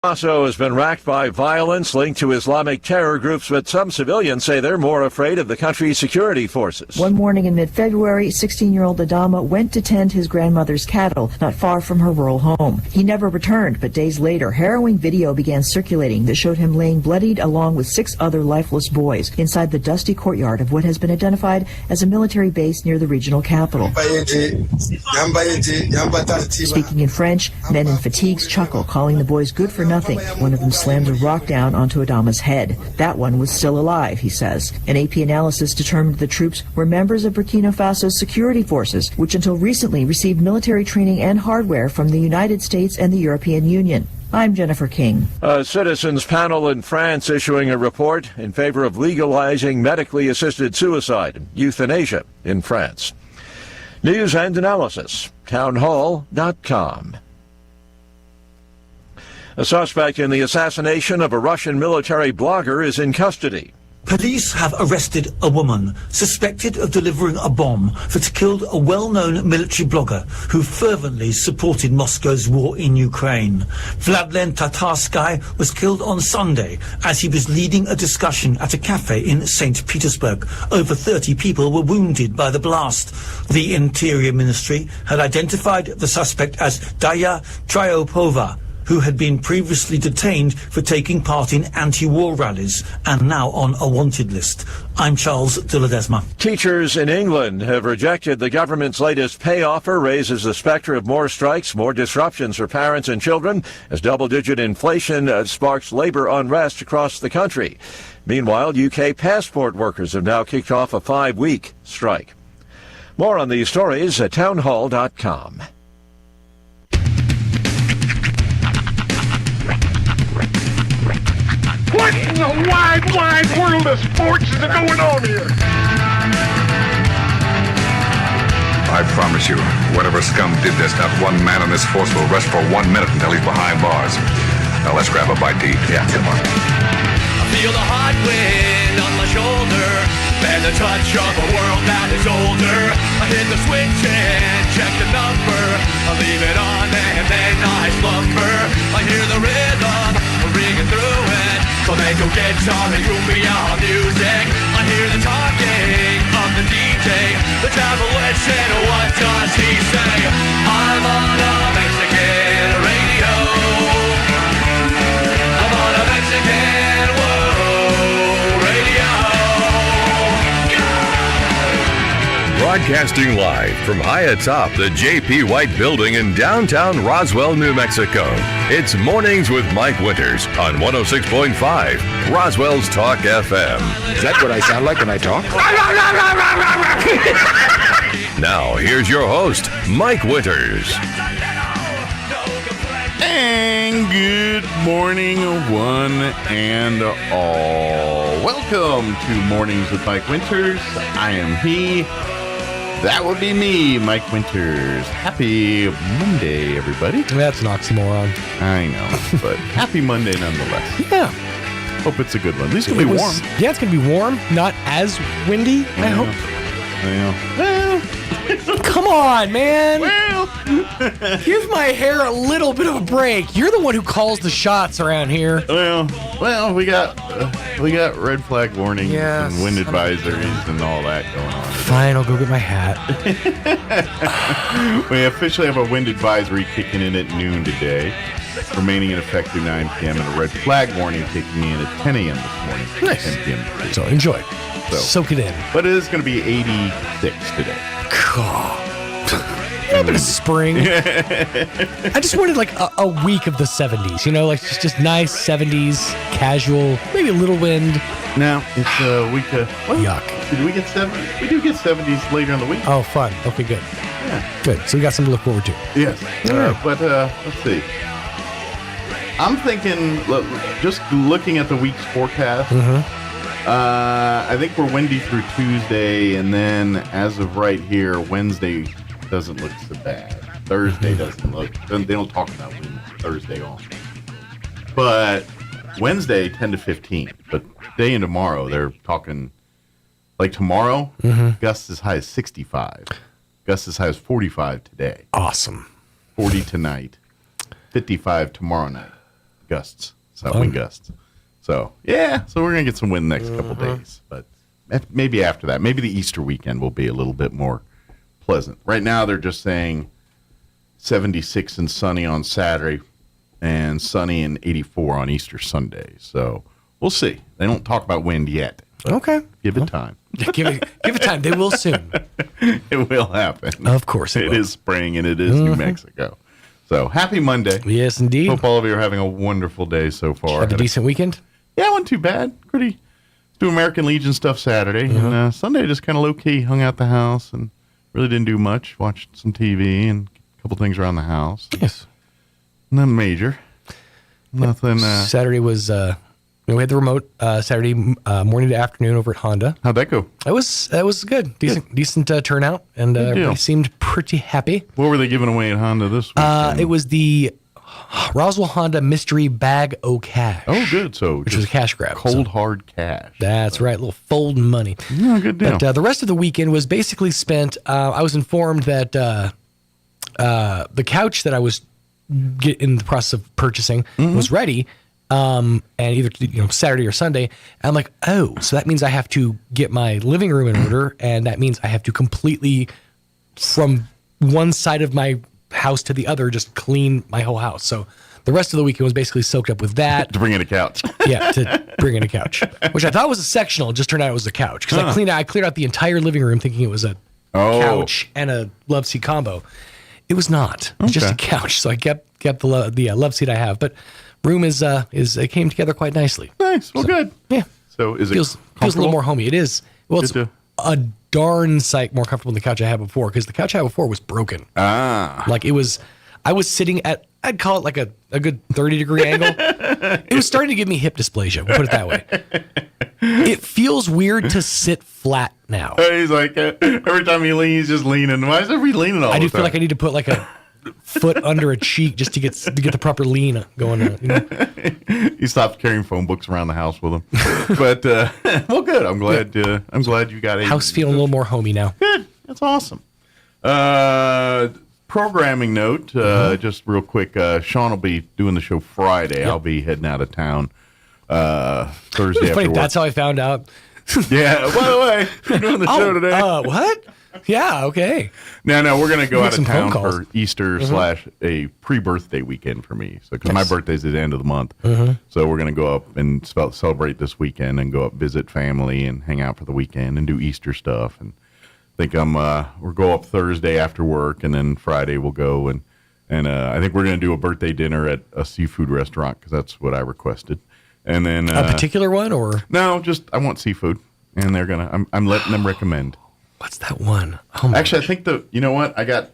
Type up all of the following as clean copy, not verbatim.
Faso has been racked by violence linked to Islamic terror groups, but some civilians say they're more afraid of the country's security forces. One morning in mid-February, 16-year-old Adama went to tend his grandmother's cattle not far from her rural home. He never returned, but days later, harrowing video began circulating that showed him laying bloodied along with 6 other lifeless boys inside the dusty courtyard of what has been identified as a military base near the regional capital. Speaking in French, men in fatigues chuckle, calling the boys good for nothing. One of them slammed a rock down onto Adama's head. That one was still alive, he says. An AP analysis determined the troops were members of Burkina Faso's security forces, which until recently received military training and hardware from the United States and the European Union. I'm Jennifer King. A citizens panel in France issuing a report in favor of legalizing medically assisted suicide, euthanasia, in France. News and analysis, townhall.com. A suspect in the assassination of a Russian military blogger is in custody. Police have arrested a woman suspected of delivering a bomb that killed a well-known military blogger who fervently supported Moscow's war in Ukraine. Vladlen Tatarsky was killed on Sunday as he was leading a discussion at a cafe in St. Petersburg. Over 30 people were wounded by the blast. The Interior Ministry had identified the suspect as Daya Tryopova, who had been previously detained for taking part in anti-war rallies and now on a wanted list. I'm Charles de Ledesma. Teachers in England have rejected the government's latest pay offer, raises the specter of more strikes, more disruptions for parents and children, as double-digit inflation sparks labor unrest across the country. Meanwhile, UK passport workers have now kicked off a 5-week strike. More on these stories at townhall.com. What in the wide, wide world of sports is going on here? I promise you, whatever scum did this, not one man on this force will rest for 1 minute until he's behind bars. Now let's grab a bite to eat. Yeah, come on. I feel the hot wind on my shoulder and the touch of a world that is older. I hit the switch and check the number. I leave it on and then I slumber. I hear the rhythm ringing through it. Flamenco guitar and cumbia music. I hear the talking of the DJ. The travel witch and what does he say? I'm on a Mexican radio. I'm on a Mexican radio. Broadcasting live from high atop the J.P. White Building in downtown Roswell, New Mexico. It's Mornings with Mike Winters on 106.5 Roswell's Talk FM. Is that what I sound like when I talk? Now, here's your host, Mike Winters. And good morning, one and all. Welcome to Mornings with Mike Winters. I am he. That would be me, Mike Winters. Happy Monday, everybody. That's an oxymoron. I know, but happy Monday nonetheless. Yeah. Hope it's a good one. At least it's going to be warm. Yeah, it's going to be warm. Not as windy, I hope. Well. Come on, man. Well. Give my hair a little bit of a break. You're the one who calls the shots around here. Well, we got red flag warnings and wind advisories and all that going on today. Fine, I'll go get my hat. We officially have a wind advisory kicking in at noon today, remaining in effect through 9 p.m. and a red flag warning kicking in at 10 a.m. this morning. Nice. 10 p.m. So enjoy. Soak it in. But it is going to be 86 today. A bit of spring. I just wanted like a week of the 70s, you know, like just nice 70s, casual, maybe a little wind. Now, it's a week of... Yuck. Did we get 70s? We do get 70s later in the week. Oh, fun. Okay, good. Yeah. Good. So we got something to look forward to. Yes. But let's see. I'm thinking, just looking at the week's forecast, I think we're windy through Tuesday, and then as of right here, Wednesday doesn't look so bad. Thursday doesn't look, they don't talk about wind Thursday on. But Wednesday, 10 to 15. But today and tomorrow, they're talking, like tomorrow, gusts as high as 65. Gusts as high as 45 today. Awesome. 40 tonight. 55 tomorrow night. gusts, wind gusts. So yeah, so we're gonna get some wind the next couple days, but maybe after that, maybe the Easter weekend will be a little bit more pleasant. Right now, they're just saying 76 and sunny on Saturday, and sunny and 84 on Easter Sunday. So we'll see. They don't talk about wind yet. Okay, give it time. give it time. They will soon. It will happen. Of course, it is spring and it is New Mexico. So happy Monday. Yes, indeed. Hope all of you are having a wonderful day so far. Had a decent weekend? Yeah, it wasn't too bad. Pretty. Do American Legion stuff Saturday. And Sunday, just kind of low-key hung out the house and really didn't do much. Watched some TV and a couple things around the house. Yes. Nothing major. Nothing. Saturday was, we had the remote Saturday morning to afternoon over at Honda. How'd that go? That was good. Decent turnout, and everybody seemed pretty happy. What were they giving away at Honda this week? It was the Roswell Honda Mystery Bag O Cash. Oh, good. So which was a cash grab. Cold, hard cash. That's right. A little folding money. No, good deal. But the rest of the weekend was basically spent, I was informed that the couch that I was in the process of purchasing was ready, and either Saturday or Sunday. And I'm like, oh, so that means I have to get my living room in order, and that means I have to completely, from one side of my house to the other, just clean my whole house. So the rest of the weekend was basically soaked up with that. To bring in a couch. Yeah, to bring in a couch, which I thought was a sectional. It just turned out it was a couch because I cleared out the entire living room thinking it was a couch and a love seat combo. It was not. It's just a couch. So I kept the love seat I have, but room is it came together quite nicely. Nice. Well, good. Yeah. So is it feels a little more homey? It is. Well, it's a darn sight more comfortable than the couch I had before, because the couch I had before was broken. Like it was. I was sitting at, I'd call it like a good 30-degree angle. It was starting to give me hip dysplasia. We'll put it that way. It feels weird to sit flat now. He's like, every time he leans, he's just leaning. Why is everybody leaning all the time? I do feel like I need to put like a foot under a cheek just to get the proper lean going on. He stopped carrying phone books around the house with him. But, well, good. I'm glad you got a house feeling a little more homey now. Good. That's awesome. Programming note, just real quick. Sean will be doing the show Friday. I'll be heading out of town Thursday after work. That's how I found out. Yeah. By the way, you're doing the show today. What? Yeah. Okay. No, we're gonna go out of town for Easter / a pre-birthday weekend for me. So, because my birthday's at the end of the month, so we're gonna go up and celebrate this weekend and go up visit family and hang out for the weekend and do Easter stuff. And I think we'll go up Thursday after work, and then Friday we'll go and I think we're gonna do a birthday dinner at a seafood restaurant because that's what I requested. And then a particular one, or no, just I want seafood, and they're gonna. I'm letting them recommend. What's that one? Oh Actually, gosh. I think you know what? I got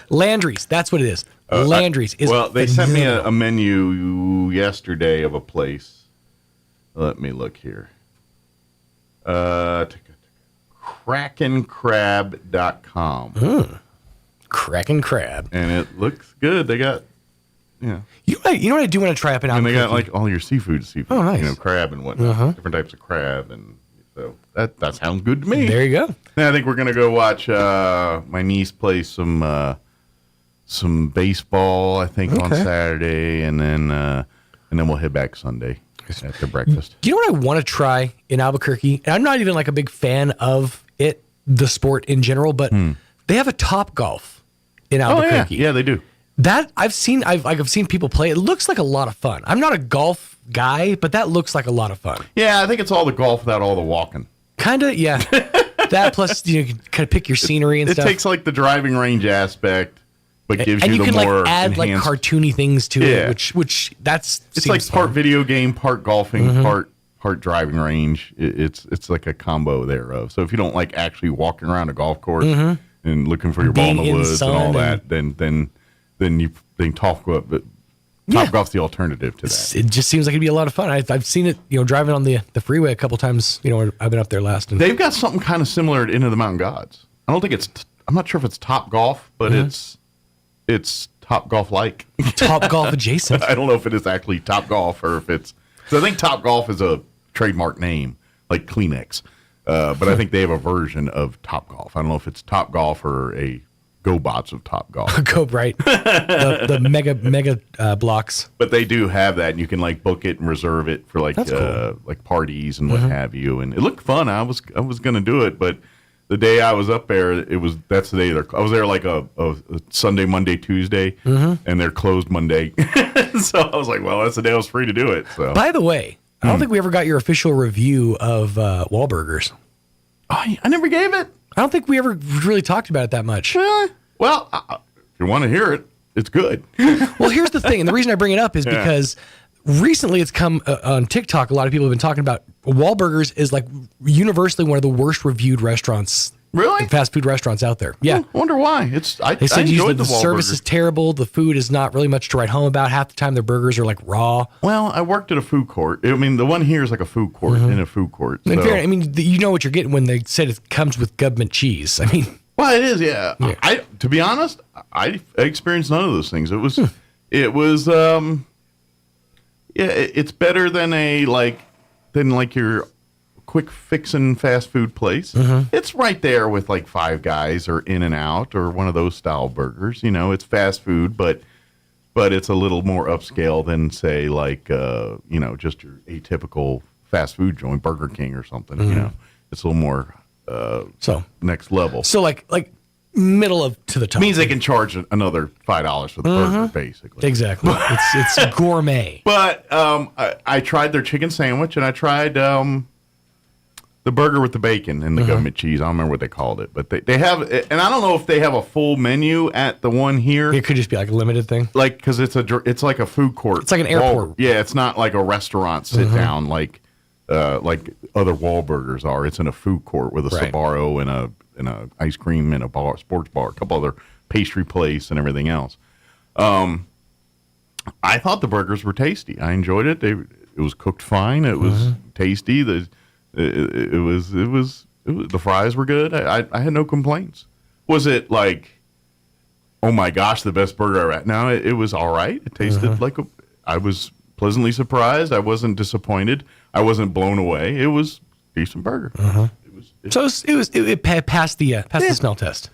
Landry's. That's what it is. Landry's is. Well, they sent me a menu yesterday of a place. Let me look here. KrakenCrab.com. Kraken Crab. And it looks good. They got. Yeah. You know what I do want to try up in Albuquerque? And they got like all your seafood. Oh, nice. Crab and whatnot. Different types of crab, and so that sounds good to me. There you go. Now, I think we're gonna go watch my niece play some baseball. I think on Saturday, and then we'll head back Sunday after breakfast. You know what I want to try in Albuquerque? And I'm not even like a big fan of the sport in general, but they have a Top Golf in Albuquerque. Oh, yeah, they do. That I've seen people play. It looks like a lot of fun. I'm not a golf guy, but that looks like a lot of fun. Yeah, I think it's all the golf without all the walking. Kind of, yeah. That plus you can kind of pick your scenery and stuff. It takes like the driving range aspect, but gives and you can the more like add enhanced, like cartoony things to it, which it's like part fun. Video game, part golfing, part driving range. It's like a combo thereof. So if you don't like actually walking around a golf course and looking for your ball in the woods and all that, then Top Golf, but Top Golf's the alternative to that. It just seems like it'd be a lot of fun. I've seen it, driving on the freeway a couple times. I've been up there last. And they've got something kind of similar at Into the Mountain Gods. I don't think I'm not sure if it's Top Golf, but it's Top Golf like Top Golf adjacent. I don't know if it is actually Top Golf or if it's. So I think Top Golf is a trademark name like Kleenex, but I think they have a version of Top Golf. I don't know if it's Top Golf or a GoBots of Top Golf. Go right. The mega blocks. But they do have that, and you can like book it and reserve it for like Cool. like parties and what have you. And it looked fun. I was going to do it, but the day I was up there, that's the day I was there like a Sunday, Monday, Tuesday, and they're closed Monday. So I was like, well, that's the day I was free to do it. So By the way, I don't think we ever got your official review of Wahlburgers. I never gave it. I don't think we ever really talked about it that much. Well, if you want to hear it, it's good. Well, here's the thing, and the reason I bring it up is because recently it's come on TikTok. A lot of people have been talking about Wahlburgers is like universally one of the worst reviewed restaurants. Really? Fast food restaurants out there. Yeah. I wonder why. They said the service is terrible. The food is not really much to write home about. Half the time their burgers are like raw. Well, I worked at a food court. I mean, the one here is like a food court in a food court. So. In fairness, I mean, you know what you're getting when they said it comes with government cheese. I mean, well, it is. Yeah. To be honest, I experienced none of those things. It was, it's better than like your quick fixin' fast food place. It's right there with like Five Guys or In-N-Out or one of those style burgers. You know, it's fast food, but it's a little more upscale than say like just your atypical fast food joint, Burger King or something. You know, it's a little more next level. So like middle to the top. Means they can charge another $5 for the burger, basically. Exactly. It's gourmet. But I tried their chicken sandwich and I tried the burger with the bacon and the government cheese. I don't remember what they called it, but they have, and I don't know if they have a full menu at the one here. It could just be like a limited thing. Like, because it's like a food court. It's like an airport. Yeah, it's not like a restaurant sit down like other Wahlburgers are. It's in a food court with a Sbarro and a ice cream and a bar, sports bar, a couple other pastry place and everything else. I thought the burgers were tasty. I enjoyed it. It was cooked fine. It was tasty. It was the fries were good. I had no complaints. Was it like, oh my gosh, the best burger I ever had? No, it was all right. It tasted like I was pleasantly surprised. I wasn't disappointed. I wasn't blown away. It was a decent burger. It passed the smell test.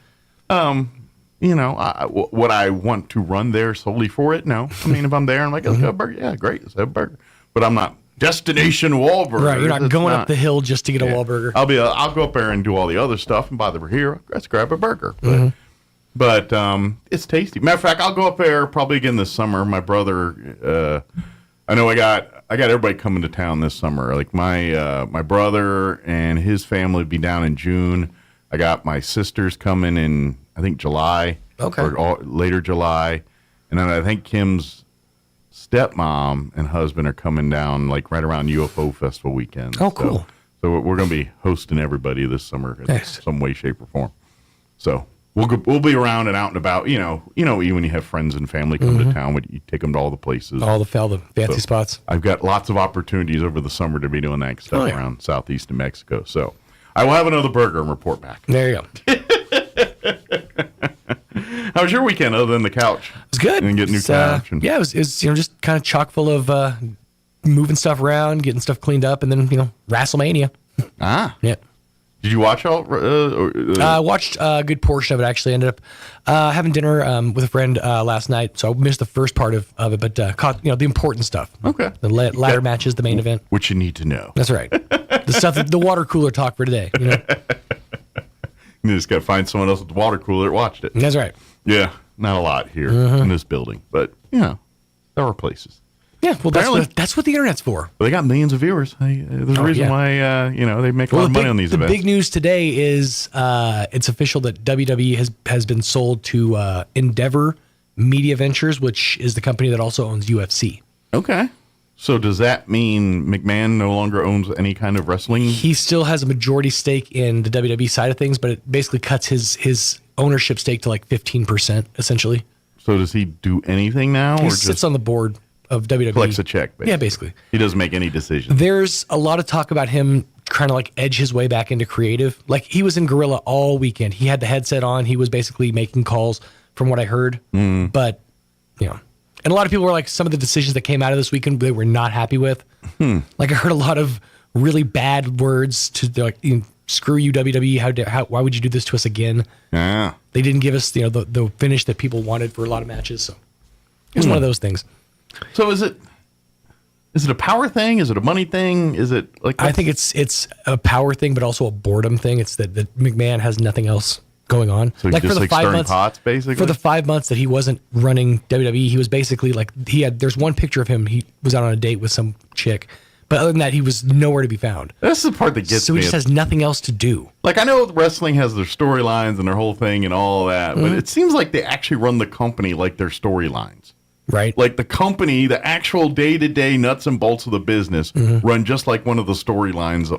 Would I want to run there solely for it? No. I mean, if I'm there, I'm like, let's have a burger. Yeah, great, let's have a burger. But I'm not destination Wahlburger. Right, you're not going up the hill just to get a Wahlburger. I'll go up there and do all the other stuff, and by the way, here, let's grab a burger. But it's tasty. Matter of fact, I'll go up there probably again this summer. My brother, I know I got everybody coming to town this summer. Like my brother and his family will be down in June. I got my sisters coming in, I think July, or later July, and then I think Kim's stepmom and husband are coming down like right around UFO Festival weekend. Oh, cool. So we're going to be hosting everybody this summer in some way, shape, or form. So we'll be around and out and about. You know, when you have friends and family come to town, you take them to all the places, all the fancy spots. I've got lots of opportunities over the summer to be doing that stuff around southeast New Mexico. So I will have another burger and report back. There you go. How was your weekend other than the couch? It was good. And get a new couch. It was just kind of chock full of moving stuff around, getting stuff cleaned up, and then WrestleMania. Yeah. Did you watch all? I watched a good portion of it. Actually, ended up having dinner with a friend last night, so I missed the first part of it, but caught the important stuff. Okay. The ladder matches, the main event. Which you need to know. That's right. The stuff, the water cooler talk for today. You just got to find someone else at the water cooler that watched it. That's right. Yeah, not a lot here in this building, but there are places. Yeah, well, that's what the internet's for. Well, they got millions of viewers. There's a reason why they make a lot of money on these events. The big news today is it's official that WWE has been sold to Endeavor Media Ventures, which is the company that also owns UFC. Okay. So does that mean McMahon no longer owns any kind of wrestling? He still has a majority stake in the WWE side of things, but it basically cuts his ownership stake to like 15%, essentially. So does he do anything now? He sits on the board of WWE. Collects a check, basically. Yeah, basically. He doesn't make any decisions. There's a lot of talk about him trying to like edge his way back into creative. Like he was in Gorilla all weekend. He had the headset on. He was basically making calls from what I heard. But, and a lot of people were like, some of the decisions that came out of this weekend, they were not happy with. Like I heard a lot of really bad words to like, screw you, WWE. Why would you do this to us again? Yeah. They didn't give us the finish that people wanted for a lot of matches. So it's one of those things. So is it a power thing? Is it a money thing? Is it I think it's a power thing, but also a boredom thing. It's that McMahon has nothing else going on. So he's just for the 5 months, pots, basically. For the 5 months that he wasn't running WWE, he was basically there's one picture of him. He was out on a date with some chick, but other than that, he was nowhere to be found. That's the part that gets me. So he just has nothing else to do. I know wrestling has their storylines and their whole thing and all that, but it seems like they actually run the company like their storylines. Right. Like the company, the actual day-to-day nuts and bolts of the business run just like one of the storylines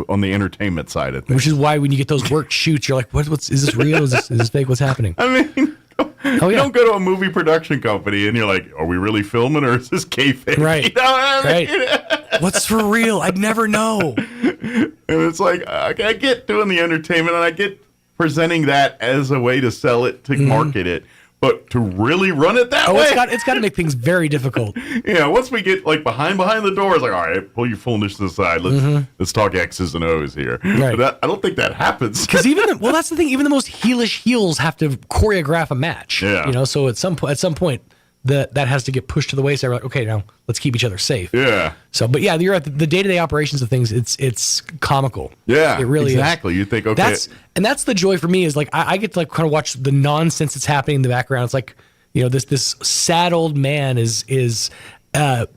on the entertainment side of things. Which is why when you get those work shoots, you're like, what's is this real? Is this fake? What's happening? I mean, you don't go to a movie production company and you're like, are we really filming or is this kayfabe? Right. You know what I mean? Right. What's for real? I'd never know. And it's like, I get doing the entertainment and I get presenting that as a way to sell it, to market it. But to really run it that way, it's got to make things very difficult. Once we get behind the door, it's like, all right, pull your foolishness aside. Let's talk X's and O's here. Right. But I don't think that happens. Because that's the thing. Even the most heelish heels have to choreograph a match. Yeah. So at some point, that has to get pushed to the wayside. We're like, okay, now let's keep each other safe. Yeah. So, but yeah, you're at the day-to-day operations of things. It's comical. Yeah. It really exactly. is. You think, okay, that's the joy for me is I get to kind of watch the nonsense that's happening in the background. It's like this sad old man is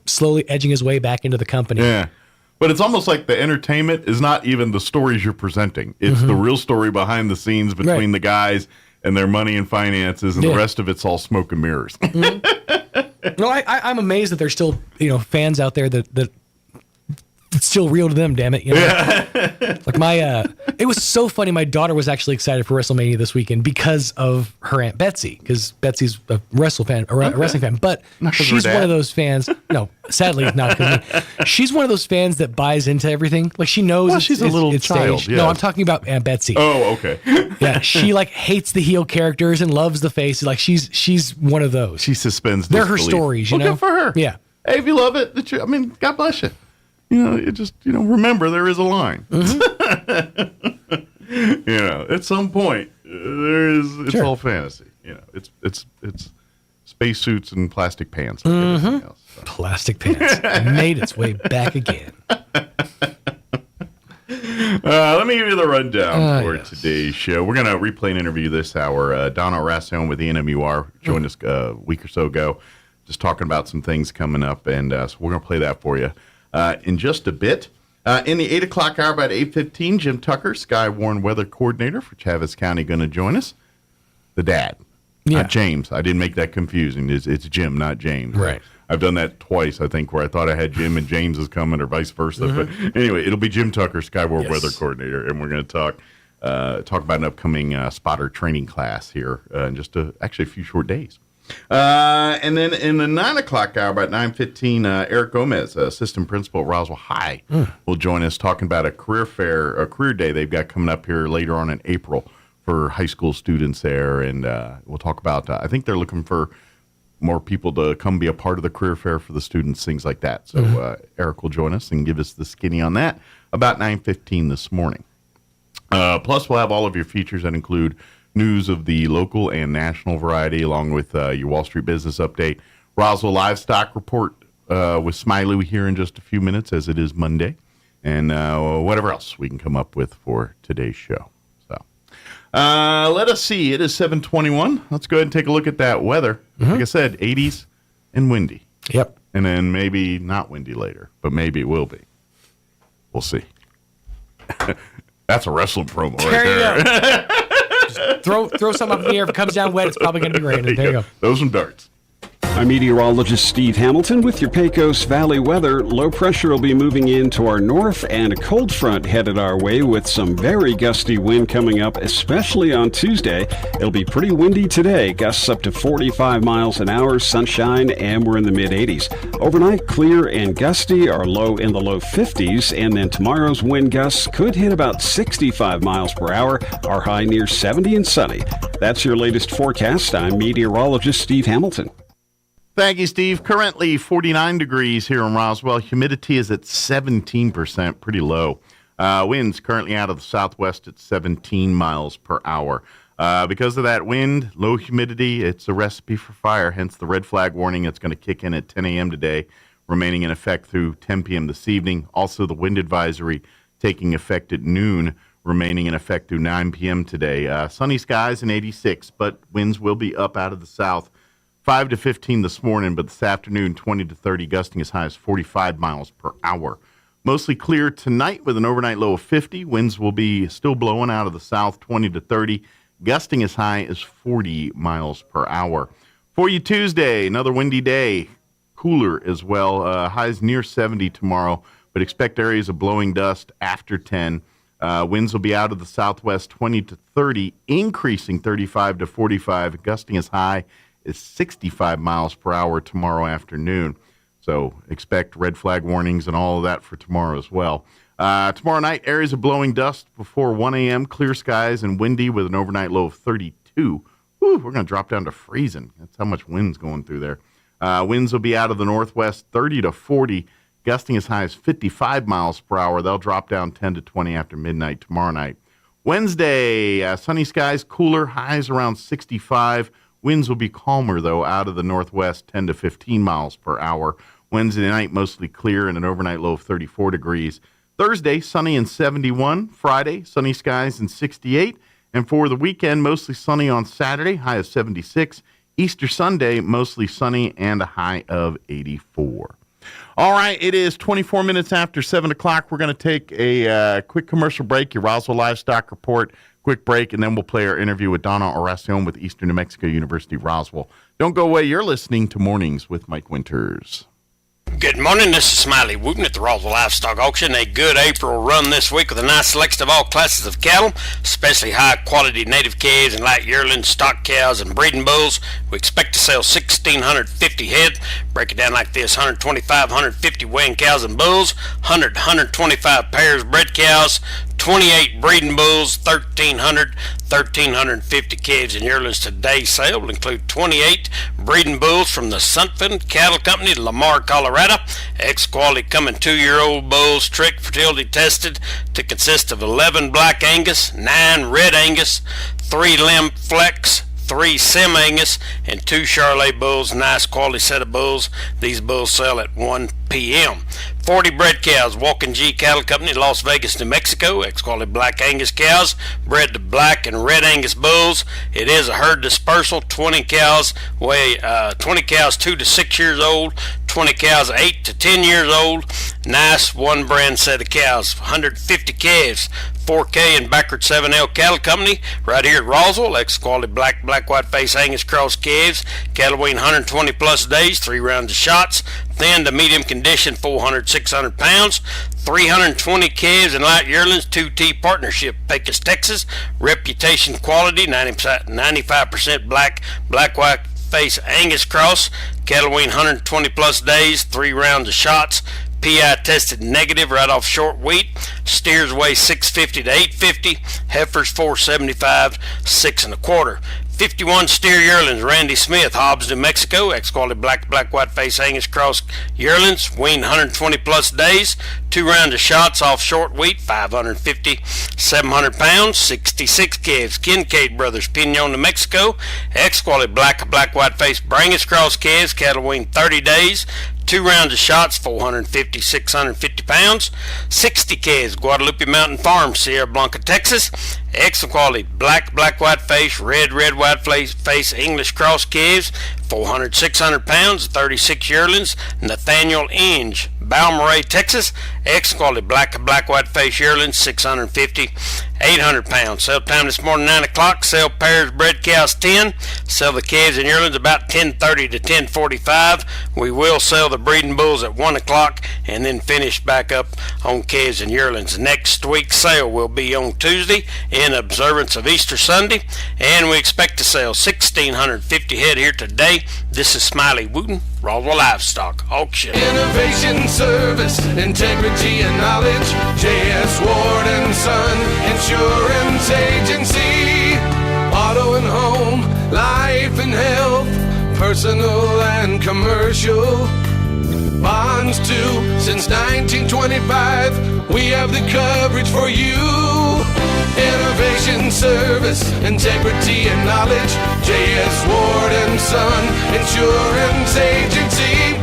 slowly edging his way back into the company. Yeah. But it's almost like the entertainment is not even the stories you're presenting. It's the real story behind the scenes between the guys and their money and finances, and the rest of it's all smoke and mirrors. No, I'm amazed that there's still fans out there that it's still real to them. Damn it! It was so funny. My daughter was actually excited for WrestleMania this weekend because of her Aunt Betsy, because Betsy's a wrestling fan. But she's one of those fans. No, sadly, not because of me. She's one of those fans that buys into everything. Like she knows she's a little child. Yes. No, I'm talking about Aunt Betsy. Oh, okay. Yeah, she hates the heel characters and loves the face. Like she's one of those. She suspends They're disbelief. her stories, Good for her. Yeah. Hey, if you love it, God bless you. You just remember there is a line. At some point there is. It's all fantasy. It's spacesuits and plastic pants. Like everything else, so. Plastic pants made its way back again. Let me give you the rundown for today's show. We're going to replay an interview this hour. Donna Racion with the NMUR joined us a week or so ago, just talking about some things coming up, and so we're going to play that for you in just a bit. In the 8 o'clock hour, about 8:15, Jim Tucker, Skywarn Weather Coordinator for Chaves County, going to join us. The dad, not James. I didn't make that confusing. It's Jim, not James. Right. I've done that twice, I think, where I thought I had Jim and James is coming, or vice versa. But anyway, it'll be Jim Tucker, Skywarn Weather Coordinator, and we're going to talk about an upcoming spotter training class here in just actually a few short days. And then in the 9 o'clock hour, about 9:15, Eric Gomez, assistant principal at Roswell High, will join us talking about a career fair, a career day they've got coming up here later on in April for high school students there. And we'll talk about, I think they're looking for more people to come be a part of the career fair for the students, things like that. So Eric will join us and give us the skinny on that about 9:15 this morning. Plus, we'll have all of your features that include news of the local and national variety, along with your Wall Street business update. Roswell Livestock Report with Smiley here in just a few minutes, as it is Monday, and whatever else we can come up with for today's show. So let us see. It is 7:21. Let's go ahead and take a look at that weather. Like I said, 80s and windy. Yep. And then maybe not windy later, but maybe it will be. We'll see. That's a wrestling promo right there. Just throw something up in the air. If it comes down wet, it's probably going to be raining. There you go. Those some darts. I'm meteorologist Steve Hamilton with your Pecos Valley weather. Low pressure will be moving in to our north, and a cold front headed our way with some very gusty wind coming up, especially on Tuesday. It'll be pretty windy today, gusts up to 45 miles an hour, sunshine, and we're in the mid-80s. Overnight, clear and gusty, our low in the low 50s, and then tomorrow's wind gusts could hit about 65 miles per hour, our high near 70 and sunny. That's your latest forecast. I'm meteorologist Steve Hamilton. Thank you, Steve. Currently 49 degrees here in Roswell. Humidity is at 17%, pretty low. Winds currently out of the southwest at 17 miles per hour. Because of that wind, low humidity, it's a recipe for fire, hence the red flag warning. It's going to kick in at 10 a.m. today, remaining in effect through 10 p.m. this evening. Also, the wind advisory taking effect at noon, remaining in effect through 9 p.m. today. Sunny skies and 86, but winds will be up out of the south. 5 to 15 this morning, but this afternoon, 20 to 30, gusting as high as 45 miles per hour. Mostly clear tonight with an overnight low of 50. Winds will be still blowing out of the south, 20 to 30. Gusting as high as 40 miles per hour. For you Tuesday, another windy day. Cooler as well. Highs near 70 tomorrow, but expect areas of blowing dust after 10. Winds will be out of the southwest 20 to 30, increasing 35 to 45, gusting as high as 65 miles per hour tomorrow afternoon. So expect red flag warnings and all of that for tomorrow as well. Tomorrow night, areas of blowing dust before 1 a.m., clear skies and windy with an overnight low of 32. Whew, we're going to drop down to freezing. That's how much wind's going through there. Winds will be out of the northwest 30 to 40, gusting as high as 55 miles per hour. They'll drop down 10 to 20 after midnight tomorrow night. Wednesday, sunny skies, cooler, highs around 65. Winds will be calmer, though, out of the northwest 10 to 15 miles per hour. Wednesday night, mostly clear and an overnight low of 34 degrees. Thursday, sunny and 71. Friday, sunny skies and 68. And for the weekend, mostly sunny on Saturday, high of 76. Easter Sunday, mostly sunny and a high of 84. All right, it is 24 minutes after 7 o'clock. We're going to take a quick commercial break, your Roswell Livestock Report, quick break, and then we'll play our interview with Donna Oracion with Eastern New Mexico University Roswell. Don't go away. You're listening to Mornings with Mike Winters. Good morning, this is Smiley Wooten at the Roswell Livestock Auction. A good April run this week with a nice selection of all classes of cattle, especially high-quality native calves and light yearlings, stock cows, and breeding bulls. We expect to sell 1,650 head. Break it down like this: 125, 150 weighing cows and bulls, 100, 125 pairs bred cows, 28 breeding bulls, 1,350 calves and yearlings. Today's sale will include 28 breeding bulls from the Sunfin Cattle Company, Lamar, Colorado. Ex-quality coming 2-year-old bulls, trick fertility tested to consist of 11 black Angus, 9 red Angus, 3 limb flex, 3 Sim Angus, and 2 Charolais bulls. Nice quality set of bulls. These bulls sell at 1 p.m. 40 bred cows, Walking G Cattle Company, Las Vegas, New Mexico. Ex-quality black Angus cows, bred to black and red Angus bulls. It is a herd dispersal. 20 cows 2 to 6 years old, 20 cows 8 to 10 years old. Nice one brand set of cows. 150 calves, 4K and Backward 7L Cattle Company, right here at Roswell. Ex-quality black white face Angus cross calves. Cattle weighing 120 plus days, 3 rounds of shots. Thin to medium condition, 400, 600 pounds. 320 calves and light yearlings, 2T partnership, Pecos, Texas. Reputation quality, 95% black white face Angus cross. Cattle weighing 120 plus days, 3 rounds of shots. PI tested negative right off short wheat. Steers weigh 650 to 850. Heifers 475, 6 1/4. 51 steer yearlings, Randy Smith, Hobbs, New Mexico. Ex-quality black white face Angus cross yearlings, weaned 120 plus days. 2 rounds of shots off short wheat, 550, 700 pounds. 66 calves, Kincaid Brothers, Pinon, New Mexico. Ex-quality black white face Brangus cross calves, cattle weaned 30 days. 2 rounds of shots, 450, 650 pounds. 60 calves, Guadalupe Mountain Farm, Sierra Blanca, Texas. Excellent quality black white face, red white face English cross calves, 400, 600 pounds. 36 yearlings, Nathaniel Inge, Balmoral, Texas. Excellent quality black white face yearlings, 650, 800 pounds. Sale time this morning, 9 o'clock. Sell pairs bred cows 10. Sell the calves and yearlings about 10:30 to 10:45. We will sell the breeding bulls at 1 o'clock and then finish back up on calves and yearlings. Next week's sale will be on Tuesday in observance of Easter Sunday, and we expect to sell 1,650 head here today. This is Smiley Wooten, Roswell Livestock Auction. Innovation, service, integrity, and knowledge. J.S. Ward and Son Insurance Agency. Auto and home, life and health, personal and commercial. Bonds too, since 1925. We have the coverage for you. Innovation, service, integrity, and knowledge. J.S. Ward and Son Insurance Agency.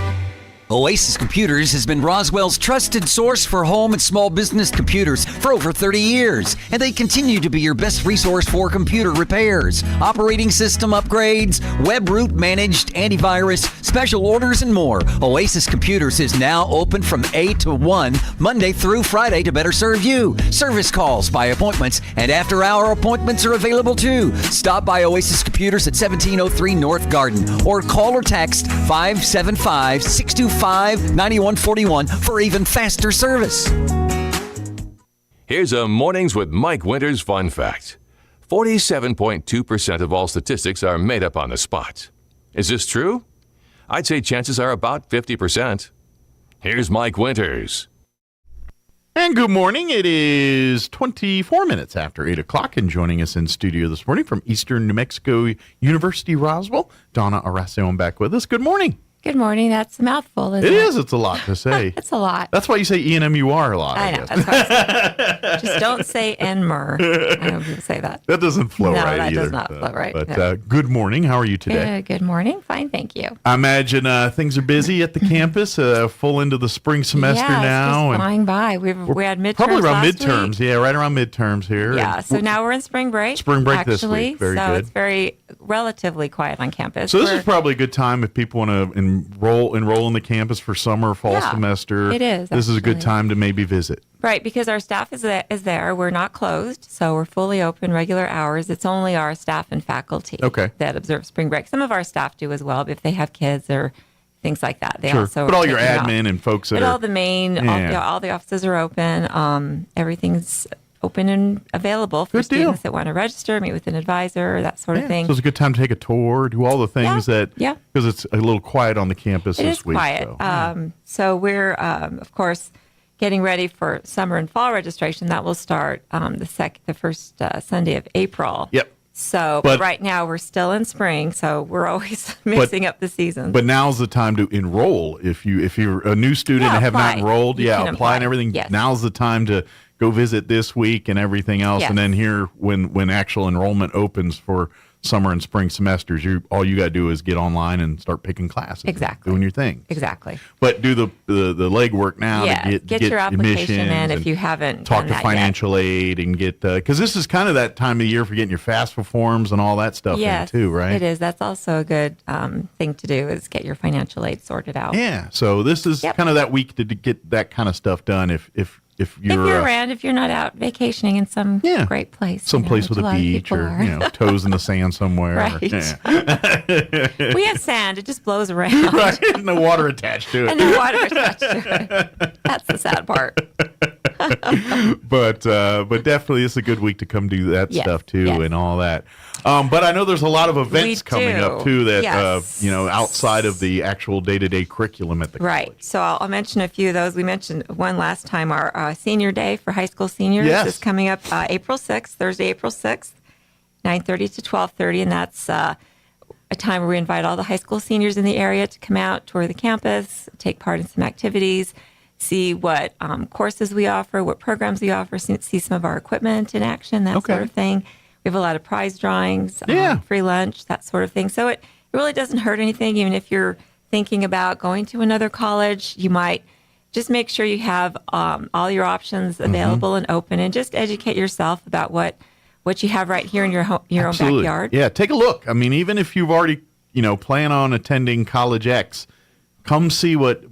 Oasis Computers has been Roswell's trusted source for home and small business computers for over 30 years, and they continue to be your best resource for computer repairs, operating system upgrades, web root managed antivirus, special orders, and more. Oasis Computers is now open from 8 to 1, Monday through Friday to better serve you. Service calls by appointments and after-hour appointments are available too. Stop by Oasis Computers at 1703 North Garden or call or text 575-625-9141 for even faster service. Here's a Mornings with Mike Winters fun fact. 47.2% of all statistics are made up on the spot. Is this true? I'd say chances are about 50%. Here's Mike Winters. And good morning. It is 24 minutes after 8 o'clock, and joining us in studio this morning from Eastern New Mexico University, Roswell, Donna Aracion back with us. Good morning. Good morning. That's a mouthful, isn't it? It is. It's a lot to say. It's a lot. That's why you say ENMUR a lot. I know. That's why I say. Just don't say Enmer. I know people say that. That doesn't flow right either. No, that does not flow right. But no. Good morning. How are you today? Good morning. Fine, thank you. I imagine things are busy at the campus, full into the spring semester now. It's just flying by. We had midterms probably around last midterms. week. Yeah, right around midterms here. Yeah, so now we're in spring break. Spring break actually, this week. Very good. It's very relatively quiet on campus. So this is probably a good time if people want to enroll in the campus for summer or fall semester. It is. This is a good time to maybe visit. Right, because our staff is there. We're not closed, so we're fully open, regular hours. It's only our staff and faculty that observe spring break. Some of our staff do as well, but if they have kids or things like that, they also. But all your admin and folks that are. All the main, all the offices are open. Everything's open and available for students that want to register, meet with an advisor, that sort of thing. So it's a good time to take a tour, do all the things because it's a little quiet on the campus this week. It is quiet. So we're, of course, getting ready for summer and fall registration. That will start the first Sunday of April. Yep. So but right now we're still in spring, so we're always mixing up the seasons. But now's the time to enroll. If you're a new student and have not enrolled, apply and everything. Yes. Now's the time to go visit this week and everything else, and then here when actual enrollment opens for summer and spring semesters, all you got to do is get online and start picking classes. Exactly. Doing your thing. Exactly. But do the legwork now to get your application in if you haven't talk to financial aid and get because this is kind of that time of year for getting your FAFSA forms and all that stuff in too, right? It is. That's also a good thing to do is get your financial aid sorted out. Yeah. So this is kind of that week to get that kind of stuff done if you're around, if you're not out vacationing in some great place. Some place with a beach or toes in the sand somewhere. Right. We have sand. It just blows around. Right. And no water attached to it. That's the sad part. But definitely it's a good week to come do that stuff too and all that. But I know there's a lot of events coming up too that outside of the actual day-to-day curriculum at the college. So I'll mention a few of those. We mentioned one last time, our senior day for high school seniors is coming up April 6th, Thursday, April 6th, 9:30 to 12:30, and that's a time where we invite all the high school seniors in the area to come out, tour the campus, take part in some activities, see what courses we offer, what programs we offer, see some of our equipment in action, that sort of thing. We have a lot of prize drawings, free lunch, that sort of thing. So it really doesn't hurt anything. Even if you're thinking about going to another college, you might just make sure you have all your options available and open, and just educate yourself about what you have right here in your own backyard. Yeah, take a look. I mean, even if you've already plan on attending College X, come see what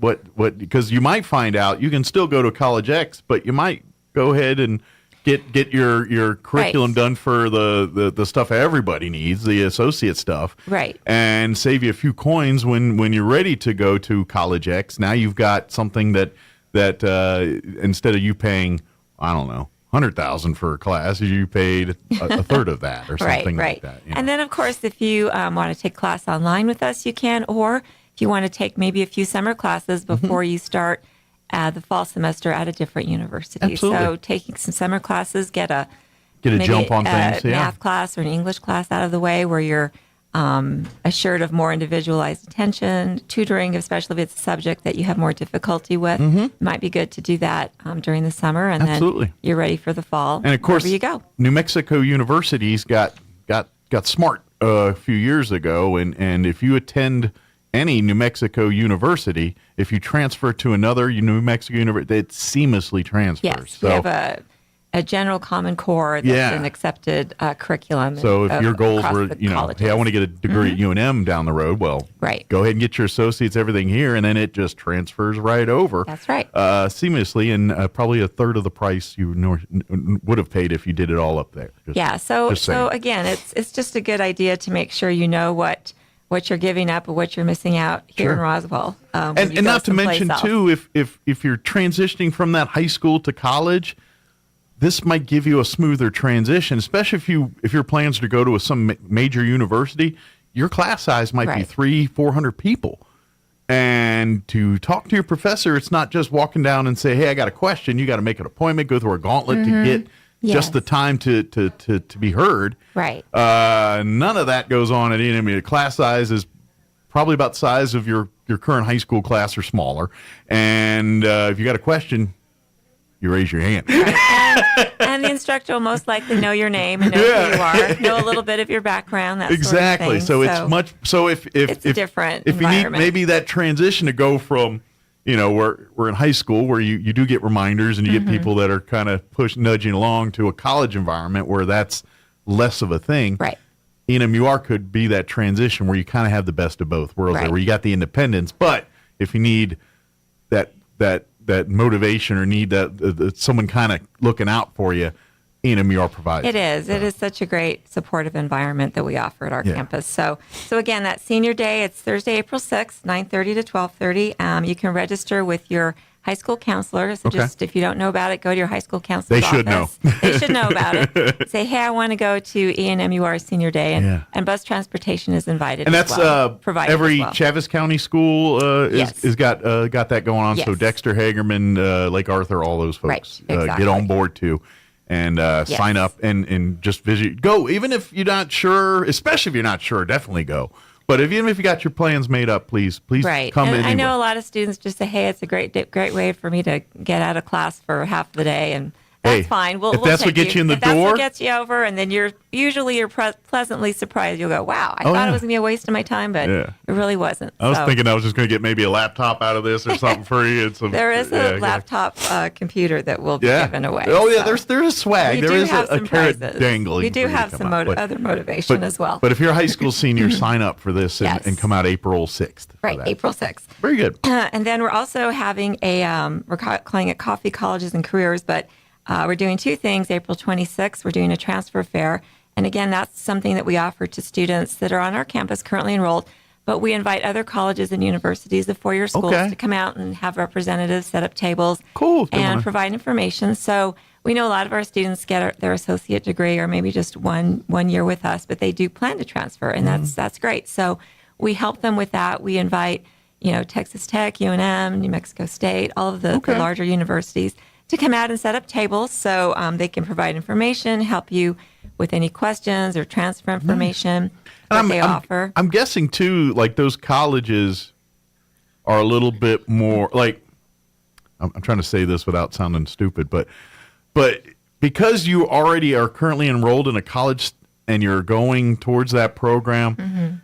because you might find out you can still go to College X, but you might go ahead and get your curriculum done for the stuff everybody needs, the associate stuff, and save you a few coins when you're ready to go to College X. Now you've got something that instead of you paying, I don't know, $100,000 for a class, you paid a third of that or something like that. And then of course, if you want to take class online with us, you can, or if you want to take maybe a few summer classes before you start the fall semester at a different university. Absolutely. So taking some summer classes, get a jump on things, math class or an English class out of the way where you're assured of more individualized attention, tutoring, especially if it's a subject that you have more difficulty with. It might be good to do that during the summer, and Absolutely. then you're ready for the fall. And of course, wherever you go. New Mexico University's got smart a few years ago, and if you attend any New Mexico University, if you transfer to another New Mexico University, it seamlessly transfers. Yes, we have a general Common Core that's an accepted curriculum. So if your goals were, colleges. hey, I want to get a degree at UNM down the road, well, go ahead and get your associates, everything here, and then it just transfers right over. That's right. Seamlessly, and probably a third of the price you would have paid if you did it all up there. So again, it's just a good idea to make sure you know what you're giving up or what you're missing out here in Roswell. And not to mention, too, if you're transitioning from that high school to college, this might give you a smoother transition, especially if your plans are to go to some major university. Your class size might be 300-400 people. And to talk to your professor, it's not just walking down and say, hey, I got a question. You got to make an appointment, go through a gauntlet to get just the time to be heard. Right. None of that goes on at E&M. The class size is probably about the size of your current high school class or smaller. And if you got a question, you raise your hand. And the instructor will most likely know your name and know who you are, know a little bit of your background, that exactly. sort of thing. So it's much. So if it's a different if you need maybe that transition to go from, we're in high school where you do get reminders and you get people that are kind of nudging along to a college environment where that's less of a thing. Right. ENMUR could be that transition where you kind of have the best of both worlds, there, where you got the independence, but if you need that motivation or need that someone kind of looking out for you, ENMUR provides. It is. It is such a great supportive environment that we offer at our campus. So again, that senior day, it's Thursday, April 6th, 9:30 to 12:30. You can register with your high school counselor. So just if you don't know about it, go to your high school counselor's office. They should know about it. Say, hey, I want to go to ENMUR Senior Day, and bus transportation is invited. And that's provided every as well. Chavis County school is got that going on. Yes. So Dexter, Hagerman, Lake Arthur, all those folks get on board too. And sign up and just visit. Go, even if you're not sure, especially if you're not sure, definitely go. But even if you got your plans made up, please come and in. I know a lot of students just say, hey, it's a great way for me to get out of class for half the day, and that's fine. If that's what gets you in the door, that's what gets you over, and then you're pleasantly surprised. You'll go, wow, I thought it was going to be a waste of my time, but it really wasn't. I was thinking I was just going to get maybe a laptop out of this or something free. There is a laptop computer that will be given away. Oh, yeah, there's a swag. There is a carrot dangling. We do have some other motivation as well. But if you're a high school senior, sign up for this and come out April 6th. Right, April 6th. Very good. And then we're also having we're calling it Coffee, Colleges, and Careers, but we're doing two things. April 26th, we're doing a transfer fair. And again, that's something that we offer to students that are on our campus currently enrolled. But we invite other colleges and universities, the four-year schools, to come out and have representatives set up tables and provide information. So we know a lot of our students get their associate degree or maybe just one year with us, but they do plan to transfer, and that's great. So we help them with that. We invite, Texas Tech, UNM, New Mexico State, all of the larger universities to come out and set up tables so they can provide information, help you with any questions or transfer information that they offer. I'm guessing, too, like those colleges are a little bit more, like, I'm trying to say this without sounding stupid, but because you already are currently enrolled in a college and you're going towards that program,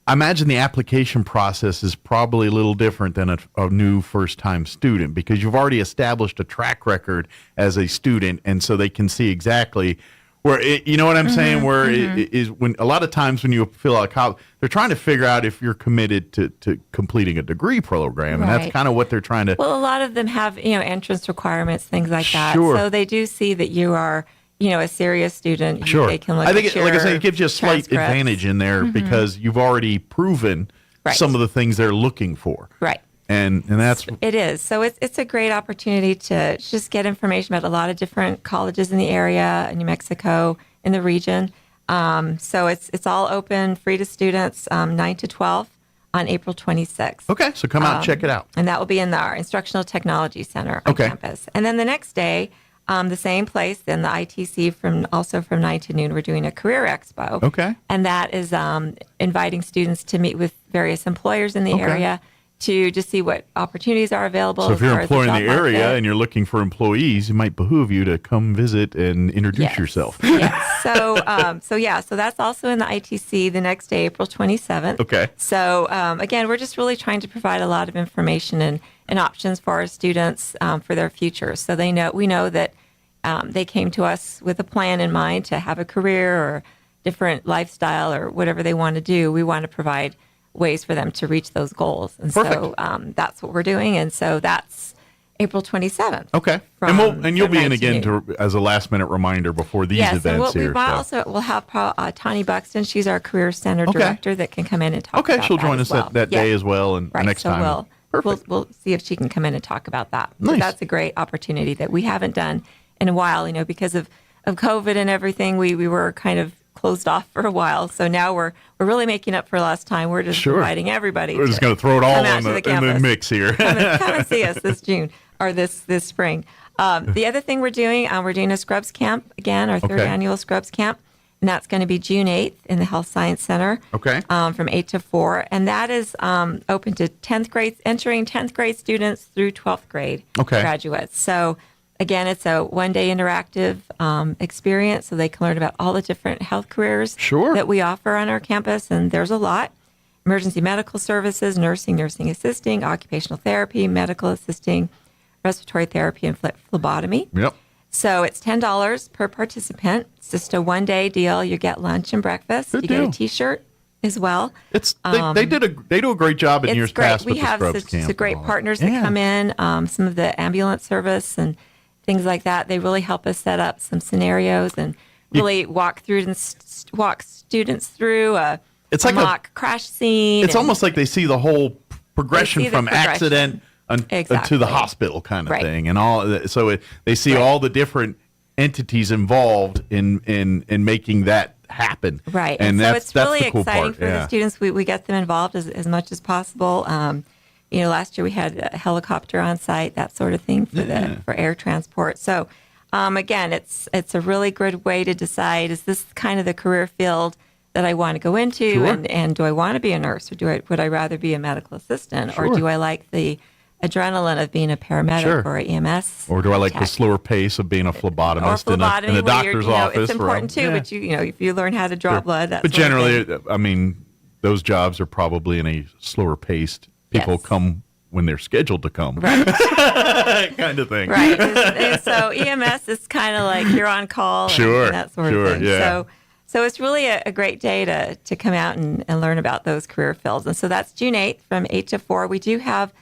I imagine the application process is probably a little different than a new first-time student because you've already established a track record as a student, and so they can see exactly where you know what I'm saying? Where it is when a lot of times when you fill out college, they're trying to figure out if you're committed to completing a degree program, and that's kind of what they're trying to. Well, a lot of them have entrance requirements, things like that. Sure. So they do see that you are. A serious student. Sure. They can look I think, at your like I said, it gives you a slight advantage in there because you've already proven some of the things they're looking for. Right. And that's it is. So it's a great opportunity to just get information about a lot of different colleges in the area, in New Mexico, in the region. So it's all open, free to students, 9 to 12 on April 26th. Okay, so come out and check it out. And that will be in our Instructional Technology Center on campus. And then the next day, The same place, then the ITC from 9 to noon, we're doing a career expo. Okay. And that is inviting students to meet with various employers in the area to just see what opportunities are available. So if you're employing the area market. and you're looking for employees, it might behoove you to come visit and introduce yourself. Yes. So that's also in the ITC the next day, April 27th. Okay. So again, we're just really trying to provide a lot of information and options for our students for their future. So we know that they came to us with a plan in mind to have a career or different lifestyle or whatever they want to do. We want to provide ways for them to reach those goals. And so that's what we're doing. And so that's April 27th. Okay. And you'll be in again as a last minute reminder before these events here. We'll have Tani Buxton. She's our Career Center director that can come in and talk about that. Okay, she'll join us that day as well and next time. We'll see if she can come in and talk about that. Nice. But that's a great opportunity that we haven't done in a while, because of COVID and everything. We were kind of closed off for a while. So now we're really making up for lost time. We're just inviting everybody. We're just going to throw it all in the mix here. come and see us this June or this spring. The other thing we're doing a Scrubs Camp again, our third annual Scrubs Camp. And that's going to be June 8th in the Health Science Center. Okay. From 8 to 4. And that is open to 10th grade, entering 10th grade students through 12th grade graduates. So again, it's a one-day interactive experience, so they can learn about all the different health careers that we offer on our campus, and there's a lot. Emergency medical services, nursing assisting, occupational therapy, medical assisting, respiratory therapy, and phlebotomy. Yep. So it's $10 per participant. It's just a one-day deal. You get lunch and breakfast. You get a T-shirt as well. They do a great job in years past with the Scrubs Camp. We have great partners that come in, some of the ambulance service and things like that. They really help us set up some scenarios and really walk students through a mock crash scene. It's almost like they see the whole progression from accident to the hospital kind of thing, and all. So they see all the different entities involved in making that happen. Right, and so it's really the cool exciting part. for the students. We get them involved as much as possible. Last year we had a helicopter on site, that sort of thing for air transport. So, again, it's a really good way to decide, is this kind of the career field that I want to go into? And do I want to be a nurse, or would I rather be a medical assistant? Or do I like the adrenaline of being a paramedic or an EMS? Or do I like the slower pace of being a phlebotomist in a doctor's office? It's important too, but if you learn how to draw blood, that's. But generally, I mean, those jobs are probably in a slower paced. People come when they're scheduled to come, right? Kind of thing, right? And so EMS is kind of like you're on call, and that sort of thing. Yeah. So it's really a great day to come out and learn about those career fields. And so that's June 8th from 8 to 4. We do have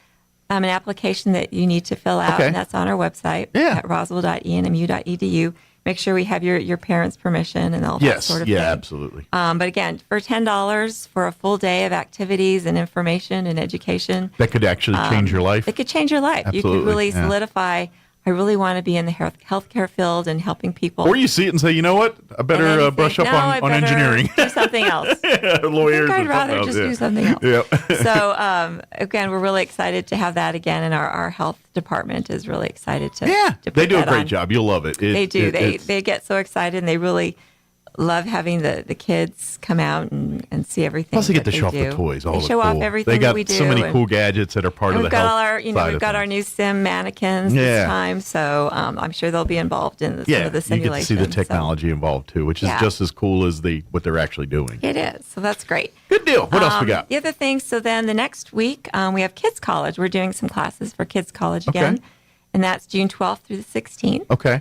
an application that you need to fill out, and that's on our website at roswell.enmu.edu. Make sure we have your parents' permission and all that sort of thing. Yes, absolutely. But again, for $10 for a full day of activities and information and education. That could actually change your life. It could change your life. Absolutely. You could really solidify, I really want to be in the healthcare field and helping people. Or you see it and say, you know what? I better brush up on engineering. Do something else. Lawyers. I'd rather just do something else. Yep. So, again, we're really excited to have that again, and our health department is really excited to put they do a that great on. job. You'll love it. They do. They get so excited, and they really love having the kids come out and see everything. Plus, they get to that show off do. the toys. They show off everything that we do. They got so many cool gadgets that are part of the health. We've got our new sim mannequins this time, so I'm sure they'll be involved in some of the simulations. You get to see the technology involved too, which is just as cool as what they're actually doing. It is. So that's great. Good deal. What else we got? The other thing. So then the next week we have Kids College. We're doing some classes for Kids College again, and that's June 12th through the 16th. Okay.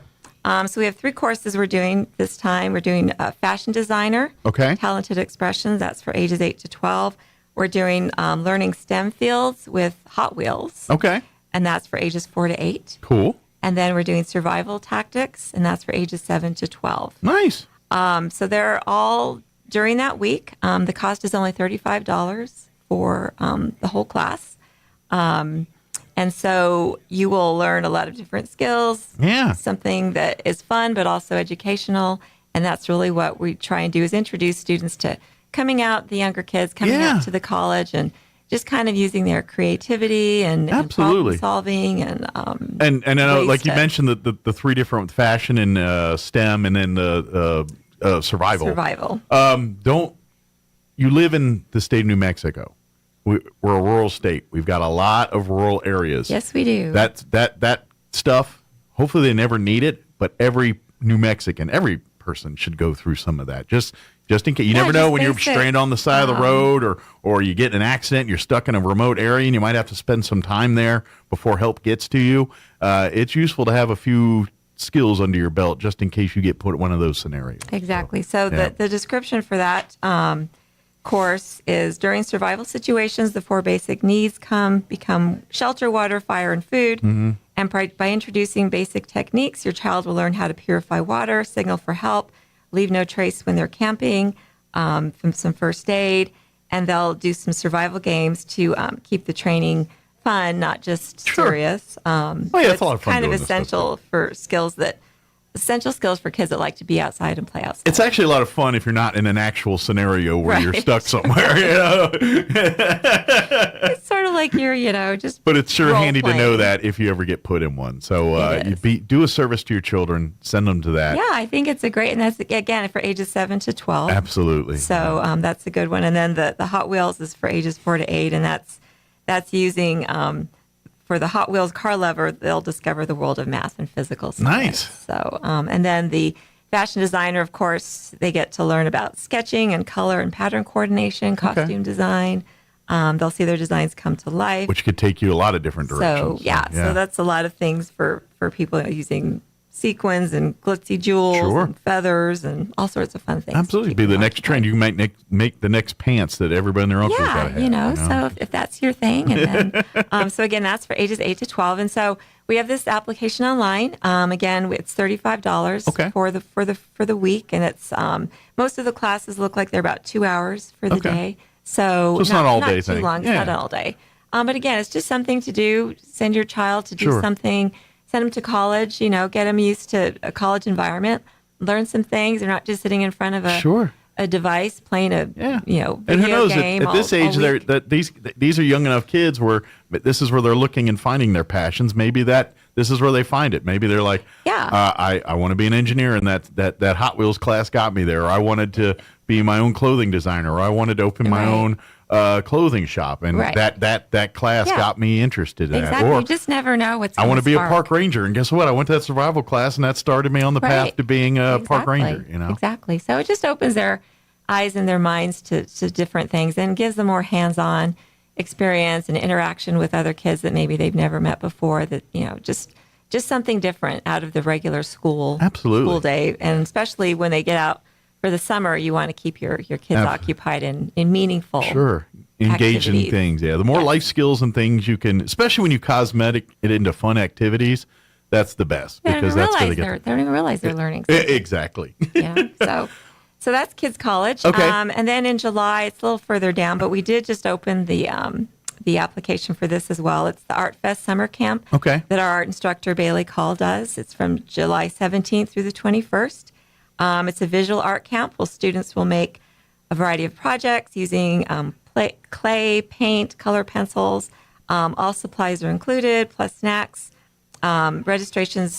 So we have 3 courses we're doing this time. We're doing fashion designer, talented expressions. That's for ages 8 to 12. We're doing learning STEM fields with Hot Wheels. Okay. And that's for ages 4 to 8. Cool. And then we're doing survival tactics, and that's for ages 7 to 12. Nice. So they're all during that week. The cost is only $35 for the whole class. And so you will learn a lot of different skills. Yeah. Something that is fun, but also educational. And that's really what we try and do, is introduce students to coming out, the younger kids coming out to the college and just kind of using their creativity and problem solving and I know, like you mentioned, the three different fashion and STEM, and then the survival. You live in the state of New Mexico. We're a rural state. We've got a lot of rural areas. Yes, we do. That stuff. Hopefully, they never need it. But every New Mexican, every person should go through some of that. Just in case. You never know when you're stranded on the side of the road, or you get in an accident. You're stuck in a remote area, and you might have to spend some time there before help gets to you. It's useful to have a few skills under your belt just in case you get put in one of those scenarios. Exactly. So the description for that course is: during survival situations, the four basic needs become shelter, water, fire, and food. Mm-hmm. And by introducing basic techniques, your child will learn how to purify water, signal for help, leave no trace when they're camping, from some first aid, and they'll do some survival games to keep the training fun, not just serious. It's a lot of fun. Kind of essential essential skills for kids that like to be outside and play outside. It's actually a lot of fun if you're not in an actual scenario where you're stuck somewhere. It's sort of like you're, just. But it's sure handy playing. to know that if you ever get put in one. So do a service to your children, send them to that. Yeah, I think it's and that's again for ages 7 to 12. Absolutely. So that's a good one. And then the Hot Wheels is for ages 4 to 8, and that's using. For the Hot Wheels car lever, they'll discover the world of math and physical science. Nice. So, and then the fashion designer, of course, they get to learn about sketching and color and pattern coordination, costume design. They'll see their designs come to life. Which could take you a lot of different directions. So that's a lot of things for people using sequins and glitzy jewels and feathers and all sorts of fun things. Absolutely. Be the next trend. You might make the next pants that everybody and their uncle's got to have. So if that's your thing. And then, so again, that's for ages 8 to 12. And so we have this application online. Again, it's $35 for the week. And it's most of the classes look like they're about 2 hours for the day. So it's not all day too long. It's not all day. But again, it's just something to do. Send your child to do something. Send them to college, get them used to a college environment, learn some things. They're not just sitting in front of a device playing a video and who knows, game. At this age, these are young enough kids where this is where they're looking and finding their passions. Maybe this is where they find it. Maybe they're like, I want to be an engineer, and that Hot Wheels class got me there. Or I wanted to be my own clothing designer, or I wanted to open my own clothing shop, and that class got me interested in exactly. that. Or you just never know what's. I want to be a park ranger, and guess what? I went to that survival class, and that started me on the path to being a park ranger. Exactly. So it just opens their eyes and their minds to different things, and gives them more hands-on experience and interaction with other kids that maybe they've never met before. That just something different out of the regular school day, and especially when they get out. For the summer, you want to keep your kids occupied in meaningful engaged in activities. things. The more life skills and things you can, especially when you cosmetic it into fun activities, that's the best, because that's going to get. They don't even realize they're learning. Exactly. So that's Kids College. Okay. And then in July, it's a little further down, but we did just open the application for this as well. It's the Art Fest Summer Camp that our art instructor Bailey Call does. It's from July 17th through the 21st. It's a visual art camp where students will make a variety of projects using clay, paint, color pencils. All supplies are included, plus snacks. Registration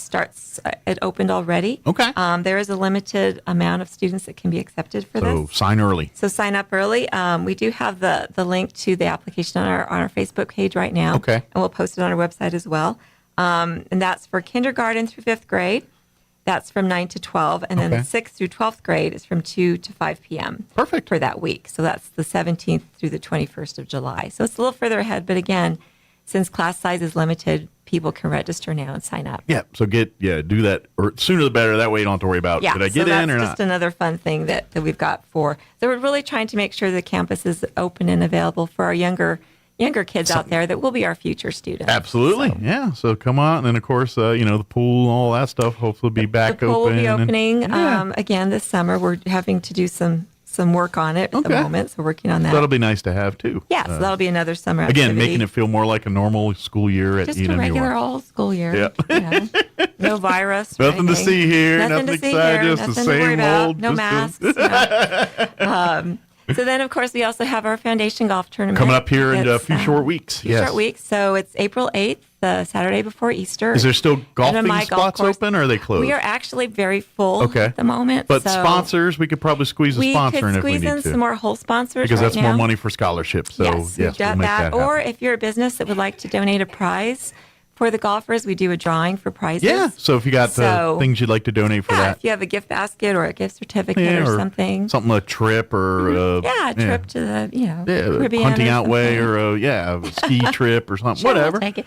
it opened already. Okay. There is a limited amount of students that can be accepted for this. So sign early. So sign up early. We do have the link to the application on our Facebook page right now. Okay. And we'll post it on our website as well. And that's for kindergarten through 5th grade. That's from 9 to 12. And then the 6th through 12th grade is from 2 to 5 p.m. Perfect. For that week. So that's the 17th through the 21st of July. So it's a little further ahead. But again, since class size is limited, people can register now and sign up. Yeah. So do that, or sooner the better. That way you don't have to worry about, did I get in or not? That's just another fun thing that we've got for. So we're really trying to make sure the campus is open and available for our younger kids out there that will be our future students. Absolutely. So. So come on. And then, of course, the pool, all that stuff, hopefully be back open. The pool will be opening again this summer. We're having to do some work on it at the moment. So we're working on that. That'll be nice to have, too. Yeah, so that'll be another summer activity. Again, making it feel more like a normal school year at EWR. Just a regular old school year. Yeah. No virus. Nothing to see here. Nothing to see excited. here. Just nothing the to worry same about. old. No masks. So then, of course, we also have our foundation golf tournament. Coming up here in a few short weeks. Short weeks. So it's April 8th, the Saturday before Easter. Is there still golfing spots open, or are they closed? We are actually very full at the moment. But sponsors, we could probably squeeze a sponsor in if we need to. We could squeeze in some more whole sponsors because that's more money for scholarships. So, yes, we've got we'll make that or if you're a business that would like to donate a prize for the golfers, we do a drawing for prizes. Yeah, so if you got things you'd like to donate for that. If you have a gift basket or a gift certificate or something. Something, a trip or... a trip to the, Caribbean. Hunting out way or a ski trip or something, whatever. We'll take it.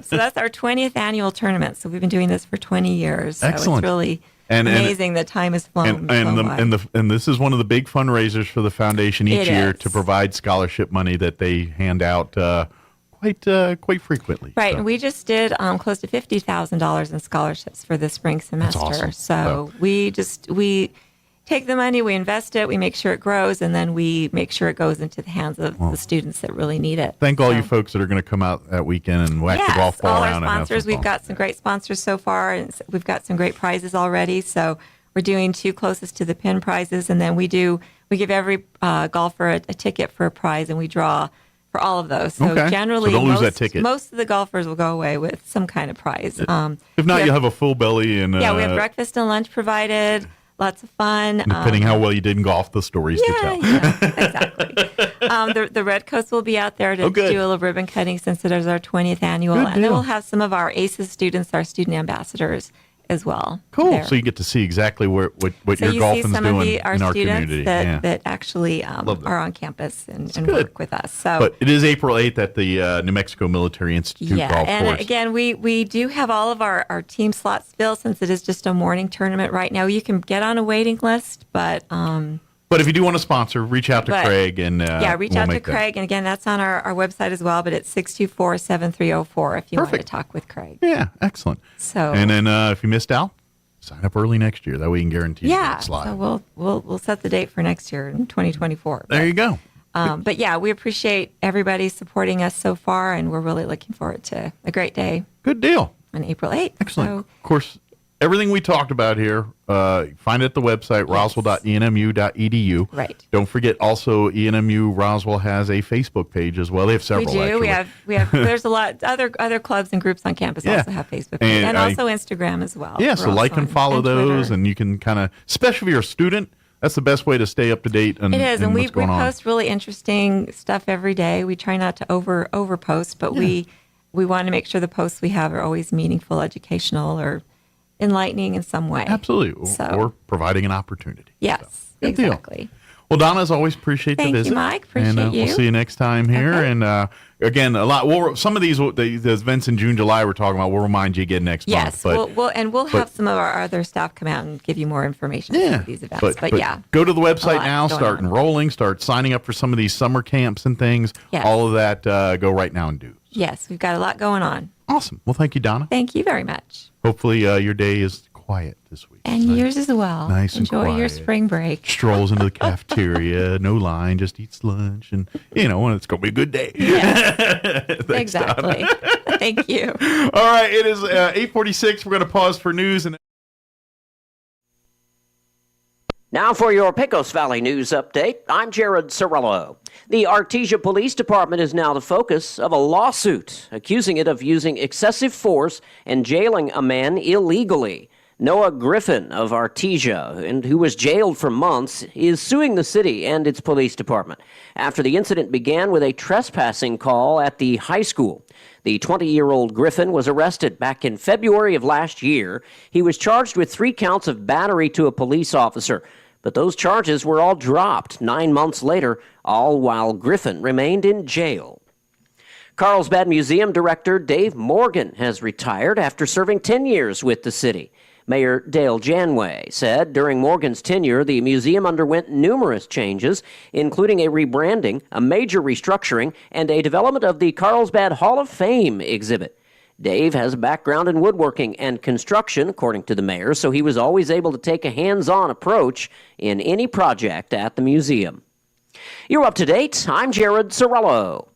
So that's our 20th annual tournament. So we've been doing this for 20 years. So Excellent. It's really amazing. The time has flown. And this is one of the big fundraisers for the foundation each year to provide scholarship money that they hand out quite frequently. Right, and we just did close to $50,000 in scholarships for the spring semester. That's awesome. So we take the money, we invest it, we make sure it grows, and then we make sure it goes into the hands of the students that really need it. Thank all you folks that are going to come out that weekend and whack the golf ball around. All our sponsors, we've got some great sponsors so far, and we've got some great prizes already. So we're doing 2 closest to the pin prizes, and then we give every golfer a ticket for a prize, and we draw for all of those. So generally, don't lose that ticket. Most of the golfers will go away with some kind of prize. If not, you'll have a full belly. And we have breakfast and lunch provided. Lots of fun. Depending how well you did in golf, the stories to tell. Yeah, exactly. The Redcoats will be out there to do a little ribbon cutting since it is our 20th annual. And then we'll have some of our ACES students, our student ambassadors, as well. Cool. There. So you get to see exactly what your golfing's doing in our community. That actually are on campus and work with us. So, but it is April 8th at the New Mexico Military Institute golf course. And again, we do have all of our team slots filled since it is just a morning tournament right now. You can get on a waiting list, but if you do want to sponsor, reach out to Craig and reach out to Craig. And again, that's on our website as well. But it's 624-7304 if you want to talk with Craig. Yeah, excellent. So and then if you missed out, sign up early next year. That way you can guarantee you get a slot. So we'll set the date for next year in 2024. There you go. But yeah, we appreciate everybody supporting us so far, and we're really looking forward to a great day. Good deal. On April 8th. Excellent. So, of course, everything we talked about here, find it at the website, roswell.enmu.edu. Right. Don't forget, also, ENMU Roswell has a Facebook page as well. They have several, We do. Actually. We have. There's a lot. Other clubs and groups on campus also have Facebook pages, and also Instagram as well. Yeah, so like and follow those, and you can kind of, especially if you're a student, that's the best way to stay up to date. It is, and we post really interesting stuff every day. We try not to over post, but we want to make sure the posts we have are always meaningful, educational, or enlightening in some way. Absolutely, or providing an opportunity. Yes, exactly. Well, Donna, as always, appreciate the visit. Thank you, Mike. Appreciate and, you. We'll see you next time here. Okay. And again, a lot. Some of these the events in June, July we're talking about. We'll remind you again next month. Yes, we'll have some of our other staff come out and give you more information about these events. But go to the website now. Start enrolling. Start signing up for some of these summer camps and things. Yes. All of that. Go right now and do. Yes, we've got a lot going on. Awesome. Well, thank you, Donna. Thank you very much. Hopefully, your day is quiet this week. And yours as well. Nice and quiet. Enjoy your spring break. Strolls into the cafeteria, no line, just eats lunch, and it's going to be a good day. Yeah, Thanks, exactly. Thank you. All right, it is 8:46. We're going to pause for news and. Now for your Pecos Valley News Update, I'm Jared Cirillo. The Artesia Police Department is now the focus of a lawsuit accusing it of using excessive force and jailing a man illegally. Noah Griffin of Artesia, and who was jailed for months, is suing the city and its police department after the incident began with a trespassing call at the high school. The 20-year-old Griffin was arrested back in February of last year. He was charged with 3 counts of battery to a police officer. But those charges were all dropped 9 months later, all while Griffin remained in jail. Carlsbad Museum Director Dave Morgan has retired after serving 10 years with the city. Mayor Dale Janway said during Morgan's tenure, the museum underwent numerous changes, including a rebranding, a major restructuring, and a development of the Carlsbad Hall of Fame exhibit. Dave has a background in woodworking and construction, according to the mayor, so he was always able to take a hands-on approach in any project at the museum. You're up to date. I'm Jared Cirillo.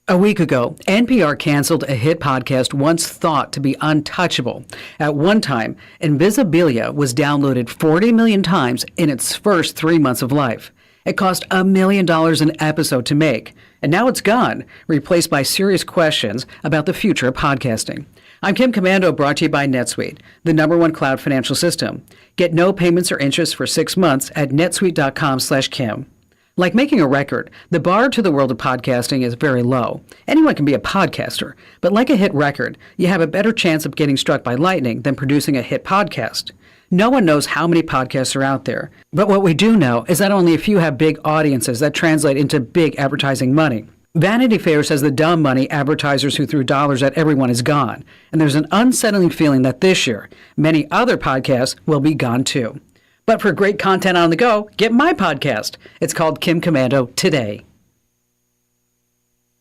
A week ago, NPR canceled a hit podcast once thought to be untouchable. At one time, Invisibilia was downloaded 40 million times in its first 3 months of life. It cost $1 million an episode to make, and now it's gone, replaced by serious questions about the future of podcasting. I'm Kim Commando, brought to you by NetSuite, the #1 cloud financial system. Get no payments or interest for 6 months at netsuite.com/Kim. Like making a record, the bar to the world of podcasting is very low. Anyone can be a podcaster, but like a hit record, you have a better chance of getting struck by lightning than producing a hit podcast. No one knows how many podcasts are out there, but what we do know is that only a few have big audiences that translate into big advertising money. Vanity Fair says the dumb money advertisers who threw dollars at everyone is gone, and there's an unsettling feeling that this year, many other podcasts will be gone too. But for great content on the go, get my podcast. It's called Kim Commando Today.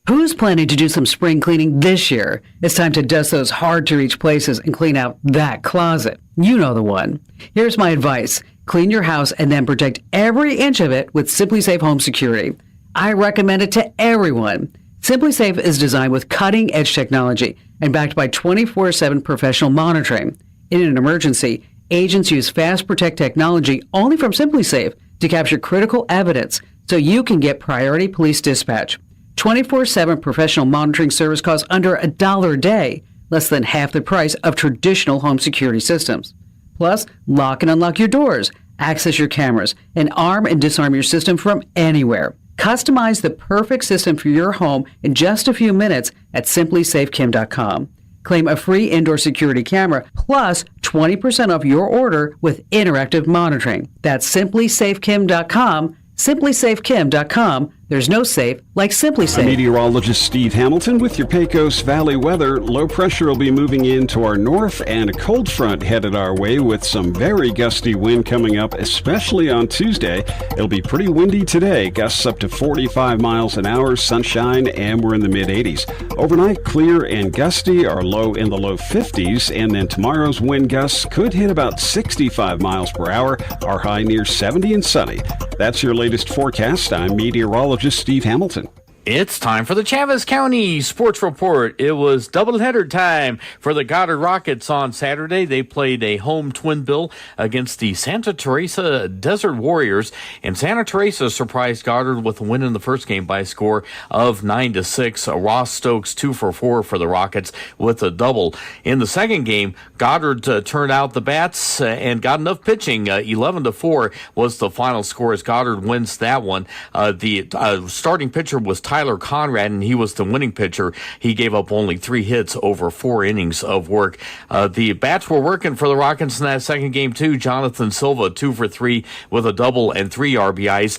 Who's planning to do some spring cleaning this year? It's time to dust those hard-to-reach places and clean out that closet. You know the one. Here's my advice. Clean your house and then protect every inch of it with SimpliSafe Home Security. I recommend it to everyone. SimpliSafe is designed with cutting-edge technology and backed by 24/7 professional monitoring. In an emergency, agents use Fast Protect technology only from SimpliSafe to capture critical evidence so you can get priority police dispatch. 24/7 professional monitoring service costs under $1 a day, less than half the price of traditional home security systems. Plus, lock and unlock your doors, access your cameras, and arm and disarm your system from anywhere. Customize the perfect system for your home in just a few minutes at simplysafekim.com. Claim a free indoor security camera plus 20% off your order with interactive monitoring. That's simplysafekim.com. simplysafekim.com. There's no safe like SimpliSafe. Meteorologist Steve Hamilton with your Pecos Valley weather. Low pressure will be moving into our north and a cold front headed our way with some very gusty wind coming up, especially on Tuesday. It'll be pretty windy today. Gusts up to 45 miles an hour, sunshine, and we're in the mid-80s. Overnight, clear and gusty, our low in the low 50s, and then tomorrow's wind gusts could hit about 65 miles per hour, our high near 70 and sunny. That's your latest forecast. I'm meteorologist Steve Hamilton. It's time for the Chaves County Sports Report. It was doubleheader time for the Goddard Rockets on Saturday. They played a home twin bill against the Santa Teresa Desert Warriors, and Santa Teresa surprised Goddard with a win in the first game by a score of 9-6. Ross Stokes 2 for 4 for the Rockets with a double. In the second game, Goddard turned out the bats and got enough pitching. 11-4 was the final score as Goddard wins that one. The starting pitcher was Tyler Conrad, and he was the winning pitcher. He gave up only 3 hits over 4 innings of work. The bats were working for the Rockets in that second game, too. Jonathan Silva, 2 for 3 with a double and 3 RBIs.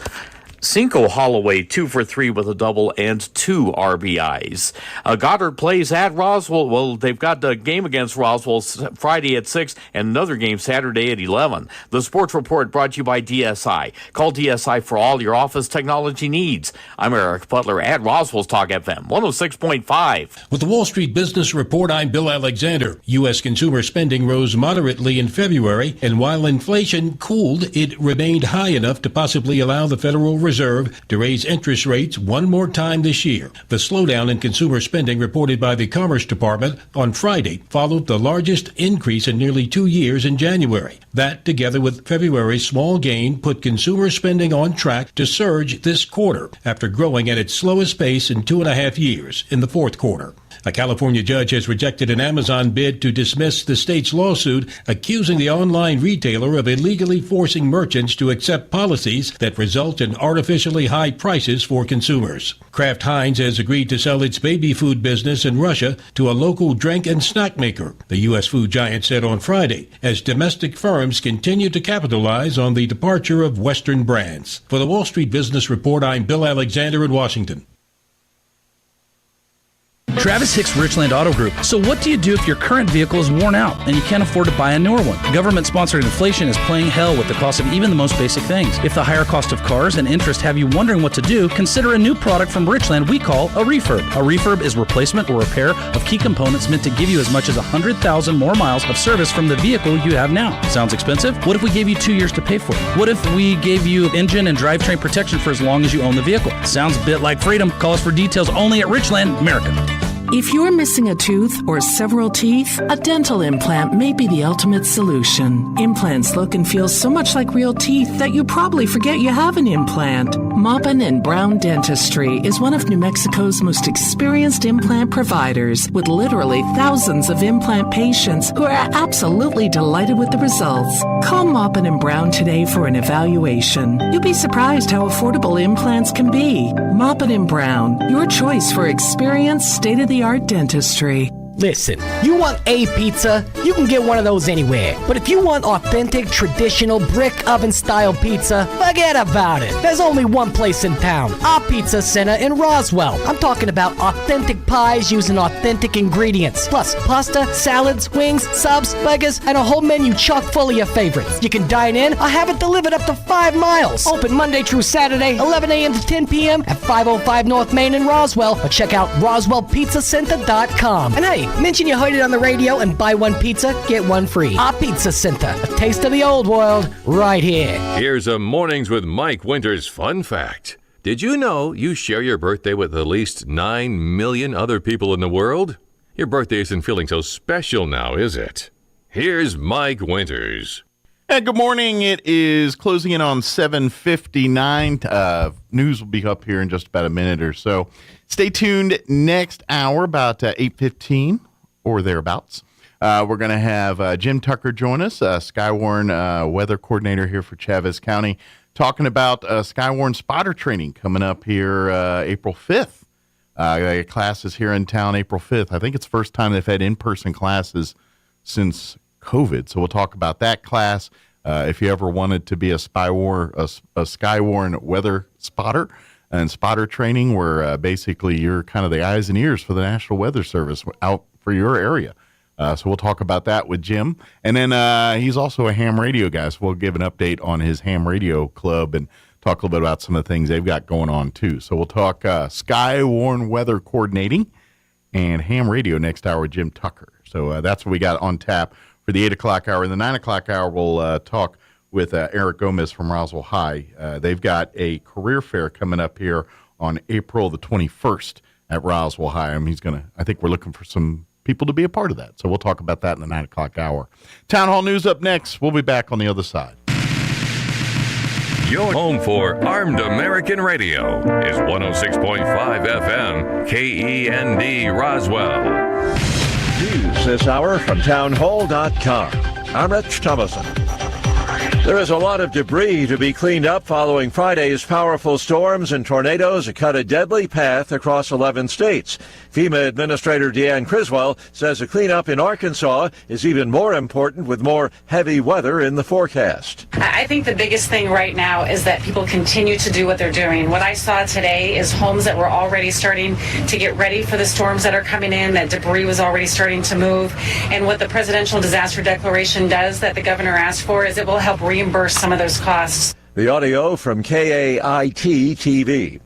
Cinco Holloway, 2 for 3 with a double and 2 RBIs. Goddard plays at Roswell. Well, they've got the game against Roswell Friday at 6 and another game Saturday at 11. The Sports Report brought to you by DSI. Call DSI for all your office technology needs. I'm Eric Butler at Roswell's Talk FM 106.5. With the Wall Street Business Report, I'm Bill Alexander. U.S. consumer spending rose moderately in February, and while inflation cooled, it remained high enough to possibly allow the Federal Reserve to raise interest rates one more time this year. The slowdown in consumer spending reported by the Commerce Department on Friday followed the largest increase in nearly 2 years in January. That, together with February's small gain, put consumer spending on track to surge this quarter after growing at its slowest pace in 2.5 years in the fourth quarter. A California judge has rejected an Amazon bid to dismiss the state's lawsuit accusing the online retailer of illegally forcing merchants to accept policies that result in artificially high prices for consumers. Kraft Heinz has agreed to sell its baby food business in Russia to a local drink and snack maker, the U.S. food giant said on Friday, as domestic firms continue to capitalize on the departure of Western brands. For the Wall Street Business Report, I'm Bill Alexander in Washington. Travis Hicks Richland Auto Group. So what do you do if your current vehicle is worn out and you can't afford to buy a newer one? Government-sponsored inflation is playing hell with the cost of even the most basic things. If the higher cost of cars and interest have you wondering what to do, consider a new product from Richland we call a refurb. A refurb is replacement or repair of key components meant to give you as much as 100,000 more miles of service from the vehicle you have now. Sounds expensive? What if we gave you 2 years to pay for it? What if we gave you engine and drivetrain protection for as long as you own the vehicle? Sounds a bit like freedom. Call us for details only at Richland, America. If you're missing a tooth or several teeth, a dental implant may be the ultimate solution. Implants look and feel so much like real teeth that you probably forget you have an implant. Maupin and Brown Dentistry is one of New Mexico's most experienced implant providers, with literally thousands of implant patients who are absolutely delighted with the results. Call Maupin and Brown today for an evaluation. You'll be surprised how affordable implants can be. Maupin and Brown, your choice for experienced, state-of-the-art dentistry. Listen, you want a pizza? You can get one of those anywhere. But if you want authentic, traditional, brick oven-style pizza, forget about it. There's only one place in town, our Pizza Center in Roswell. I'm talking about authentic pies using authentic ingredients. Plus, pasta, salads, wings, subs, burgers, and a whole menu chock full of your favorites. You can dine in or have it delivered up to 5 miles. Open Monday through Saturday, 11 a.m. to 10 p.m. at 505 North Main in Roswell. Or check out RoswellPizzaCenter.com. And hey, mention you heard it on the radio and buy one pizza, get one free. Our Pizza Center, a taste of the old world, right here. Here's a Mornings with Mike Winters fun fact. Did you know you share your birthday with at least 9 million other people in the world? Your birthday isn't feeling so special now, is it? Here's Mike Winters. Hey, good morning. It is closing in on 7:59. News will be up here in just about a minute or so. Stay tuned next hour, about 8:15 or thereabouts. We're going to have Jim Tucker join us, Skywarn weather coordinator here for Chavez County, talking about Skywarn spotter training coming up here April 5th. Classes here in town April 5th. I think it's the first time they've had in-person classes since COVID. So we'll talk about that class. If you ever wanted to be a Skywarn weather spotter and spotter training, where basically you're kind of the eyes and ears for the National Weather Service out for your area. So we'll talk about that with Jim. And then he's also a ham radio guy, so we'll give an update on his ham radio club and talk a little bit about some of the things they've got going on too. So we'll talk Skywarn weather coordinating and ham radio next hour with Jim Tucker. So that's what we got on tap for the 8 o'clock hour. In the 9 o'clock hour, we'll talk with Eric Gomez from Roswell High. They've got a career fair coming up here on April the 21st at Roswell High. I think we're looking for some people to be a part of that. So we'll talk about that in the 9 o'clock hour. Town Hall News up next. We'll be back on the other side. Your home for Armed American Radio is 106.5 FM, KEND Roswell. News this hour from townhall.com. I'm Rich Thomason. There is a lot of debris to be cleaned up following Friday's powerful storms and tornadoes that cut a deadly path across 11 states. FEMA Administrator Deanne Criswell says the cleanup in Arkansas is even more important with more heavy weather in the forecast. I think the biggest thing right now is that people continue to do what they're doing. What I saw today is homes that were already starting to get ready for the storms that are coming in, that debris was already starting to move. And what the Presidential Disaster Declaration does that the governor asked for is it will help reimburse some of those costs. The audio from KAIT TV.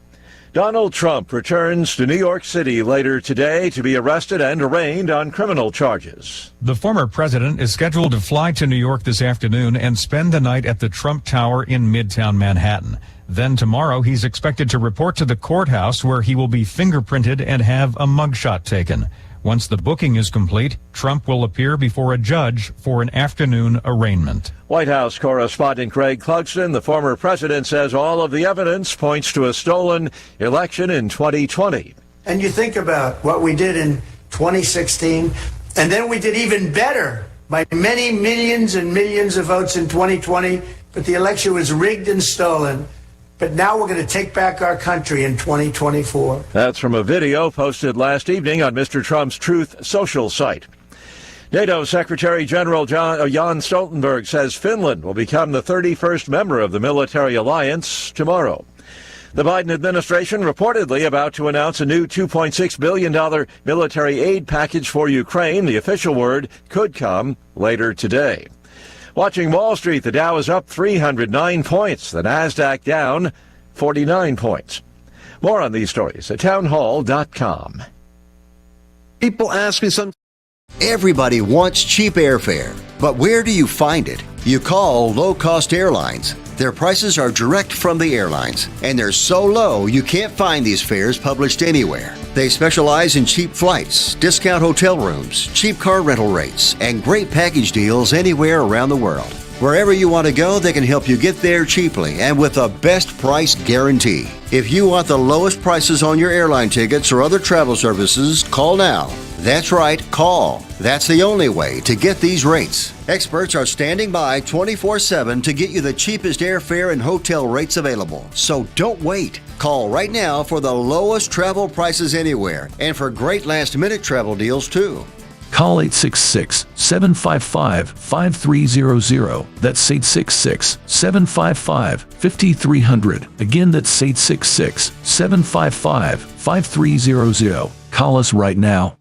Donald Trump returns to New York City later today to be arrested and arraigned on criminal charges. The former president is scheduled to fly to New York this afternoon and spend the night at the Trump Tower in Midtown Manhattan. Then tomorrow, he's expected to report to the courthouse where he will be fingerprinted and have a mugshot taken. Once the booking is complete, Trump will appear before a judge for an afternoon arraignment. White House correspondent Greg Clugston, the former president, says all of the evidence points to a stolen election in 2020. And you think about what we did in 2016, and then we did even better by many millions and millions of votes in 2020, but the election was rigged and stolen. But now we're going to take back our country in 2024. That's from a video posted last evening on Mr. Trump's Truth Social site. NATO Secretary General Jens Stoltenberg says Finland will become the 31st member of the military alliance tomorrow. The Biden administration reportedly about to announce a new $2.6 billion military aid package for Ukraine. The official word could come later today. Watching Wall Street, the Dow is up 309 points, the Nasdaq down 49 points. More on these stories at townhall.com. People ask me sometimes Everybody wants cheap airfare, but where do you find it? You call low-cost airlines. Their prices are direct from the airlines, and they're so low you can't find these fares published anywhere. They specialize in cheap flights, discount hotel rooms, cheap car rental rates, and great package deals anywhere around the world. Wherever you want to go, they can help you get there cheaply and with a best price guarantee. If you want the lowest prices on your airline tickets or other travel services, call now. That's right, call. That's the only way to get these rates. Experts are standing by 24/7 to get you the cheapest airfare and hotel rates available. So don't wait. Call right now for the lowest travel prices anywhere and for great last-minute travel deals too. Call 866-755-5300. That's 866-755-5300. Again, that's 866-755-5300. Call us right now.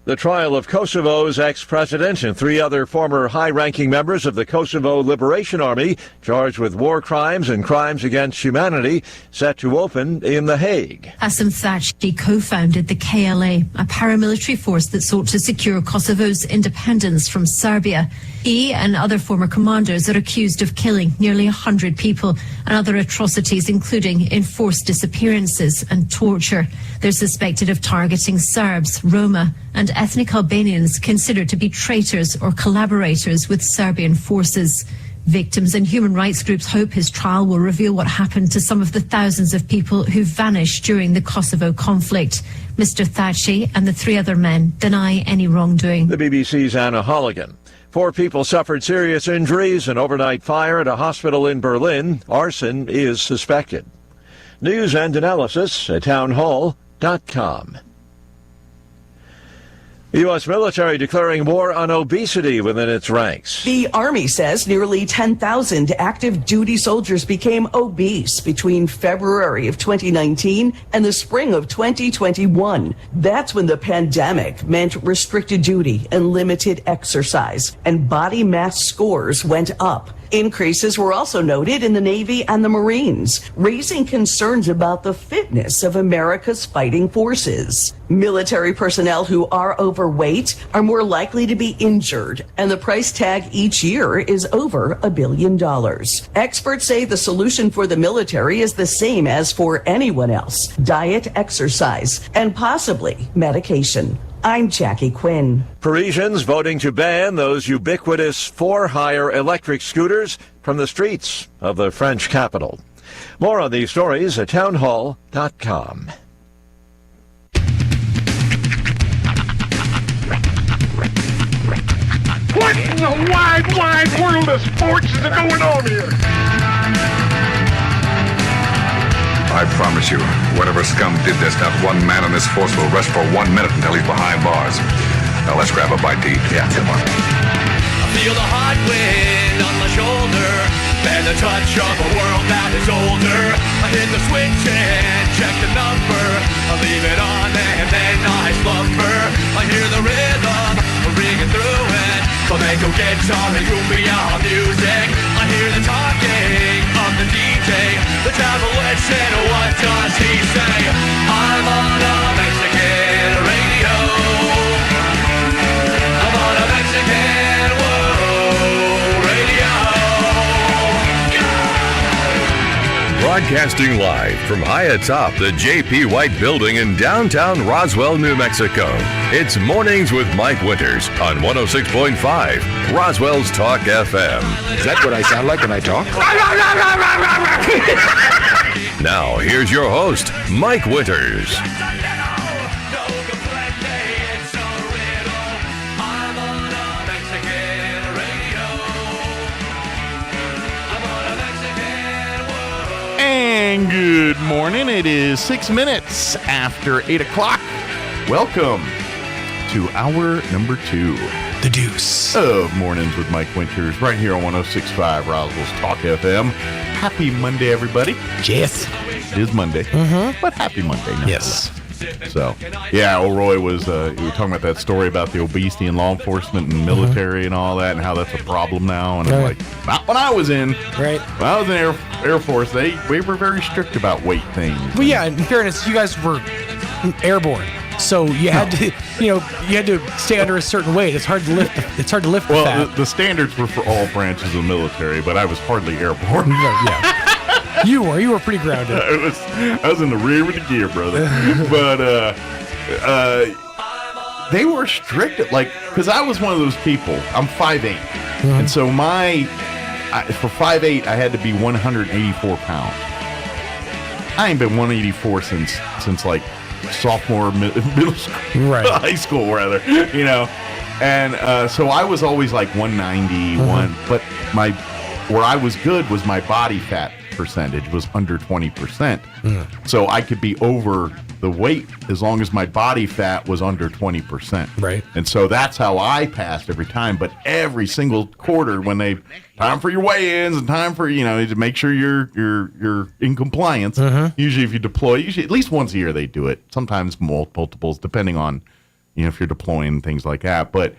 The trial of Kosovo's ex-president and 3 other former high-ranking members of the Kosovo Liberation Army charged with war crimes and crimes against humanity set to open in The Hague. Hasan Thaci co-founded the KLA, a paramilitary force that sought to secure Kosovo's independence from Serbia. He and other former commanders are accused of killing nearly 100 people and other atrocities, including enforced disappearances and torture. They're suspected of targeting Serbs, Roma, and ethnic Albanians considered to be traitors or collaborators with Serbian forces. Victims and human rights groups hope his trial will reveal what happened to some of the thousands of people who vanished during the Kosovo conflict. Mr. Thaci and the 3 other men deny any wrongdoing. The BBC's Anna Holligan. 4 people suffered serious injuries. An overnight fire at a hospital in Berlin. Arson is suspected. News and analysis at townhall.com. The U.S. military declaring war on obesity within its ranks. The Army says nearly 10,000 active duty soldiers became obese between February of 2019 and the spring of 2021. That's when the pandemic meant restricted duty and limited exercise, and body mass scores went up. Increases were also noted in the Navy and the Marines, raising concerns about the fitness of America's fighting forces. Military personnel who are overweight are more likely to be injured, and the price tag each year is over $1 billion. Experts say the solution for the military is the same as for anyone else: diet, exercise, and possibly medication. I'm Jackie Quinn. Parisians voting to ban those ubiquitous for-hire electric scooters from the streets of the French capital. More on these stories at townhall.com. What in the wide, wide world of sports is going on here? I promise you, whatever scum did this, not one man in this force will rest for 1 minute until he's behind bars. Now let's grab a bite to eat. Yeah, come on. I feel the hot wind on my shoulder and the touch of a world that is older. I hit the switch and check the number. I leave it on and then I slumber. I hear the rhythm ringing through it. Flamenco guitar and cumbia music. I hear the talking of the DJ. The devil said, what does he say? I'm on a Mexican radio. I'm on a Mexican world radio. Broadcasting live from high atop the J.P. White Building in downtown Roswell, New Mexico. It's Mornings with Mike Winters on 106.5 Roswell's Talk FM. Is that what I sound like when I talk? Now, here's your host, Mike Winters. And good morning. It is 6 minutes after 8 o'clock. Welcome to hour number 2. The Deuce. Of Mornings with Mike Winters, right here on 106.5 Roswell's Talk FM. Happy Monday, everybody. Yes. It is Monday, but happy Monday. Yes. So, yeah, old Roy was, we were talking about that story about the obesity in law enforcement and military and all that, and how that's a problem now. And I'm like, not when I was in. Right. When I was in Air Force, we were very strict about weight things. Well, yeah, in fairness, you guys were airborne. So you had to, you had to stay under a certain weight. It's hard to lift. It's hard to lift. Well, the fat. the standards were for all branches of the military, but I was hardly airborne. Yeah, you were pretty grounded. I was in the rear with the gear, brother. But they were strict, because I was one of those people. I'm 5'8", and so for 5'8", I had to be 184 pounds. I ain't been 184 since like sophomore middle school, right? High school rather, And so I was always like 191, but where I was good was my body fat percentage was under 20%. So I could be over the weight as long as my body fat was under 20%. Right. And so that's how I passed every time. But every single quarter, when time for your weigh-ins and time for to make sure you're in compliance. Usually, if you deploy, at least once a year they do it. Sometimes multiples, depending on if you're deploying things like that. But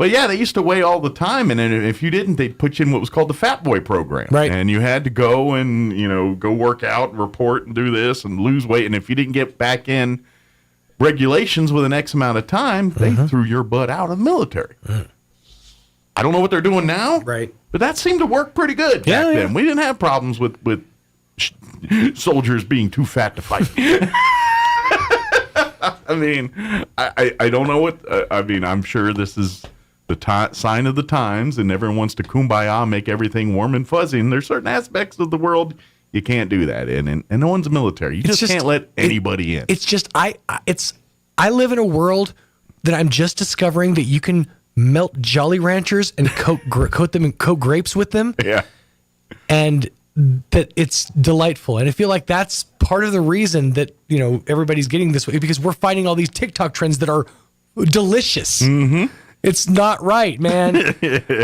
yeah, they used to weigh all the time, and then if you didn't, they'd put you in what was called the Fat Boy program. Right. And you had to go and, go work out and report and do this and lose weight. And if you didn't get back in regulations within X amount of time, they threw your butt out of the military. I don't know what they're doing now. Right. But that seemed to work pretty good back then. We didn't have problems with soldiers being too fat to fight. I mean, I don't know what, I'm sure this is the sign of the times, and everyone wants to kumbaya, make everything warm and fuzzy. And there's certain aspects of the world you can't do that in, and no one's military. You just can't let anybody in. It's just I live in a world that I'm just discovering that you can melt Jolly Ranchers and coat them in Coke grapes with them. Yeah, and that it's delightful. And I feel like that's part of the reason that everybody's getting this way, because we're finding all these TikTok trends that are delicious. It's not right, man.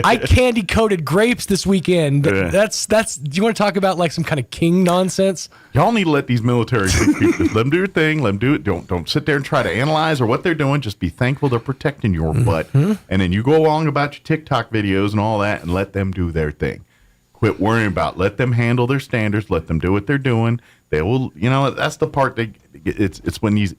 I candy coated grapes this weekend. That's. Do you want to talk about like some kind of king nonsense? Y'all need to let these military people let them do their thing. Let them do it. Don't sit there and try to analyze or what they're doing. Just be thankful they're protecting your butt, and then you go along about your TikTok videos and all that, and let them do their thing. Quit worrying about. Let them handle their standards. Let them do what they're doing. They will. That's the part it's when these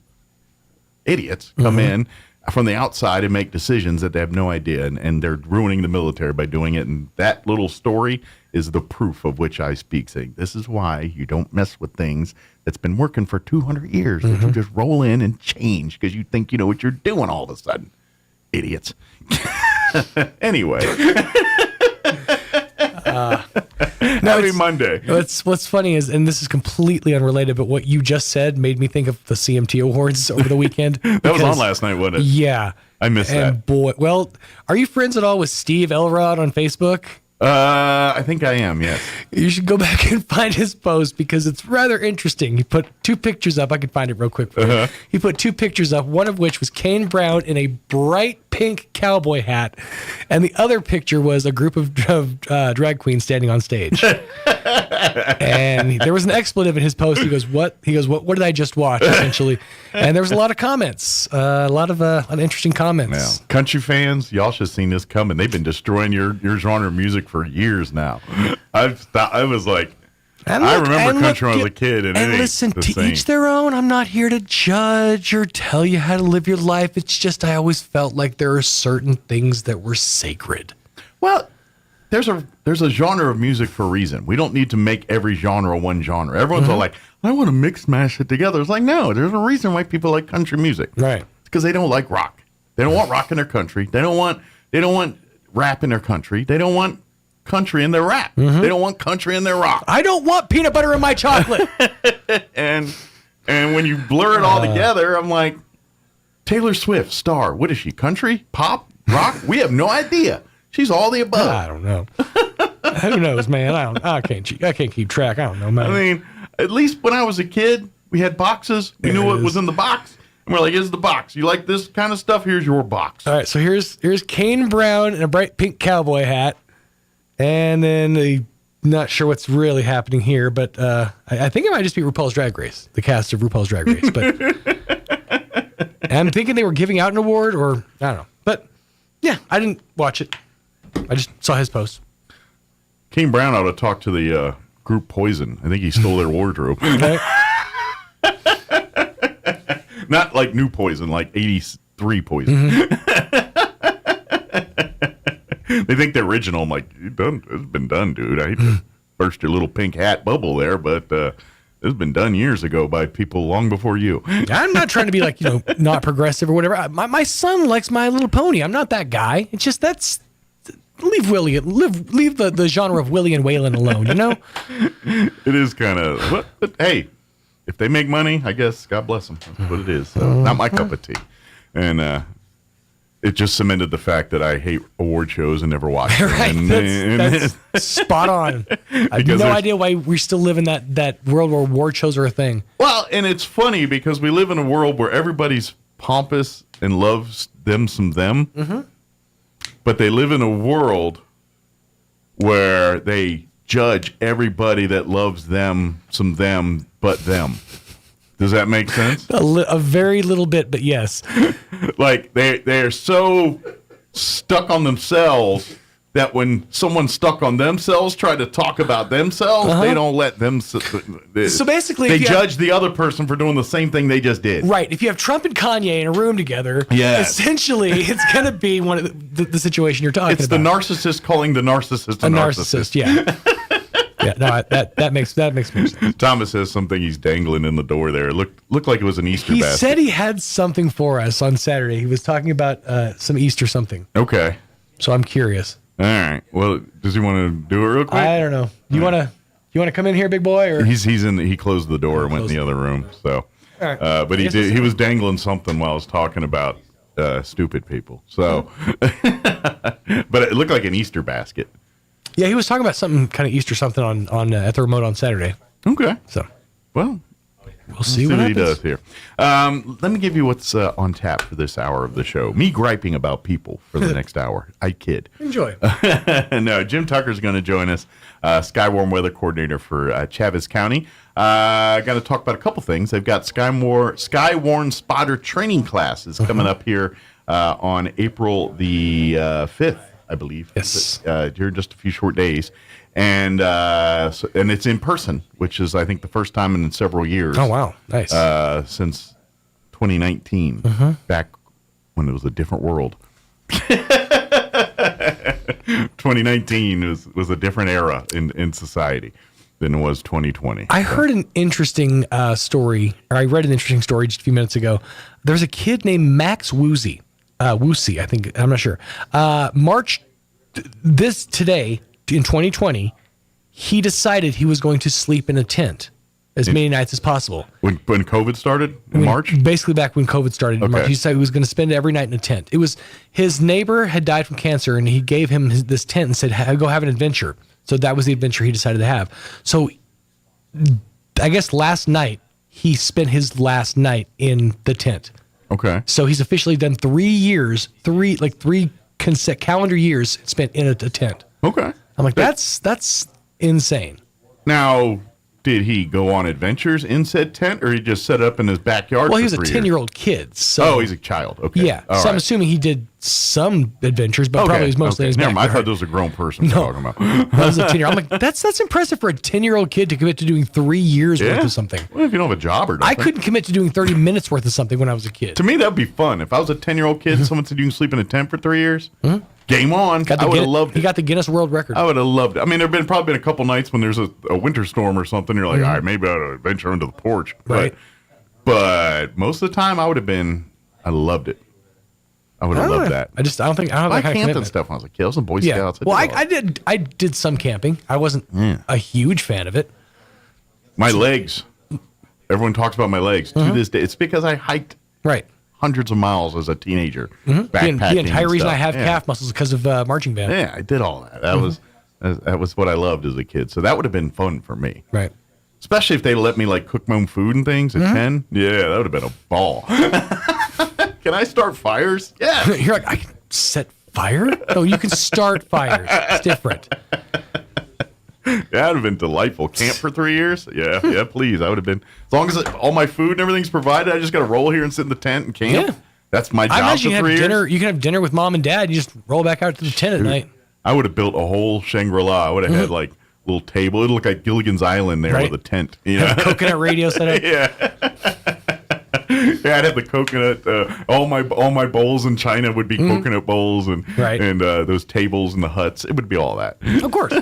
idiots come in from the outside and make decisions that they have no idea, and they're ruining the military by doing it. And that little story is the proof of which I speak, saying this is why you don't mess with things that's been working for 200 years, that you just roll in and change because you think you know what you're doing all of a sudden. Idiots. Anyway. Happy Monday. What's funny is, and this is completely unrelated, but what you just said made me think of the CMT Awards over the weekend. That was on last night, wasn't it? Yeah. I missed that. Boy, well, are you friends at all with Steve Elrod on Facebook? I think I am, yes. You should go back and find his post because it's rather interesting. He put two pictures up. I can find it real quick for you. He put two pictures up, one of which was Kane Brown in a bright pink cowboy hat, and the other picture was a group of drag queens standing on stage. And there was an expletive in his post. He goes, "What?" He goes, "What did I just watch?" Essentially, and there was a lot of comments, a lot of interesting comments. Yeah. Country fans, y'all should have seen this coming. They've been destroying your genre of music for years now. I was like, I remember country when I was a kid, and listen, to each their own. I'm not here to judge or tell you how to live your life. It's just I always felt like there are certain things that were sacred. Well, there's a genre of music for a reason. We don't need to make every genre one genre. Everyone's all like, I want to mix mash it together. It's like, no, there's a reason why people like country music. Right. It's because they don't like rock. They don't want rock in their country. They don't want rap in their country. They don't want country in their rap. They don't want country in their rock. I don't want peanut butter in my chocolate. and when you blur it all together, I'm like, Taylor Swift, star. What is she? Country? Pop? Rock? We have no idea. She's all the above. I don't know. Who knows, man? I can't keep track. I don't know, man. I mean, at least when I was a kid, we had boxes. We knew what was in the box. And we're like, here's the box. You like this kind of stuff? Here's your box. All right, so here's Kane Brown in a bright pink cowboy hat. And then not sure what's really happening here, but I think it might just be RuPaul's Drag Race, the cast of RuPaul's Drag Race. But I'm thinking they were giving out an award, or I don't know. But yeah, I didn't watch it. I just saw his post. King Brown ought to talk to the group Poison. I think he stole their wardrobe. Not like new poison, like 83 poison. They think they're original. I'm like, it's been done, dude. I hate to burst your little pink hat bubble there, but it's been done years ago by people long before you. I'm not trying to be like, not progressive or whatever. My son likes My Little Pony. I'm not that guy. It's just leave the genre of Willie and Waylon alone, It is kind of, but hey, if they make money, I guess God bless them. That's what it is. So, not my cup of tea. And it just cemented the fact that I hate award shows and never watch them. Right, that's spot on. I have no idea why we still live in that world where award shows are a thing. Well, and it's funny because we live in a world where everybody's pompous and loves them some them. Mm-hmm. But they live in a world where they judge everybody that loves them some them but them. Does that make sense? A very little bit, but yes. Like they're so stuck on themselves that when someone's stuck on themselves, try to talk about themselves, they don't let them. So basically, they judge the other person for doing the same thing they just did. Right. If you have Trump and Kanye in a room together, essentially it's going to be one of the situation you're talking about. It's the narcissist calling the narcissist a narcissist. Yeah. Yeah, no, that makes more sense. Thomas has something he's dangling in the door there. It looked like it was an Easter basket. He said he had something for us on Saturday. He was talking about some Easter something. Okay. So I'm curious. All right. Well, does he want to do it real quick? I don't know. You want to come in here, big boy? Or he's in. He closed the door and went in the other room. So, all right. But he was dangling something while I was talking about stupid people. So, but it looked like an Easter basket. Yeah, he was talking about something kind of Easter something on at the remote on Saturday. Okay. So, well, we'll see what happens. he does here. Let me give you what's on tap for this hour of the show. Me griping about people for the next hour. I kid. Enjoy. No, Jim Tucker's going to join us, Skywarn weather coordinator for Chavez County. Got to talk about a couple things. They've got Skywarn spotter training classes coming up here on April the 5th. I believe. Yes. Here in just a few short days. And and it's in person, which is, I think, the first time in several years. Oh, wow. Nice. Since 2019, back when it was a different world. 2019 was a different era in society than it was 2020. I heard an interesting story, or I read an interesting story just a few minutes ago. There's a kid named Max Woozy. Woosie, I think. I'm not sure. March today in 2020, he decided he was going to sleep in a tent as many nights as possible. When COVID started in March? Basically back when COVID started in March. He decided he was going to spend every night in a tent. It was his neighbor had died from cancer, and he gave him this tent and said, go have an adventure. So that was the adventure he decided to have. So I guess last night, he spent his last night in the tent. Okay. So he's officially done 3 years, three calendar years spent in a tent. Okay. I'm like, that's insane. Now, did he go on adventures in said tent, or he just set up in his backyard? Well, he for was a 3 years? 10-year-old kid. So he's a child. Okay. Yeah. All so I'm right. assuming he did some adventures, but probably was mostly in his Never backyard. mind. I thought there was a grown person talking about. That was a 10-year-old. I'm like, that's impressive for a 10-year-old kid to commit to doing 3 years worth of something. Well, if you don't have a job or nothing. I couldn't commit to doing 30 minutes worth of something when I was a kid. To me, that'd be fun. If I was a 10-year-old kid, someone said you can sleep in a tent for 3 years. Game on. I would have loved it. He got the Guinness World Record. I would have loved it. I mean, there have probably been a couple nights when there's a winter storm or something. You're like, all right, maybe I ought to venture into the porch. Right. But most of the time, I loved it. I would have loved that. I don't think I I camped camped and stuff when I was a kid. I was in Boy Scouts. Well, I did some camping. I wasn't a huge fan of it. My legs. Everyone talks about my legs. To this day, it's because I hiked hundreds of miles as a teenager. Backpacking. The entire and reason stuff. I have calf muscles is because of marching band. Yeah, I did all that. That was what I loved as a kid. So that would have been fun for me. Right. Especially if they let me like cook my own food and things at 10. Yeah, that would have been a ball. Can I start fires? Yeah. You're like, I can set fire? No, you can start fires. It's different. Yeah, that would have been delightful. Camp for 3 years? Yeah, please. I would have been. As long as all my food and everything's provided, I just got to roll here and sit in the tent and camp. Yeah. That's my job for 3 years. You can have dinner with mom and dad. You just roll back out to the tent at night. I would have built a whole Shangri-La. I would have had like a little table. It looked like Gilligan's Island there with a tent. You know? Coconut radio set up. Yeah. I'd have the coconut. All my bowls in China would be coconut bowls, and those tables and the huts. It would be all that. Of course.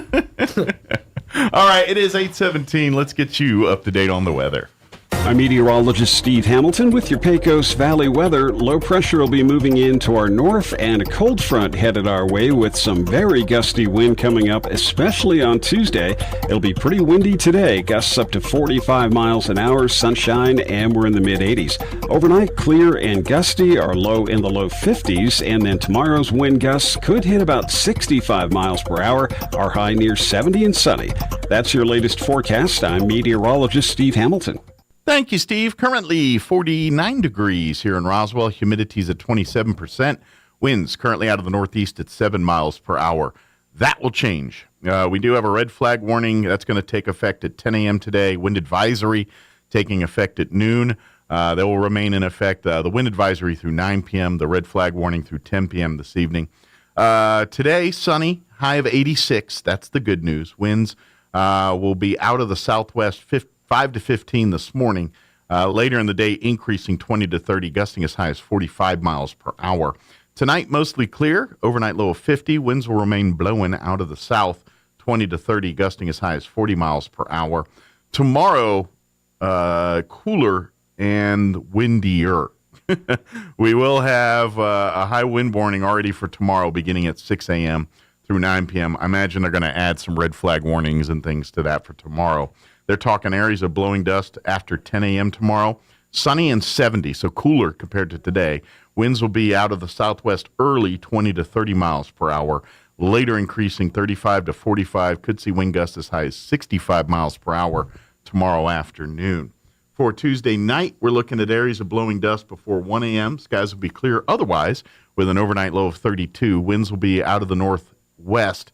All right, it is 8:17. Let's get you up to date on the weather. I'm meteorologist Steve Hamilton with your Pecos Valley weather. Low pressure will be moving into our north and a cold front headed our way with some very gusty wind coming up, especially on Tuesday. It'll be pretty windy today, gusts up to 45 miles an hour, sunshine, and we're in the mid-80s. Overnight, clear and gusty, our low in the low 50s, and then tomorrow's wind gusts could hit about 65 miles per hour, our high near 70 and sunny. That's your latest forecast. I'm meteorologist Steve Hamilton. Thank you, Steve. Currently 49 degrees here in Roswell. Humidity's at 27%. Winds currently out of the northeast at 7 miles per hour. That will change. We do have a red flag warning. That's going to take effect at 10 a.m. today. Wind advisory taking effect at noon. They will remain in effect. The wind advisory through 9 p.m., the red flag warning through 10 p.m. this evening. Today, sunny, high of 86. That's the good news. Winds will be out of the southwest 5 to 15 this morning. Later in the day, increasing 20 to 30, gusting as high as 45 miles per hour. Tonight, mostly clear. Overnight low of 50. Winds will remain blowing out of the south, 20 to 30, gusting as high as 40 miles per hour. Tomorrow, cooler and windier. We will have a high wind warning already for tomorrow, beginning at 6 a.m. through 9 p.m. I imagine they're going to add some red flag warnings and things to that for tomorrow. They're talking areas of blowing dust after 10 a.m. tomorrow. Sunny and 70, so cooler compared to today. Winds will be out of the southwest early, 20 to 30 miles per hour. Later increasing 35 to 45. Could see wind gusts as high as 65 miles per hour tomorrow afternoon. For Tuesday night, we're looking at areas of blowing dust before 1 a.m. Skies will be clear otherwise with an overnight low of 32. Winds will be out of the northwest,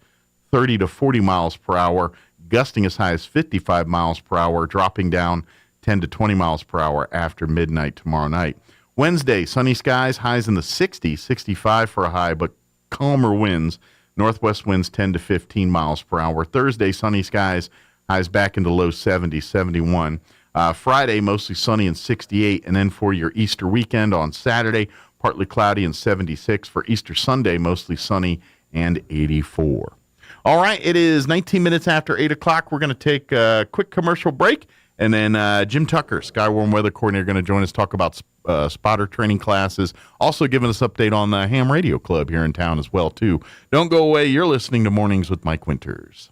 30 to 40 miles per hour. Gusting as high as 55 miles per hour, dropping down 10 to 20 miles per hour after midnight tomorrow night. Wednesday, sunny skies, highs in the 60s, 65 for a high, but calmer winds. Northwest winds 10 to 15 miles per hour. Thursday, sunny skies, highs back into low 70s, 71. Friday, mostly sunny and 68. And then for your Easter weekend on Saturday, partly cloudy and 76. For Easter Sunday, mostly sunny and 84. All right, it is 19 minutes after 8 o'clock. We're going to take a quick commercial break, and then Jim Tucker, Skywarm Weather Coordinator, going to join us, talk about spotter training classes, also giving us an update on the Ham Radio Club here in town as well, too. Don't go away. You're listening to Mornings with Mike Winters.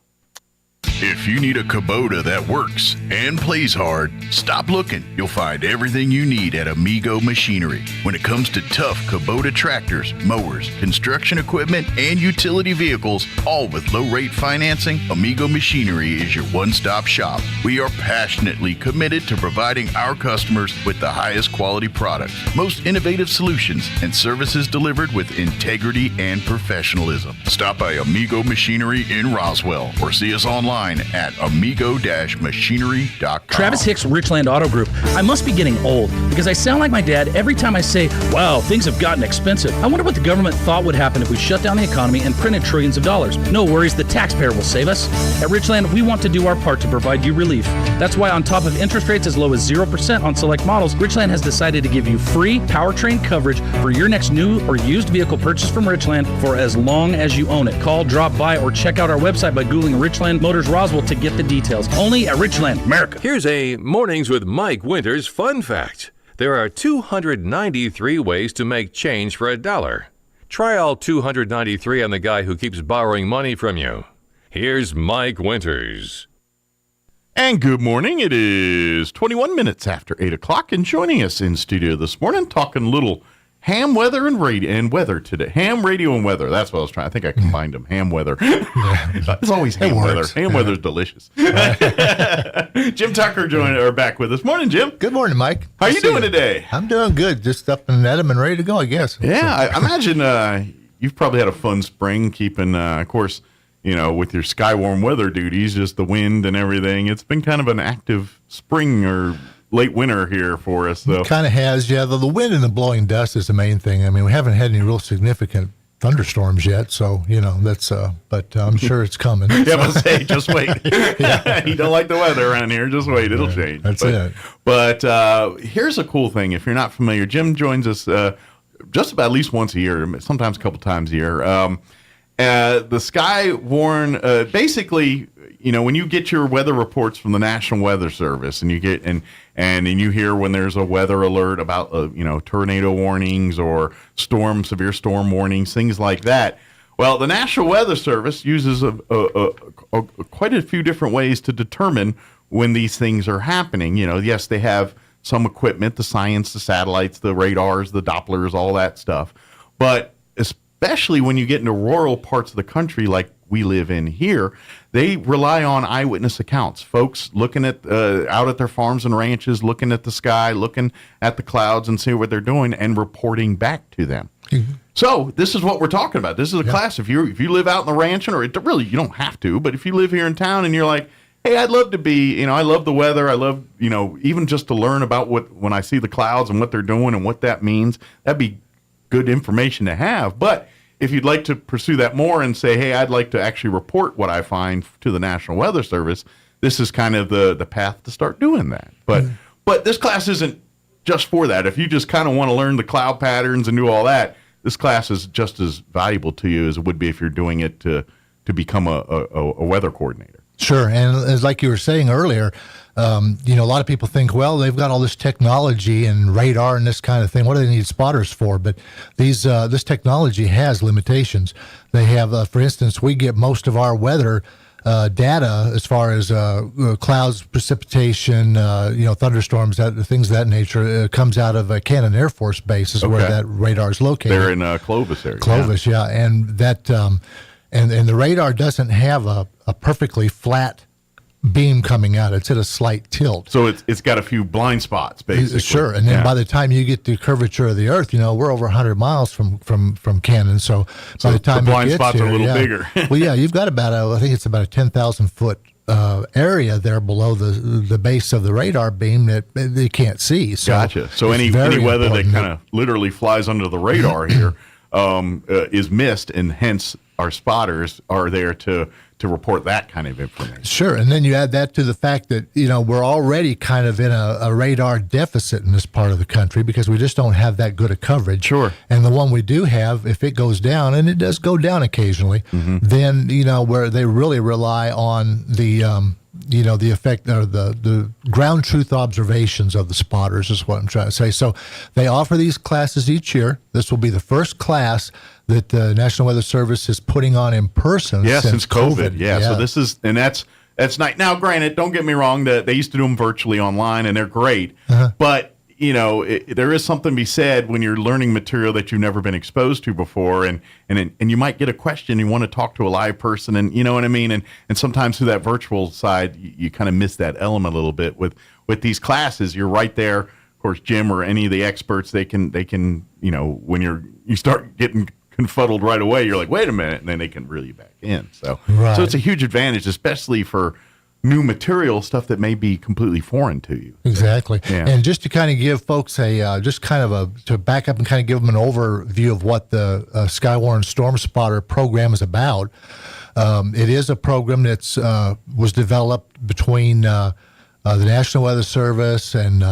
If you need a Kubota that works and plays hard, stop looking. You'll find everything you need at Amigo Machinery. When it comes to tough Kubota tractors, mowers, construction equipment, and utility vehicles, all with low-rate financing, Amigo Machinery is your one-stop shop. We are passionately committed to providing our customers with the highest quality products, most innovative solutions, and services delivered with integrity and professionalism. Stop by Amigo Machinery in Roswell or see us online at amigo-machinery.com. Travis Hicks, Richland Auto Group. I must be getting old because I sound like my dad every time I say, wow, things have gotten expensive. I wonder what the government thought would happen if we shut down the economy and printed trillions of dollars. No worries, the taxpayer will save us. At Richland, we want to do our part to provide you relief. That's why on top of interest rates as low as 0% on select models, Richland has decided to give you free powertrain coverage for your next new or used vehicle purchase from Richland for as long as you own it. Call, drop by, or check out our website by Googling Richland Motors Roswell to get the details. Only at Richland, America. Here's a Mornings with Mike Winters fun fact. There are 293 ways to make change for $1. Try all 293 on the guy who keeps borrowing money from you. Here's Mike Winters. And good morning. It is 21 minutes after 8 o'clock, and joining us in studio this morning, talking little ham weather and weather today. Ham, radio, and weather. That's what I was trying. I think I combined them. Ham weather. It's always ham weather. Ham weather's delicious. Jim Tucker back with us. Morning, Jim. Good morning, Mike. How are you doing today? I'm doing good. Just up and at 'em and ready to go, I guess. Yeah, I imagine you've probably had a fun spring keeping, of course, with your Skywarm weather duties, just the wind and everything. It's been kind of an active spring or late winter here for us, though. It kind of has, yeah. The wind and the blowing dust is the main thing. I mean, we haven't had any real significant thunderstorms yet, so that's. But I'm sure it's coming. Yeah, but say, just wait. You don't like the weather around here? Just wait; it'll change. That's it. But here's a cool thing. If you're not familiar, Jim joins us just about at least once a year, sometimes a couple times a year. The Skywarn, basically, when you get your weather reports from the National Weather Service, and you get and you hear when there's a weather alert about tornado warnings or severe storm warnings, things like that. Well, the National Weather Service uses quite a few different ways to determine when these things are happening. Yes, they have some equipment, the science, the satellites, the radars, the Dopplers, all that stuff. But especially when you get into rural parts of the country like we live in here, they rely on eyewitness accounts. Folks looking at out at their farms and ranches, looking at the sky, looking at the clouds and seeing what they're doing and reporting back to them. Mm-hmm. So this is what we're talking about. This is a class. If you live out in the ranch, or really you don't have to, but if you live here in town and you're like, hey, I'd love to be, I love the weather. I love, even just to learn about when I see the clouds and what they're doing and what that means, that'd be good information to have. But if you'd like to pursue that more and say, hey, I'd like to actually report what I find to the National Weather Service, this is kind of the path to start doing that. But this class isn't just for that. If you just kind of want to learn the cloud patterns and do all that, this class is just as valuable to you as it would be if you're doing it to become a weather coordinator. Sure, and as like you were saying earlier, a lot of people think, well, they've got all this technology and radar and this kind of thing. What do they need spotters for? But this technology has limitations. They have, for instance, we get most of our weather data as far as clouds, precipitation, thunderstorms, things of that nature. Comes out of Cannon Air Force Base, is where that radar is located. They're in Clovis area. Clovis, yeah, and that. And the radar doesn't have a perfectly flat beam coming out. It's at a slight tilt. So it's got a few blind spots, basically. Sure. And then by the time you get the curvature of the Earth, we're over 100 miles from Cannon. So by the time the blind it gets spots here, are a little bigger. Well, yeah, you've got about I think it's about a 10,000 foot area there below the base of the radar beam that they can't see. So gotcha. So any weather that kind of literally flies under the radar here is missed, and hence our spotters are there to report that kind of information. Sure, and then you add that to the fact that we're already kind of in a radar deficit in this part of the country because we just don't have that good a coverage. Sure. And the one we do have, if it goes down, and it does go down occasionally, then where they really rely on the effect or the ground truth observations of the spotters is what I'm trying to say. So they offer these classes each year. This will be the first class that the National Weather Service is putting on in person since COVID. Yeah, so this is, and that's nice. Now, granted, don't get me wrong, they used to do them virtually online, and they're great. But, there is something to be said when you're learning material that you've never been exposed to before, and you might get a question, you want to talk to a live person, and you know what I mean? And sometimes through that virtual side, you kind of miss that element a little bit. With these classes, you're right there. Of course, Jim or any of the experts, they can when you start getting confuddled right away, you're like, wait a minute, and then they can reel you back in. So it's a huge advantage, especially for new material, stuff that may be completely foreign to you. Exactly. Yeah. And just to kind of give folks to back up and kind of give them an overview of what the Skywarn Storm Spotter program is about. It is a program that's was developed between the National Weather Service and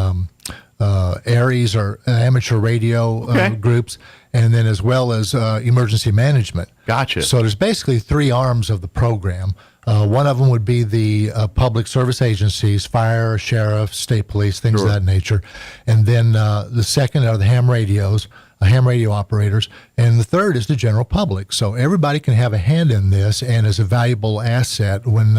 ARIES, or amateur radio groups, and then as well as emergency management. Gotcha. So there's basically three arms of the program. One of them would be the public service agencies, fire, sheriff, state police, things of that nature. And then the second are the ham radio operators. And the third is the general public. So everybody can have a hand in this and is a valuable asset when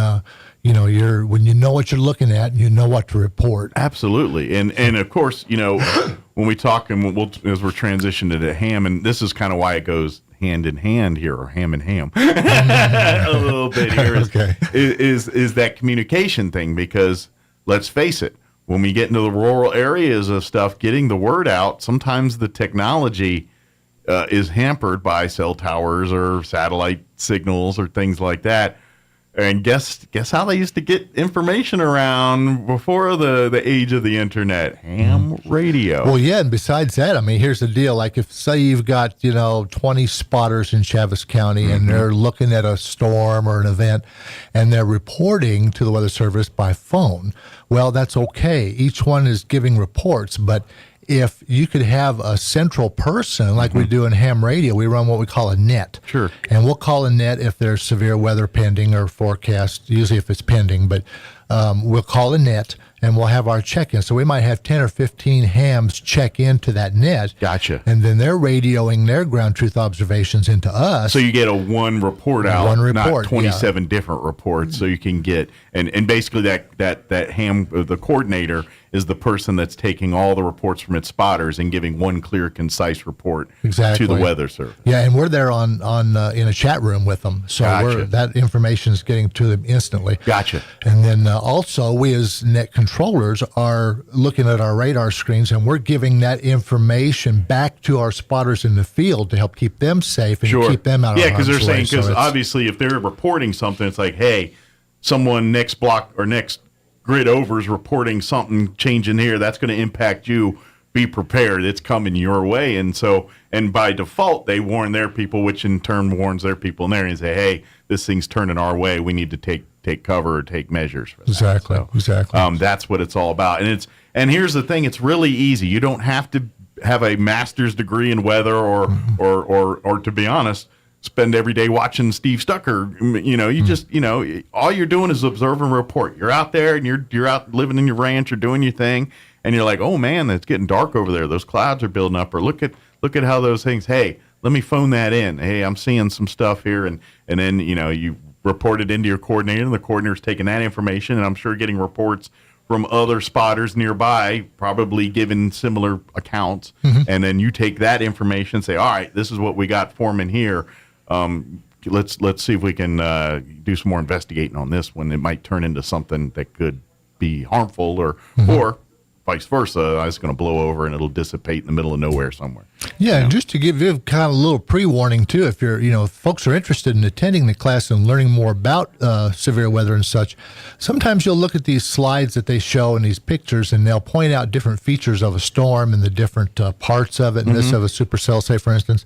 when you know what you're looking at and you know what to report. Absolutely. And of course, when we talk, and as we're transitioning to ham, and this is kind of why it goes hand in hand here, or ham and ham a little bit here, is that communication thing, because let's face it, when we get into the rural areas of stuff, getting the word out, sometimes the technology is hampered by cell towers or satellite signals or things like that. And guess how they used to get information around before the age of the internet? Ham radio. Well, yeah, and besides that, I mean, here's the deal. Like, if, say, you've got, 20 spotters in Chaves County, and they're looking at a storm or an event, and they're reporting to the Weather Service by phone, well, that's okay. Each one is giving reports, but if you could have a central person like we do in ham radio, we run what we call a net. Sure. And we'll call a net if there's severe weather pending or forecast, usually if it's pending, but we'll call a net and we'll have our check-in. So we might have 10 or 15 hams check into that net. Gotcha. And then they're radioing their ground truth observations into us. So you get a one report out, not 27 different reports. So you can get, and basically that ham, the coordinator is the person that's taking all the reports from its spotters and giving one clear, concise report to the Weather Service. Yeah, and we're there on in a chat room with them. So that information is getting to them instantly. Gotcha. And then also, we as net controllers are looking at our radar screens, and we're giving that information back to our spotters in the field to help keep them safe and keep them out of harm's way. Yeah, because they're saying, because obviously if they're reporting something, it's like, hey, someone next block or next grid over is reporting something changing here. That's going to impact you. Be prepared. It's coming your way. And so, and by default, they warn their people, which in turn warns their people in there and say, hey, this thing's turning our way. We need to take cover or take measures for that. Exactly. So, exactly. That's what it's all about. And here's the thing. It's really easy. You don't have to have a master's degree in weather or to be honest, spend every day watching Steve Stucker. You just, all you're doing is observe and report. You're out there and you're out living in your ranch or doing your thing, and you're like, oh man, it's getting dark over there. Those clouds are building up. Or look at how those things. Hey, let me phone that in. Hey, I'm seeing some stuff here, and then you report it into your coordinator, and the coordinator's taking that information, and I'm sure getting reports from other spotters nearby, probably giving similar accounts, and then you take that information and say, all right, this is what we got forming here. Let's see if we can do some more investigating on this one. It might turn into something that could be harmful, or vice versa. It's going to blow over and it'll dissipate in the middle of nowhere somewhere. Yeah, and just to give you kind of a little pre-warning too, if you're, if folks are interested in attending the class and learning more about severe weather and such, sometimes you'll look at these slides that they show and these pictures, and they'll point out different features of a storm and the different parts of it, and this of a supercell, say for instance,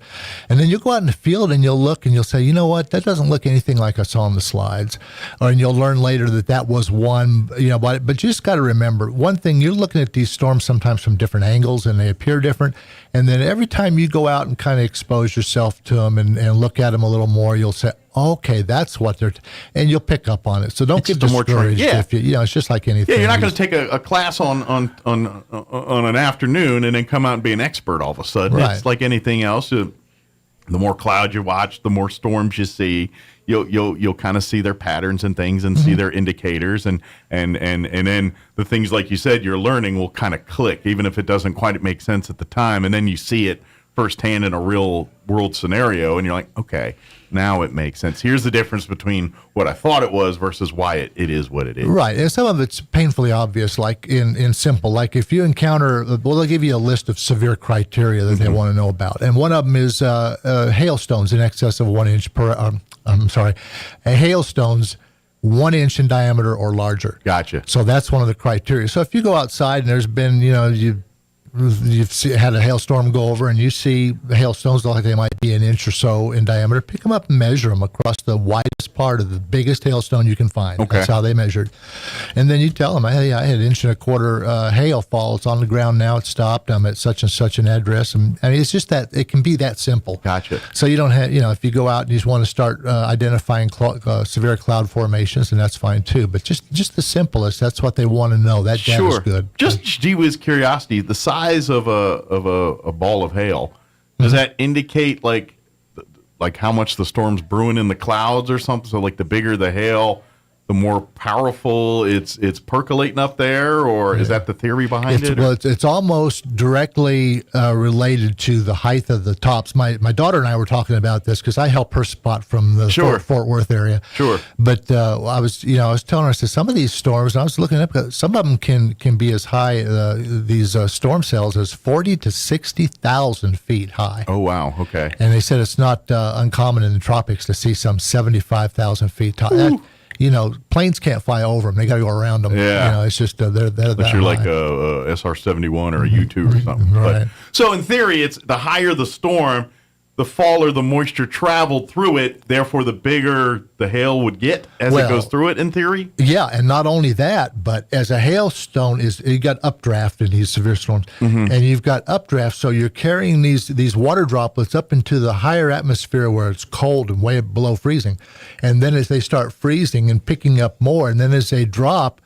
and then you'll go out in the field and you'll look and you'll say, you know what, that doesn't look anything like I saw on the slides, and you'll learn later that was one, but you just got to remember one thing: you're looking at these storms sometimes from different angles and they appear different, and then every time you go out and kind of expose yourself to them and look at them a little more, you'll say, okay, that's what they're, and you'll pick up on it. So don't get discouraged. If it's just like anything. Yeah, you're not going to take a class on an afternoon and then come out and be an expert all of a sudden. Right. It's like anything else. The more clouds you watch, the more storms you see. You'll kind of see their patterns and things and see their indicators, and then the things like you said you're learning will kind of click, even if it doesn't quite make sense at the time, and then you see it firsthand in a real world scenario, and you're like, okay, now it makes sense. Here's the difference between what I thought it was versus why it is what it is. Right, and some of it's painfully obvious, like in simple. Like if you encounter, they'll give you a list of severe criteria that they want to know about, and one of them is hailstones in excess of 1 inch per. Hailstones 1 inch in diameter or larger. Gotcha. So that's one of the criteria. So if you go outside and there's been, you've had a hailstorm go over and you see hailstones like they might be 1 inch or so in diameter, pick them up and measure them across the widest part of the biggest hailstone you can find. Okay. That's how they measured. And then you tell them, hey, I had 1 1.25 inch hail fall. It's on the ground now. It's stopped. I'm at such and such an address. And I mean, it's just that it can be that simple. Gotcha. So you don't have, if you go out and you just want to start identifying severe cloud formations, then that's fine too. But just the simplest, that's what they want to know. That data's good. Just gee whiz curiosity, the size of a ball of hail, does that indicate like how much the storm's brewing in the clouds or something? So like the bigger the hail, the more powerful it's percolating up there, or is that the theory behind it? Well, it's almost directly related to the height of the tops. My daughter and I were talking about this because I help her spot from the Fort Worth area. Sure. But I was telling her, I said, some of these storms, and I was looking up, some of them can be as high, these storm cells, as 40 to 60,000 feet high. Oh, wow. Okay. And they said it's not uncommon in the tropics to see some 75,000 feet high. planes can't fly over them. They got to go around them. Yeah. It's just, they're Unless that you're high. like a SR-71 or a U-2 or something. Right. So in theory, it's the higher the storm, the faller the moisture traveled through it, therefore the bigger the hail would get as it goes through it, in theory? Yeah, and not only that, but as a hailstone you got updraft in these severe storms, and you've got updraft, so you're carrying these water droplets up into the higher atmosphere where it's cold and way below freezing. And then as they start freezing and picking up more, and then as they drop,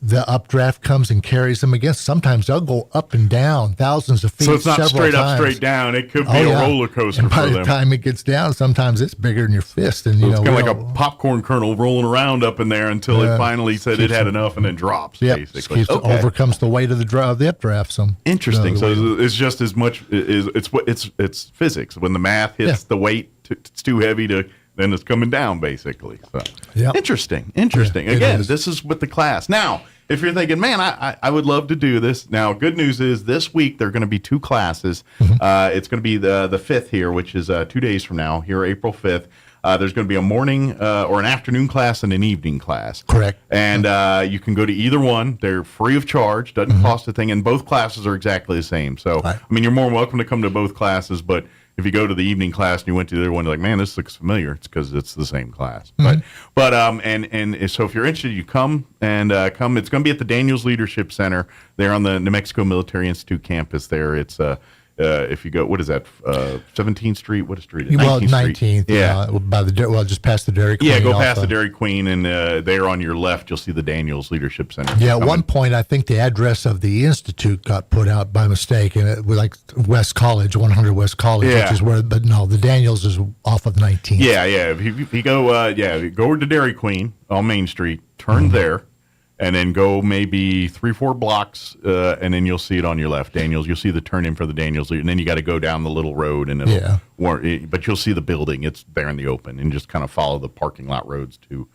the updraft comes and carries them again. Sometimes they'll go up and down thousands of feet. So it's not straight up, straight down. It could be a roller coaster and by for the them. time it gets down, sometimes it's bigger than your fist. And So it's kind of like a popcorn kernel rolling around up in there until it finally said it had enough and then drops, basically. Overcomes the weight of the updraft. Interesting. So it's just as much, it's physics. When the math hits the weight, it's too heavy then it's coming down, basically. So Interesting. Yeah, Again, this is with the class. Now, if you're thinking, man, I would love to do this. Now, good news is this week there are going to be 2 classes. It's going to be the 5th here, which is 2 days from now, here April 5th. There's going to be a morning or an afternoon class and an evening class. Correct. And you can go to either one. They're free of charge, doesn't cost a thing, and both classes are exactly the same. So, I mean, you're more than welcome to come to both classes, but if you go to the evening class and you went to the other one, you're like, man, this looks familiar. It's because it's the same class. And so if you're interested, you come. It's going to be at the Daniels Leadership Center there on the New Mexico Military Institute campus there. It's if you go, what is that? 17th Street? What street? Is 19th. Yeah, just past the Dairy Queen. Yeah, go past the Dairy Queen, and there on your left, you'll see the Daniels Leadership Center. Yeah, at one point, I think the address of the institute got put out by mistake, and it was like West College, 100 West College, which is where. But no, the Daniels is off of 19th. Yeah. If you go, go over to Dairy Queen on Main Street, turn there. And then go maybe 3-4 blocks, and then you'll see it on your left, Daniels. You'll see the turn in for the Daniels, and then you got to go down the little road, and but you'll see the building. It's there in the open, and just kind of follow the parking lot roads to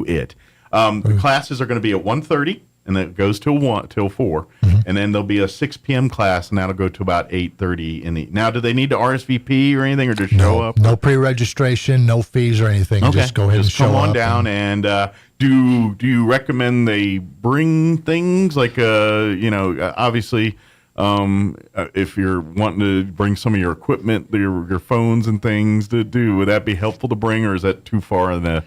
it. The classes are going to be at 1:30, and then it goes till 4, and then there'll be a 6 p.m. class, and that'll go to about 8:30 in the. Now, do they need to RSVP or anything, or just show up? No pre-registration, no fees or anything. Okay. Just go ahead and show up. Come on down and. Do you recommend they bring things like obviously if you're wanting to bring some of your equipment, your phones and things to do, would that be helpful to bring, or is that too far in the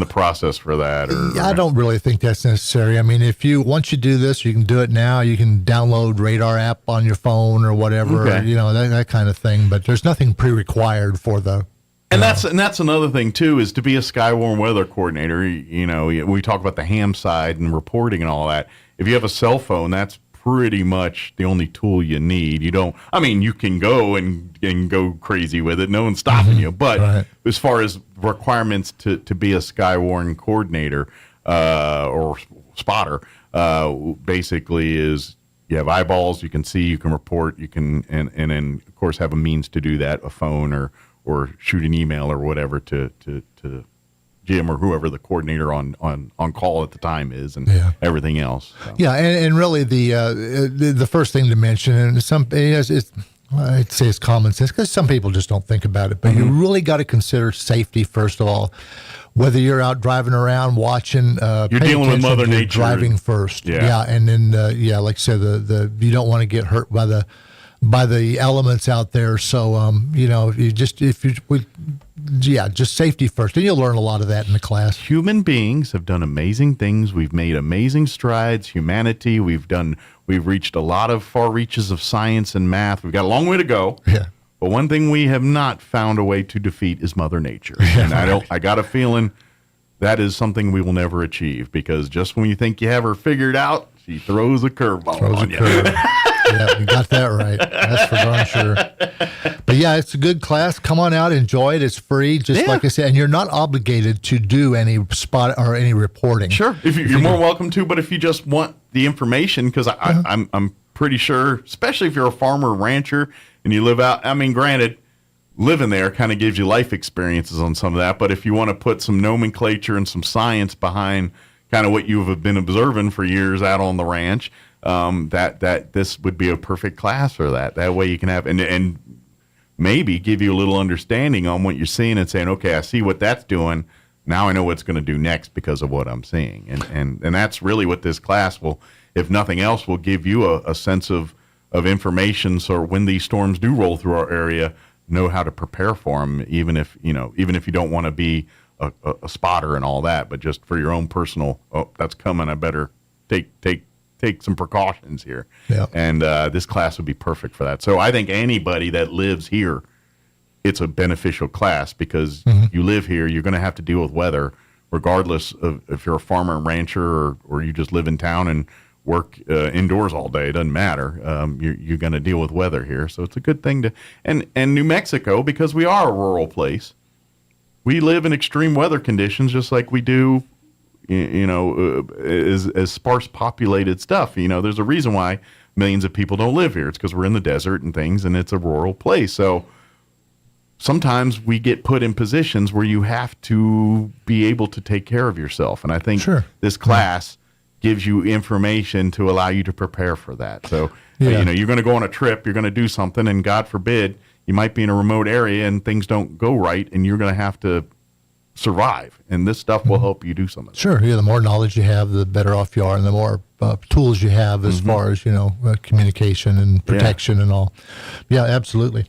process for that? I don't really think that's necessary. I mean, once you do this, you can do it now. You can download Radar app on your phone or whatever, that kind of thing. But there's nothing pre-required for the. And that's another thing too, is to be a Skywarn weather coordinator. We talk about the ham side and reporting and all that. If you have a cell phone, that's pretty much the only tool you need. You don't. I mean, you can go and go crazy with it. No one's stopping you. But as far as requirements to be a Skywarn coordinator or spotter, basically is you have eyeballs. You can see. You can report. You can and then of course have a means to do that, a phone or shoot an email or whatever to Jim or whoever the coordinator on call at the time is, and everything else. So. Yeah, and really the first thing to mention, and I'd say it's common sense because some people just don't think about it, but you really got to consider safety first of all. Whether you're out driving around, watching, you're dealing with Mother Nature. Driving first, and then like I said, you don't want to get hurt by the elements out there. So just safety first, and you'll learn a lot of that in the class. Human beings have done amazing things. We've made amazing strides. Humanity. We've reached a lot of far reaches of science and math. We've got a long way to go. Yeah. But one thing we have not found a way to defeat is Mother Nature. And I got a feeling that is something we will never achieve, because just when you think you have her figured out, she throws a curveball on you. Yeah, you got that right. That's for darn sure. But yeah, it's a good class. Come on out, enjoy it. It's free, like I said, and you're not obligated to do any spot or any reporting. Sure, if you're more welcome to. But if you just want the information, because I'm pretty sure, especially if you're a farmer or rancher and you live out. I mean, granted, living there kind of gives you life experiences on some of that. But if you want to put some nomenclature and some science behind kind of what you have been observing for years out on the ranch, that this would be a perfect class for that. That way you can have and maybe give you a little understanding on what you're seeing and saying, okay, I see what that's doing. now I know what's going to do next because of what I'm seeing. And that's really what this class will, if nothing else, will give you a sense of information. So when these storms do roll through our area, know how to prepare for them, even if you don't want to be a spotter and all that, but just for your own personal, that's coming, I better take some precautions here. Yeah. And this class would be perfect for that. So I think anybody that lives here, it's a beneficial class because you live here, you're going to have to deal with weather, regardless of if you're a farmer and rancher or you just live in town and work indoors all day. It doesn't matter. You're going to deal with weather here. So it's a good thing to, and New Mexico, because we are a rural place, we live in extreme weather conditions just like we do, as sparse populated stuff. There's a reason why millions of people don't live here. It's because we're in the desert and things, and it's a rural place. So sometimes we get put in positions where you have to be able to take care of yourself. And I think this class gives you information to allow you to prepare for that. So, you're going to go on a trip, you're going to do something, and God forbid, you might be in a remote area and things don't go right, and you're going to have to survive. And this stuff will help you do some of that. Sure. Yeah. The more knowledge you have, the better off you are, and the more tools you have as far as, communication and protection and all. Yeah, absolutely.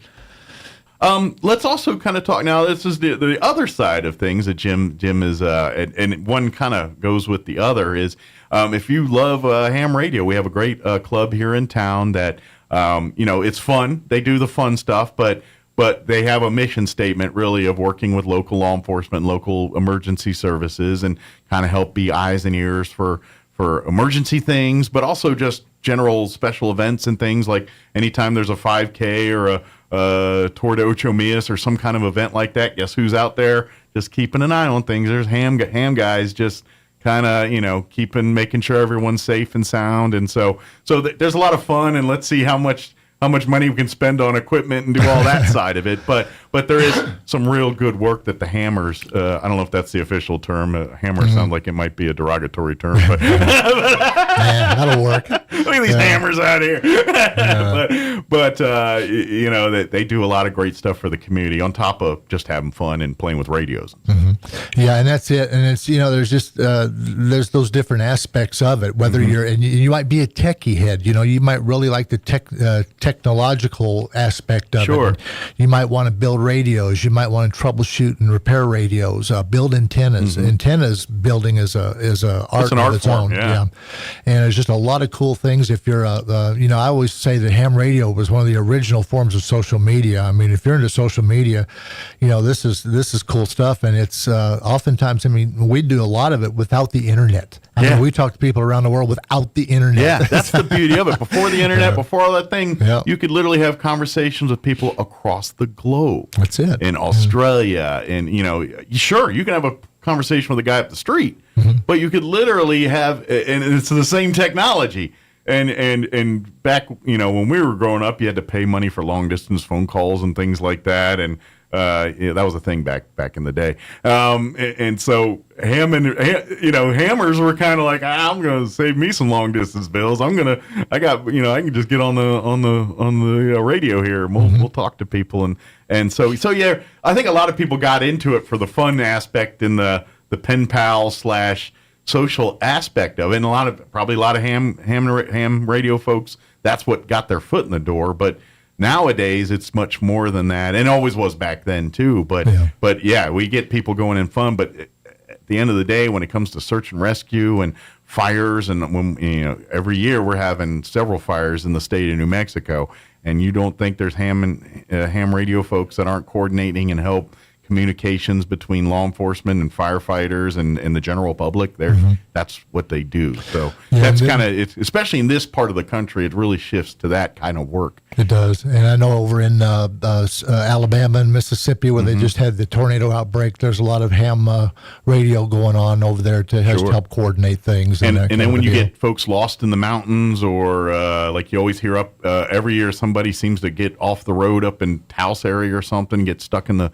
Let's also kind of talk now. This is the other side of things that Jim is, and one kind of goes with the other is, if you love ham radio, we have a great club here in town that, it's fun. They do the fun stuff, but they have a mission statement really of working with local law enforcement, local emergency services, and kind of help be eyes and ears for emergency things, but also just general special events and things like anytime there's a 5K or a Tour de Ocho Millas or some kind of event like that, guess who's out there just keeping an eye on things? There's ham guys just kind of, making sure everyone's safe and sound. And so there's a lot of fun, and let's see how much money we can spend on equipment and do all that side of it. But there is some real good work that the hammers, I don't know if that's the official term. Hammer sounds like it might be a derogatory term, but man, that'll work. Look at these hammers out here. But they do a lot of great stuff for the community on top of just having fun and playing with radios. Yeah, and that's it. And it's, there's just, there's those different aspects of it, whether you might be a techie head, you might really like the technological aspect of it. You might want to build radios. You might want to troubleshoot and repair radios, build antennas. Antennas building is a art an of art its form, own. yeah. And there's just a lot of cool things. If you're I always say that ham radio was one of the original forms of social media. I mean, if you're into social media, this is cool stuff. And it's oftentimes, we do a lot of it without the internet. I mean, we talk to people around the world without the internet. Yeah, that's the beauty of it. Before the internet, before all that thing, you could literally have conversations with people across the globe. That's it. In Australia, and sure, you can have a conversation with a guy up the street, but you could literally have, and it's the same technology. And back, when we were growing up, you had to pay money for long distance phone calls and things like that, and that was a thing back in the day. And so hammers were kind of like, I'm going to save me some long distance bills. I can just get on the radio here and we'll talk to people. And so yeah, I think a lot of people got into it for the fun aspect and the pen pal / social aspect of it. And probably a lot of ham radio folks, that's what got their foot in the door. But nowadays, it's much more than that, and always was back then too. But we get people going in fun. But at the end of the day, when it comes to search and rescue and fires, and when every year we're having several fires in the state of New Mexico, and you don't think there's ham radio folks that aren't coordinating and help communications between law enforcement and firefighters and the general public. That's what they do. So that's kind of, especially in this part of the country, it really shifts to that kind of work. It does. And I know over in Alabama and Mississippi, where they just had the tornado outbreak, there's a lot of ham radio going on over there to help coordinate things. And then when you get folks lost in the mountains, or like you always hear every year, somebody seems to get off the road up in Taos area or something, get stuck in the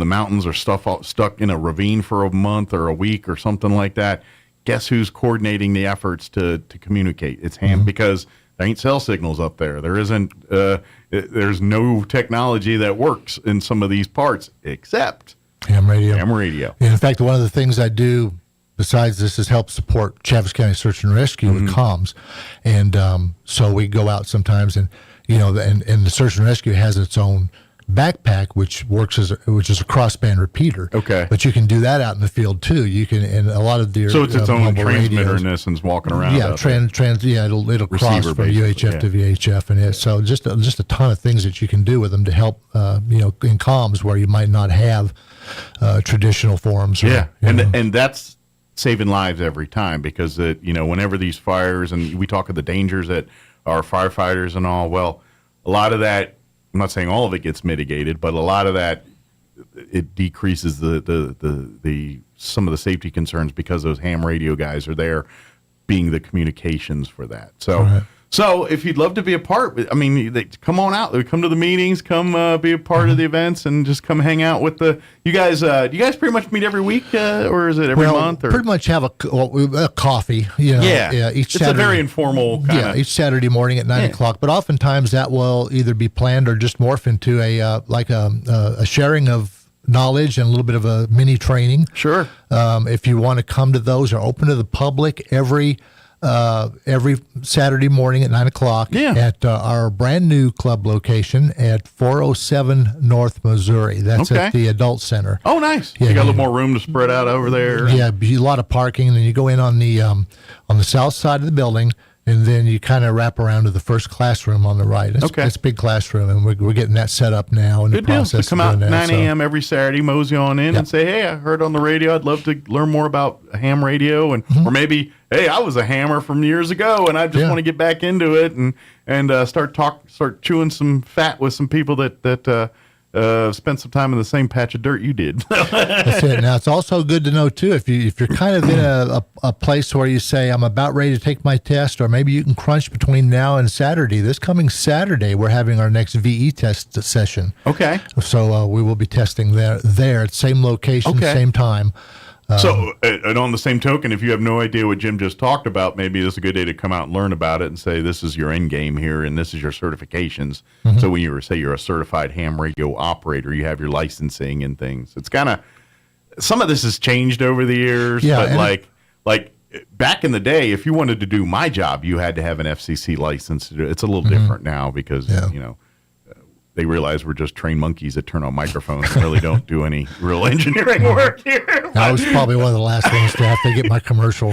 mountains, or stuck in a ravine for a month or a week or something like that. Guess who's coordinating the efforts to communicate? It's ham, because there ain't cell signals up there. There isn't. There's no technology that works in some of these parts, except Ham radio. Ham radio. And in fact, one of the things I do besides this is help support Chaves County Search and Rescue with comms. And so we go out sometimes and, and the Search and Rescue has its own backpack, which is a crossband repeater. Okay. But you can do that out in the field too. You can, and a lot of the so it's its own transmitter radios, in essence, walking around. Yeah, it'll cross from UHF to VHF, and so just a ton of things that you can do with them to help in comms where you might not have traditional forums. And that's saving lives every time, because whenever these fires, and we talk of the dangers that our firefighters and all, well, a lot of that, I'm not saying all of it gets mitigated, but a lot of that, it decreases the some of the safety concerns because those ham radio guys are there being the communications for that. So Right. So if you'd love to be a part, come on out. Come to the meetings, come be a part of the events, and just come hang out with you guys. Do you guys pretty much meet every week, or is it every month? Or? Pretty much have a coffee. Each Saturday, it's a very informal kind of. Each Saturday morning at 9 o'clock. But oftentimes that will either be planned or just morph into a sharing of knowledge and a little bit of a mini training. Sure. If you want to come to those, are open to the public every Saturday morning at 9 o'clock at our brand new club location at 407 North Missouri. That's at the Adult Center. Oh, nice. Yeah, you got a little more room to spread out over there. Yeah, a lot of parking. And then you go in on the south side of the building, and then you kind of wrap around to the first classroom on the right. It's a big classroom, and we're getting that set up now. In Good the deal. process So come of out doing 9 that, a.m. every Saturday, mosey on in and say, hey, I heard on the radio, I'd love to learn more about ham radio, and or maybe, hey, I was a hammer from years ago, and I just want to get back into it and start chewing some fat with some people that spent some time in the same patch of dirt you did. That's it. Now, it's also good to know, too, if you're kind of in a place where you say, I'm about ready to take my test, or maybe you can crunch between now and Saturday. This coming Saturday, we're having our next VE test session. Okay. So we will be testing there at same location, same time. And on the same token, if you have no idea what Jim just talked about, maybe this is a good day to come out and learn about it and say, this is your end game here, and this is your certifications. Mm-hmm. So when you're a certified ham radio operator, you have your licensing and things. It's kind of, some of this has changed over the years, but like back in the day, if you wanted to do my job, you had to have an FCC license. It's a little different now because, they realize we're just trained monkeys that turn on microphones and really don't do any real engineering work here. I was probably one of the last ones to have to get my commercial.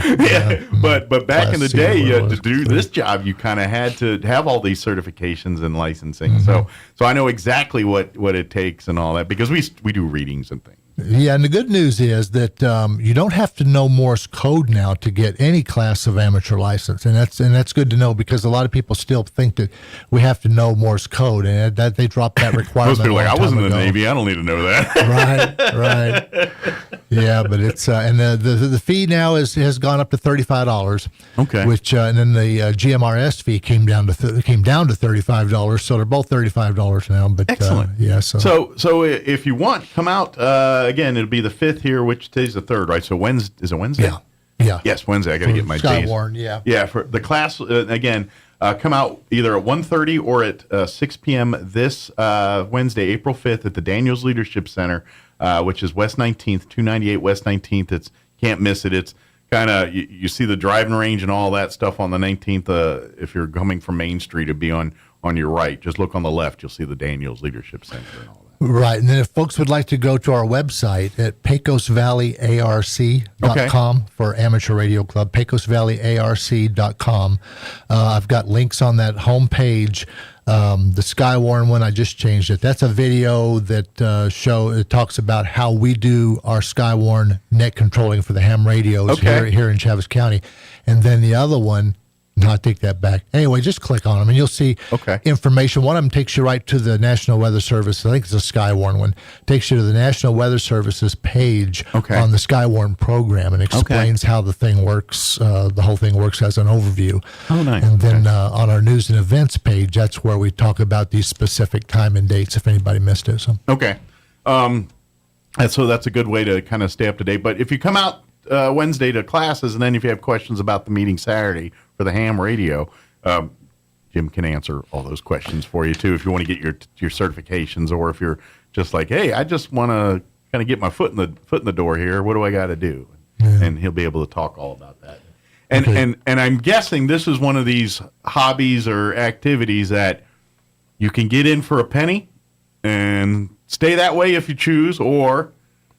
But back in the day, to do this job, you kind of had to have all these certifications and licensing. Mm-hmm. So I know exactly what it takes and all that, because we do readings and things. Yeah, and the good news is that you don't have to know Morse code now to get any class of amateur license, and that's good to know, because a lot of people still think that we have to know Morse code, and that they dropped that requirement. Most people are like, I wasn't in the ago. Navy, I don't need to know that. Right. Yeah, but it's and the fee now has gone up to $35. Okay. Which and then the GMRS fee came down to $35, so they're both $35 now. But excellent. So if you want, come out. Again, it'll be the 5th here, which today's the 3rd, right? So Wednesday, is it Wednesday? Yeah. Yes, Wednesday. I got to get my days. Skywarn, yeah. Yeah, for the class, again, come out either at 1:30 or at 6 p.m. this Wednesday, April 5th at the Daniels Leadership Center, which is West 19th, 298 West 19th. Can't miss it. It's kind of, you see the driving range and all that stuff on the 19th. If you're coming from Main Street, it'd be on your right. Just look on the left. You'll see the Daniels Leadership Center and all that. Right, and then if folks would like to go to our website at PecosValleyARC.com for Amateur Radio Club, PecosValleyARC.com. I've got links on that homepage. The Skywarn one, I just changed it. That's a video that it talks about how we do our Skywarn net controlling for the ham radios here in Chaves County. And then the other one, no, I take that back. Anyway, just click on them and you'll see information. One of them takes you right to the National Weather Service. I think it's a Skywarn one. Takes you to the National Weather Service's page on the Skywarn program and explains how the thing works. The whole thing works as an overview. Oh, nice. And then on our news and events page, that's where we talk about these specific time and dates if anybody missed it. So. Okay. So that's a good way to kind of stay up to date. But if you come out Wednesday to classes, and then if you have questions about the meeting Saturday for the ham radio, Jim can answer all those questions for you too. If you want to get your certifications, or if you're just like, hey, I just want to kind of get my foot in the door here. What do I got to do? And he'll be able to talk all about that. And I'm guessing this is one of these hobbies or activities that you can get in for a penny and stay that way if you choose, or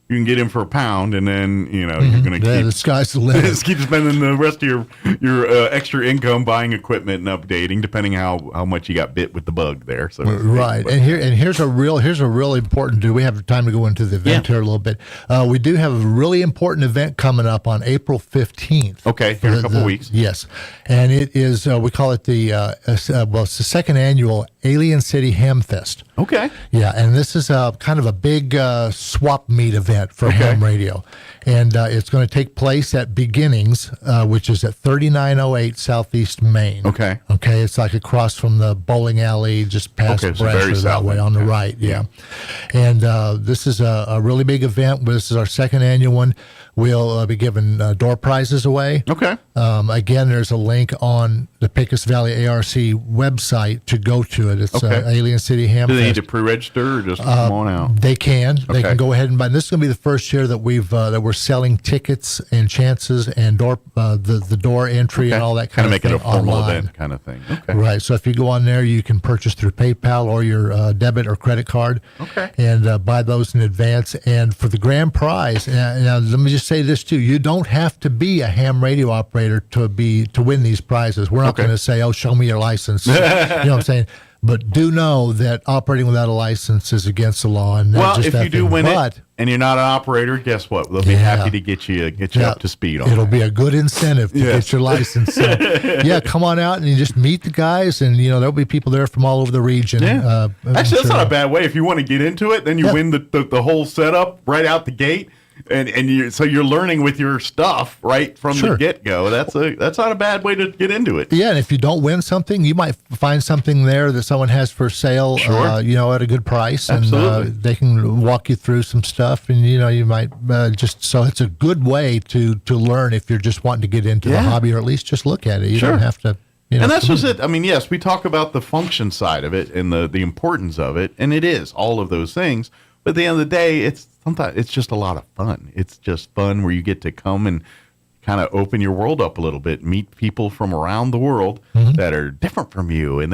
you can get in for £1, and then you're going to keep the sky's the limit. keep spending the rest of your extra income buying equipment and updating, depending how much you got bit with the bug there. So right, and here's a real important. Do we have time to go into the event here a little bit? We do have a really important event coming up on April 15th. Okay, here in a couple weeks. Yes, and it is we call it it's the second annual Alien City Ham Fest. Okay. Yeah, and this is kind of a big swap meet event for ham radio. And it's going to take place at Beginnings, which is at 3908 Southeast Main. Okay. Okay, it's like across from the bowling alley, just past Brasher that way on the right. Yeah. And this is a really big event. This is our second annual one. We'll be giving door prizes away. Okay. Again, there's a link on the Pecos Valley ARC website to go to it. It's Alien City Ham Do they Fest. need to pre-register or just come on out? They can. They Okay. can go ahead and buy. This is going to be the first year that we're selling tickets and chances and door the door entry and all that kind of make thing it a formal online. event kind of thing. Okay. Right. So if you go on there, you can purchase through PayPal or your debit or credit card. Okay. And buy those in advance. And for the grand prize, now let me just say this too: you don't have to be a ham radio operator to win these prizes. We're not going to say, "Oh, show me your license." You know what I'm saying? But do know that operating without a license is against the law. And Well, just if that you do thing. win But it and you're not an operator, guess what? They'll be happy to get you up to speed on It'll it. be a good incentive to get your license. So, come on out and you just meet the guys, and there'll be people there from all over the region. Yeah. Actually, that's not a bad way. If you want to get into it, then you win the whole setup right out the gate. And so you're learning with your stuff right from the get-go. That's not a bad way to get into it. Yeah, and if you don't win something, you might find something there that someone has for sale, at a good price. Absolutely. And they can walk you through some stuff, and you might so it's a good way to learn if you're just wanting to get into the hobby, or at least just look at it. You don't have to. And that's just it. I mean, yes, we talk about the function side of it and the importance of it, and it is all of those things. But at the end of the day, sometimes it's just a lot of fun. It's just fun where you get to come and kind of open your world up a little bit, meet people from around the world that are different from you.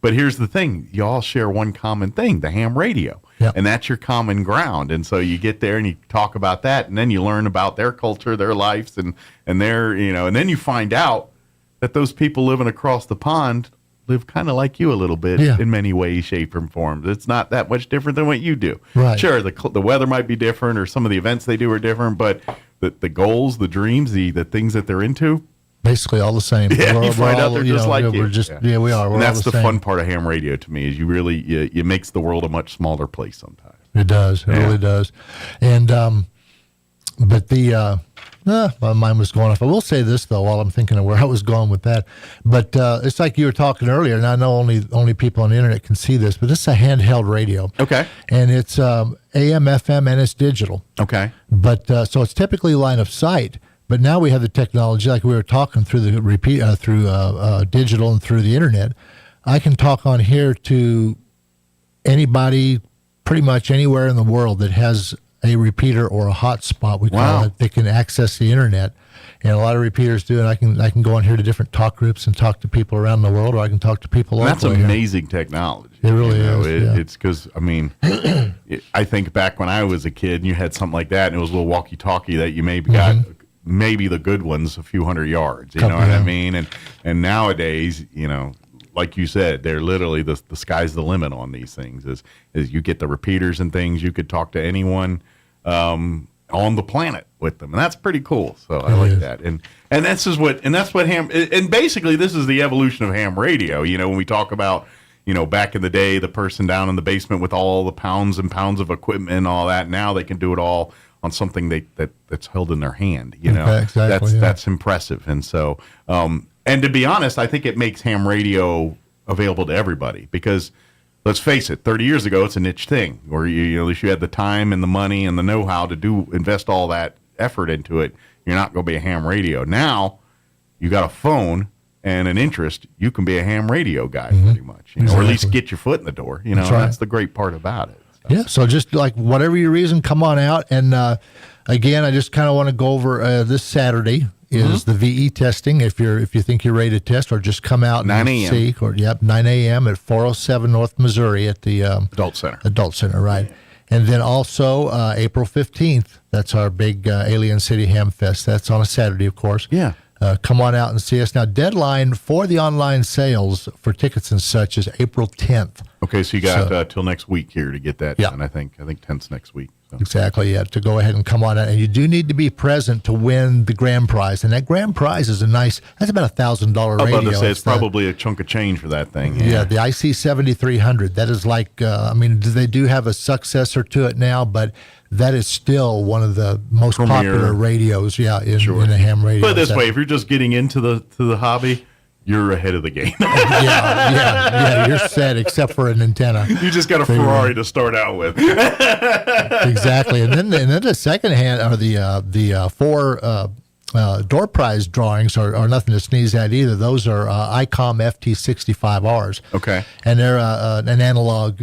But here's the thing: you all share one common thing, the ham radio. And that's your common ground. And so you get there and you talk about that, and then you learn about their culture, their lives, and their, and then you find out that those people living across the pond live kind of like you a little bit in many ways, shape, and forms. It's not that much different than what you do. Right. Sure, the weather might be different, or some of the events they do are different, but the goals, the dreams, the things that they're into, basically all the same. Yeah, you find out they're just like you. We're just we are. We're and all that's the same. fun part of ham radio to me, is you really it makes the world a much smaller place sometimes. It does. It really does. And but my mind was going off. I will say this though, while I'm thinking of where I was going with that. But it's like you were talking earlier, and I know only people on the internet can see this, but this is a handheld radio. Okay. And it's AM, FM, and it's digital. Okay. But so it's typically line of sight. But now we have the technology, like we were talking through the through digital and through the internet. I can talk on here to anybody, pretty much anywhere in the world that has a repeater or a hotspot, we call it. They can access the internet, and a lot of repeaters do. And I can go on here to different talk groups and talk to people around the world, or I can talk to people locally. That's amazing technology. It really is. It's because I think back when I was a kid, and you had something like that, and it was a little walkie-talkie that you maybe got. Maybe the good ones a few hundred yards. You know what I mean? And nowadays, like you said, they're literally the sky's the limit on these things. Is you get the repeaters and things, you could talk to anyone on the planet with them, and that's pretty cool. So I like that. And that's what ham. And basically, this is the evolution of ham radio. When we talk about back in the day, the person down in the basement with all the pounds and pounds of equipment and all that. Now they can do it all on something that's held in their hand. Exactly, that's impressive. And so, and to be honest, I think it makes ham radio available to everybody, because let's face it, 30 years ago, it's a niche thing where at least you had the time and the money and the know-how to invest all that effort into it. You're not going to be a ham radio. Now you got a phone and an interest, you can be a ham radio guy pretty much, or at least get your foot in the door. That's the great part about it. Yeah, so just like whatever your reason, come on out. And again, I just kind of want to go over this Saturday is the VE testing. If you think you're ready to test, or just come out 9 and a.m. see. Or 9 a.m. at 407 North Missouri at the Adult Center. Adult Center, right? And then also April 15th, that's our big Alien City Ham Fest. That's on a Saturday, of course. Yeah. Come on out and see us. Now, deadline for the online sales for tickets and such is April 10th. Okay, so you got till next week here to get that done. I think 10th's next week. So. Exactly, yeah, to go ahead and come on out. And you do need to be present to win the grand prize. And that grand prize is that's about $1,000 radio. I was about to say, it's probably a chunk of change for that thing. Yeah, the IC 7300. That is like, they do have a successor to it now, but that is still one of the most popular radios, in the ham radio. Put it this way, if you're just getting into the hobby, you're ahead of the game. yeah, you're set except for an antenna. You just got a Ferrari to start out with. Exactly, and then the second hand, or the four door prize drawings are nothing to sneeze at either. Those are ICOM FT65Rs. Okay, and they're an analog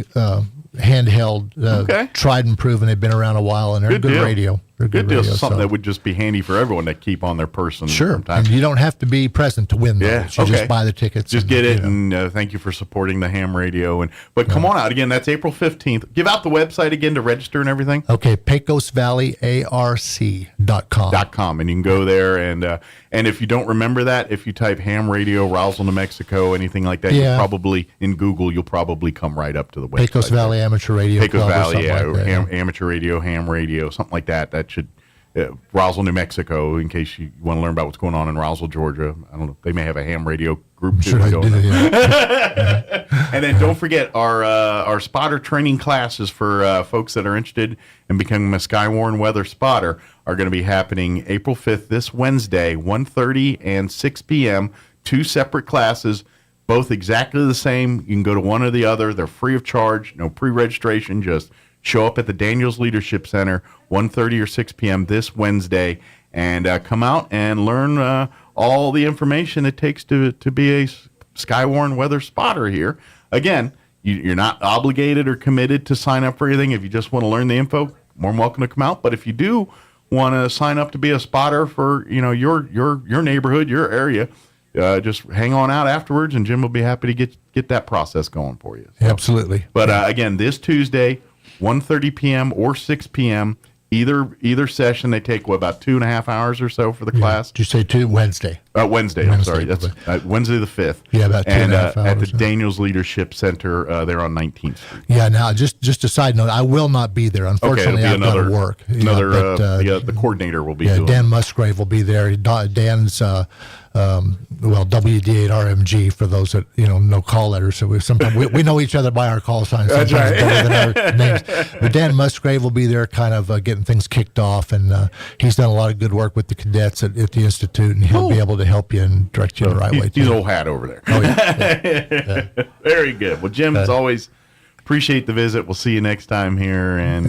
handheld, tried and proven. They've been around a while, and they're good radio. They're good deal. radio, Something that would just be handy for everyone to keep on their person. Sure, and you don't have to be present to win those. You just buy the tickets. Just get it, and thank you for supporting the ham radio. But come on out again. That's April 15th. Give out the website again to register and everything. Okay, PecosValleyARC.com. And you can go there, and if you don't remember that, if you type ham radio, Roswell, New Mexico, anything like that, you'll probably in Google you'll probably come right up to the website. Pecos Valley Amateur Radio. Pecos Valley, like amateur radio, ham radio, something like that. That should Roswell, New Mexico, in case you want to learn about what's going on in Roswell, Georgia. I don't know. They may have a ham radio group too. And then don't forget our spotter training classes for folks that are interested in becoming a Skywarn weather spotter are going to be happening April 5th, this Wednesday, 1:30 and 6 p.m. 2 separate classes, both exactly the same. You can go to one or the other. They're free of charge, no pre-registration, just show up at the Daniels Leadership Center, 1:30 or 6 p.m. this Wednesday, and come out and learn all the information it takes to be a Skywarn weather spotter here. Again, you're not obligated or committed to sign up for anything. If you just want to learn the info, more than welcome to come out. But if you do want to sign up to be a spotter for your neighborhood, your area, just hang on out afterwards, and Jim will be happy to get that process going for you. So, absolutely. But again, this Tuesday, 1:30 p.m. or 6 p.m., either session, they take about 2.5 hours or so for the class. Did you say Wednesday? Wednesday, I'm sorry. That's Wednesday the 5th. Yeah, about 2.5 hours. At the Daniels Leadership Center, there on 19th Street. Yeah, now, just a side note, I will not be there. Unfortunately, I've got to work. The coordinator will be doing it. Dan Musgrave will be there. Dan's, WD8RMG, for those that, know call letters. So we know each other by our call signs sometimes better than our names. But Dan Musgrave will be there kind of getting things kicked off, and he's done a lot of good work with the cadets at the Institute, and he'll be able to help you and direct you in the right way. He's old hat over there. Oh, yeah. Very good. Well, Jim, as always, appreciate the visit. We'll see you next time here. And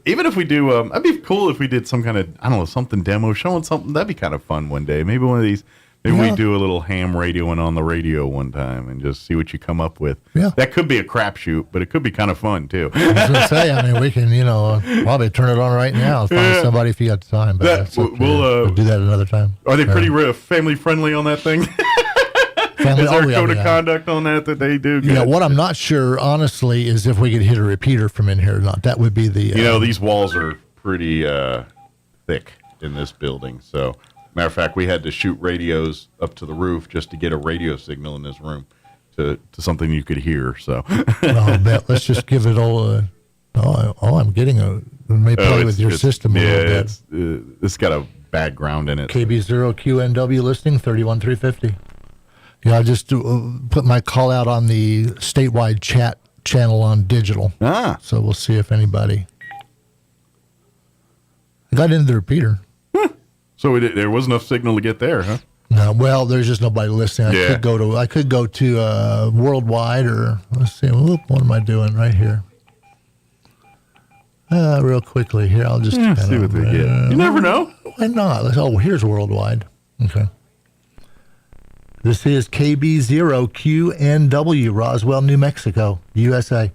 even if we do, that'd be cool if we did some kind of, something demo, showing something. That'd be kind of fun one day. Maybe one of these, we do a little ham radioing on the radio one time and just see what you come up with. Yeah. That could be a crapshoot, but it could be kind of fun too. I was going to say, we can, probably turn it on right now. Find somebody if you got time. But we'll do that another time. Are they pretty family friendly on that thing? Is there a code of conduct on that they do? Yeah, what I'm not sure, honestly, is if we could hit a repeater from in here or not. That would be the... these walls are pretty thick in this building. So, matter of fact, we had to shoot radios up to the roof just to get a radio signal in this room to something you could hear. So, I'll bet. Let's just give it all I'm getting may play with your system a little bit. It's got a bad ground in it. KB0QNW listing 31350. Yeah, I just put my call out on the statewide chat channel on digital. So we'll see if anybody. I got into the repeater. So there was enough signal to get there, huh? No, well, there's just nobody listening. I could go to worldwide, or let's see. What am I doing right here? Real quickly here, I'll just see what they get. You never know. Why not? Here's worldwide. Okay. This is KB0QNW, Roswell, New Mexico, USA.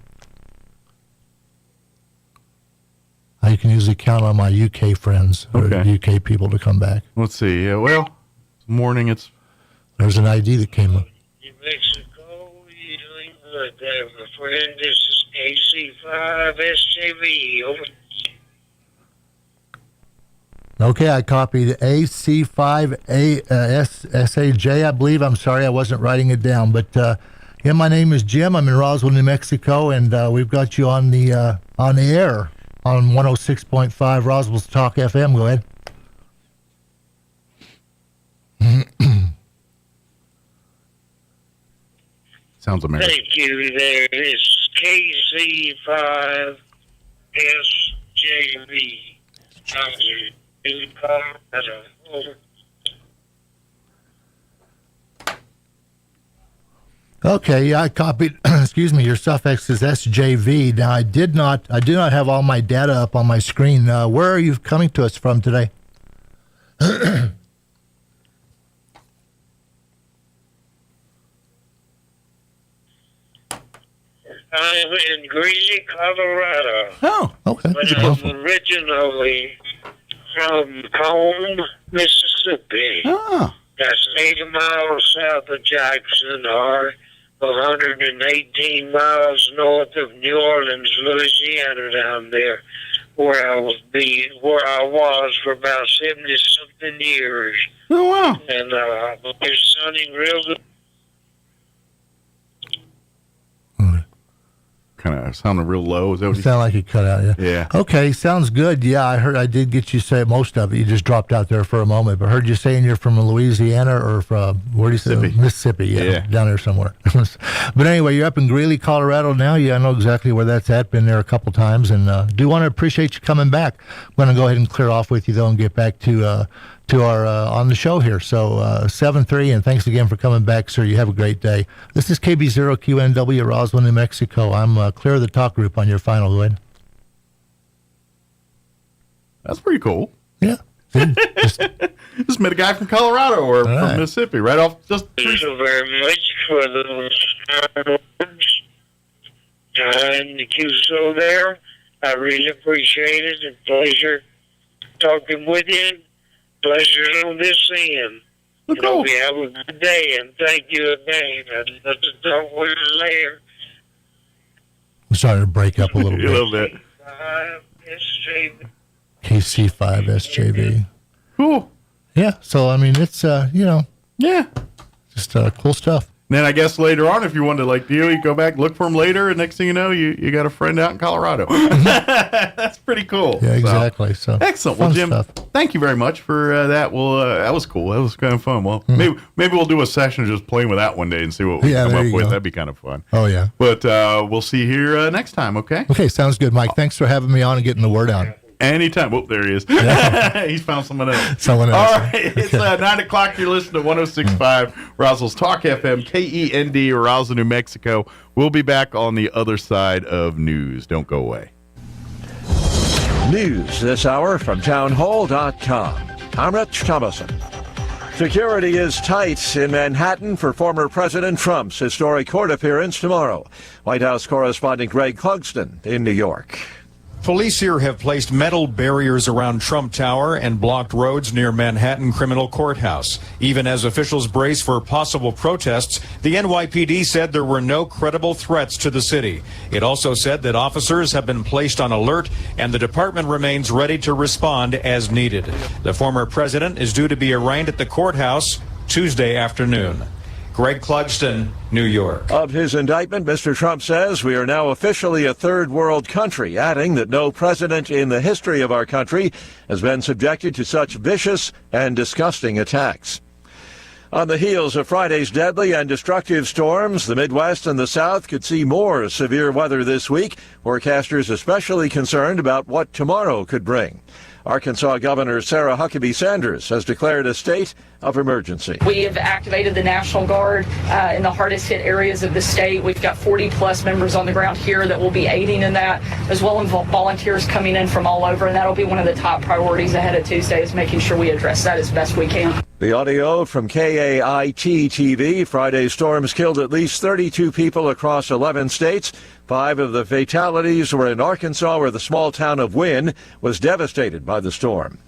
I can usually count on my UK friends or UK people to come back. Let's see. Well, this morning there's an ID that came up. New Mexico, you doing good there, my friend. This is AC5SJV. Over. Okay, I copied AC5SAJ, I believe. I'm sorry, I wasn't writing it down. But, my name is Jim. I'm in Roswell, New Mexico, and we've got you on the air on 106.5 Roswell Talk FM. Go ahead. Sounds American. Thank you there. It's KC5SJV. Over. Okay, yeah, I copied. Excuse me. Your suffix is SJV. Now, I do not have all my data up on my screen. Where are you coming to us from today? I'm in Greeley, Colorado. Oh, okay. But I'm originally from Combe, Mississippi. Oh. That's 80 miles south of Jackson, or 118 miles north of New Orleans, Louisiana, down there, where I was for about 70-something years. Oh, wow. And it's sounding real good. Kind of sounded real low. Is that what It sounded like it cut out, yeah. Yeah. Okay, sounds good. Yeah, I did get you say most of it. You just dropped out there for a moment, but heard you saying you're from Louisiana or from, where do you say? Mississippi, yeah, down there somewhere. But anyway, you're up in Greeley, Colorado now. Yeah, I know exactly where that's at. Been there a couple times, and do want to appreciate you coming back. I'm going to go ahead and clear off with you, though, and get back to our on the show here. So 7-3, and thanks again for coming back, sir. You have a great day. This is KB0QNW, Roswell, New Mexico. I'm clear of the talk group on your final. Go ahead. That's pretty cool. Yeah. Just met a guy from Colorado or from Mississippi, right off. Just Thank you very much for those words. And the QSO there, I really appreciate it. It's a pleasure talking with you. Pleasure on this end. And hope you have a good day, and thank you again. I'd love to talk with you later. I'm starting to break up a little bit. A little bit. KC5SJV. Cool. Yeah, so, I mean, it's, yeah, just cool stuff. And then I guess later on, if you wanted to, like, you go back, look for him later, and next thing you know, you got a friend out in Colorado. That's pretty cool. Yeah, exactly. So excellent. Well, Jim, thank you very much for that. Well, that was cool. That was kind of fun. Well, maybe we'll do a session just playing with that one day and see what we come up with. That'd be kind of fun. Oh, yeah. But we'll see you here next time, okay? Okay, sounds good, Mike. Thanks for having me on and getting the word out. Anytime. Oh, there he is. Yeah. He's found someone else. All right. It's 9 o'clock. You're listening to 106.5 Roswell's Talk FM, KEND, Roswell, New Mexico. We'll be back on the other side of news. Don't go away. News this hour from townhall.com. I'm Rich Thomason. Security is tight in Manhattan for former President Trump's historic court appearance tomorrow. White House correspondent Greg Clugston in New York. Police here have placed metal barriers around Trump Tower and blocked roads near Manhattan Criminal Courthouse. Even as officials brace for possible protests, the NYPD said there were no credible threats to the city. It also said that officers have been placed on alert and the department remains ready to respond as needed. The former president is due to be arraigned at the courthouse Tuesday afternoon. Greg Clugston, New York. Of his indictment, Mr. Trump says we are now officially a third world country, adding that no president in the history of our country has been subjected to such vicious and disgusting attacks. On the heels of Friday's deadly and destructive storms, the Midwest and the South could see more severe weather this week. Forecasters especially concerned about what tomorrow could bring. Arkansas Governor Sarah Huckabee Sanders has declared a state of emergency. We have activated the National Guard in the hardest hit areas of the state. We've got 40 plus members on the ground here that will be aiding in that, as well as volunteers coming in from all over, and that'll be one of the top priorities ahead of Tuesday, is making sure we address that as best we can. The audio from KAIT-TV. Friday's storms killed at least 32 people across 11 states. 5 of the fatalities were in Arkansas, where the small town of Wynne was devastated by the storm.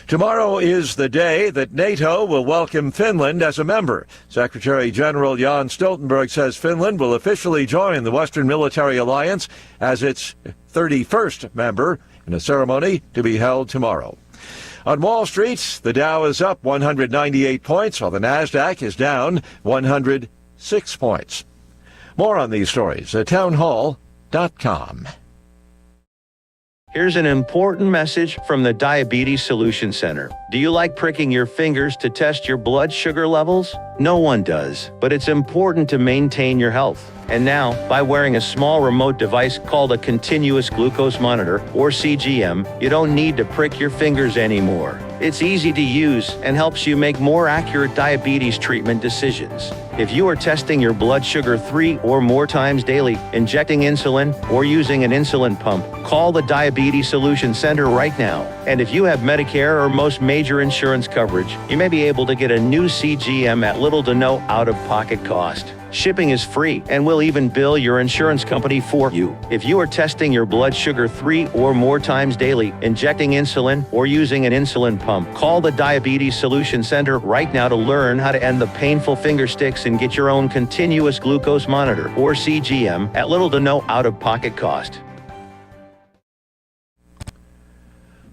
Tomorrow is the day that NATO will welcome Finland as a member. Secretary General Jan Stoltenberg says Finland will officially join the Western Military Alliance as its 31st member in a ceremony to be held tomorrow. On Wall Street, the Dow is up 198 points, while the Nasdaq is down 106 points. More on these stories at townhall.com. Here's an important message from the Diabetes Solution Center. Do you like pricking your fingers to test your blood sugar levels? No one does, but it's important to maintain your health. And now, by wearing a small remote device called a continuous glucose monitor, or CGM, you don't need to prick your fingers anymore. It's easy to use and helps you make more accurate diabetes treatment decisions. If you are testing your blood sugar 3 or more times daily, injecting insulin, or using an insulin pump, call the Diabetes Solution Center right now. And if you have Medicare or most major insurance coverage, you may be able to get a new CGM at little to no out-of-pocket cost. Shipping is free, and we'll even bill your insurance company for you. If you are testing your blood sugar 3 or more times daily, injecting insulin, or using an insulin pump, call the Diabetes Solution Center right now to learn how to end the painful finger sticks and get your own continuous glucose monitor, or CGM, at little to no out-of-pocket cost.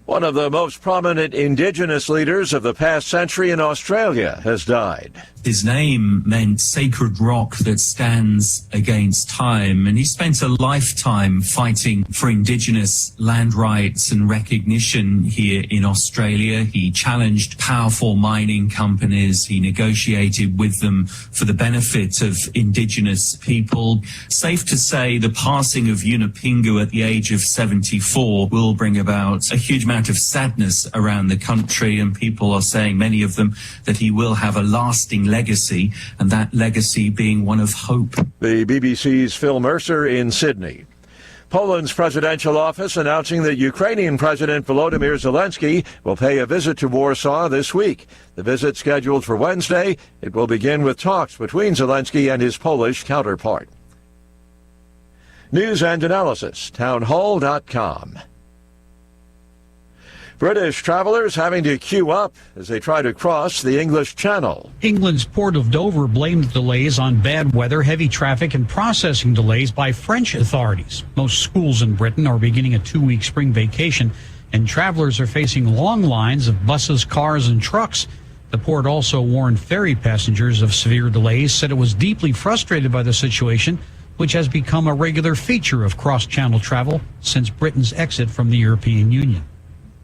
One of the most prominent Indigenous leaders of the past century in Australia has died. His name meant sacred rock that stands against time, and he spent a lifetime fighting for Indigenous land rights and recognition here in Australia. He challenged powerful mining companies. He negotiated with them for the benefit of Indigenous people. Safe to say the passing of Yunupingu at the age of 74 will bring about a huge amount of sadness around the country, and people are saying, many of them, that he will have a lasting legacy, and that legacy being one of hope. The BBC's Phil Mercer in Sydney. Poland's presidential office announcing that Ukrainian President Volodymyr Zelensky will pay a visit to Warsaw this week. The visit scheduled for Wednesday. It will begin with talks between Zelensky and his Polish counterpart. News and analysis, townhall.com. British travelers having to queue up as they try to cross the English Channel. England's Port of Dover blamed delays on bad weather, heavy traffic, and processing delays by French authorities. Most schools in Britain are beginning a 2-week spring vacation, and travelers are facing long lines of buses, cars, and trucks. The port also warned ferry passengers of severe delays, said it was deeply frustrated by the situation, which has become a regular feature of cross-channel travel since Britain's exit from the European Union.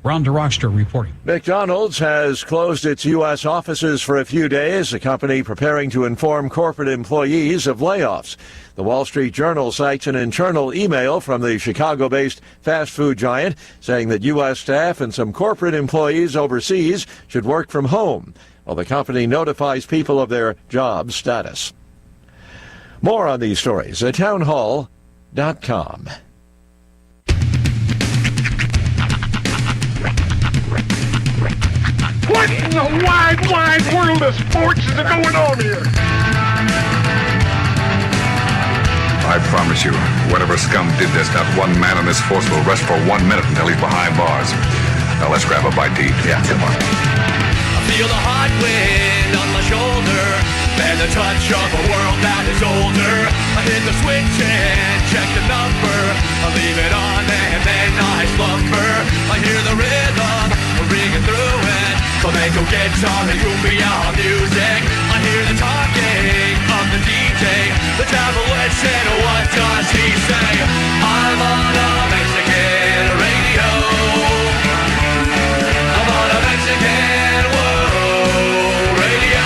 Ron DeRockstra reporting. McDonald's has closed its U.S. offices for a few days, the company preparing to inform corporate employees of layoffs. The Wall Street Journal cites an internal email from the Chicago-based fast food giant saying that U.S. staff and some corporate employees overseas should work from home, while the company notifies people of their job status. More on these stories at townhall.com. What in the wide, wide world of sports is going on here? I promise you, whatever scum did this, not one man in this force will rest for 1 minute until he's behind bars. Now let's grab a bite to eat. Yeah, come on. I feel the hot wind on my shoulder and the touch of a world that is older. I hit the switch and check the number. I leave it on and then I slumber. I hear the rhythm ringing through it. Flamenco guitar and cumbia music. I hear the talking of the DJ. The tabloid said, what does he say? I'm on a Mexican radio. I'm on a Mexican radio.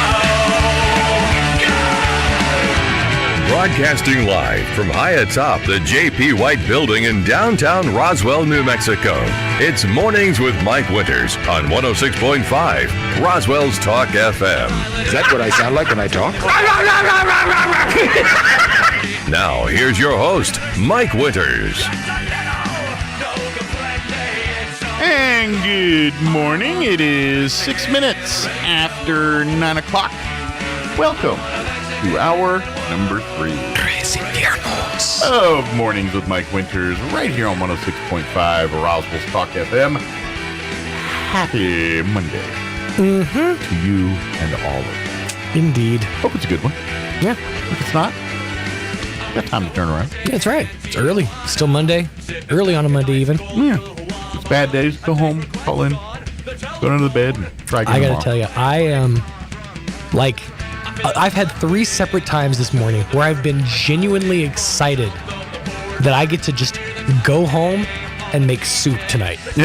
Broadcasting live from high atop the J.P. White Building in downtown Roswell, New Mexico. It's Mornings with Mike Winters on 106.5 Roswell's Talk FM. Is that what I sound like when I talk? Now, here's your host, Mike Winters. And good morning. It is 6 minutes after 9 o'clock. Welcome to hour number 3 of Mornings with Mike Winters, right here on 106.5 Roswell Talk FM. Happy Monday to you and all of you. Indeed. Hope it's a good one. Yeah. If it's not, got time to turn around. Yeah, that's right. It's early. Still Monday. Early on a Monday even. Yeah. It's bad days. Go home, call in, go down to the bed, and try again I got tomorrow. to tell you, I am like, I've had 3 separate times this morning where I've been genuinely excited that I get to just go home and make soup tonight. For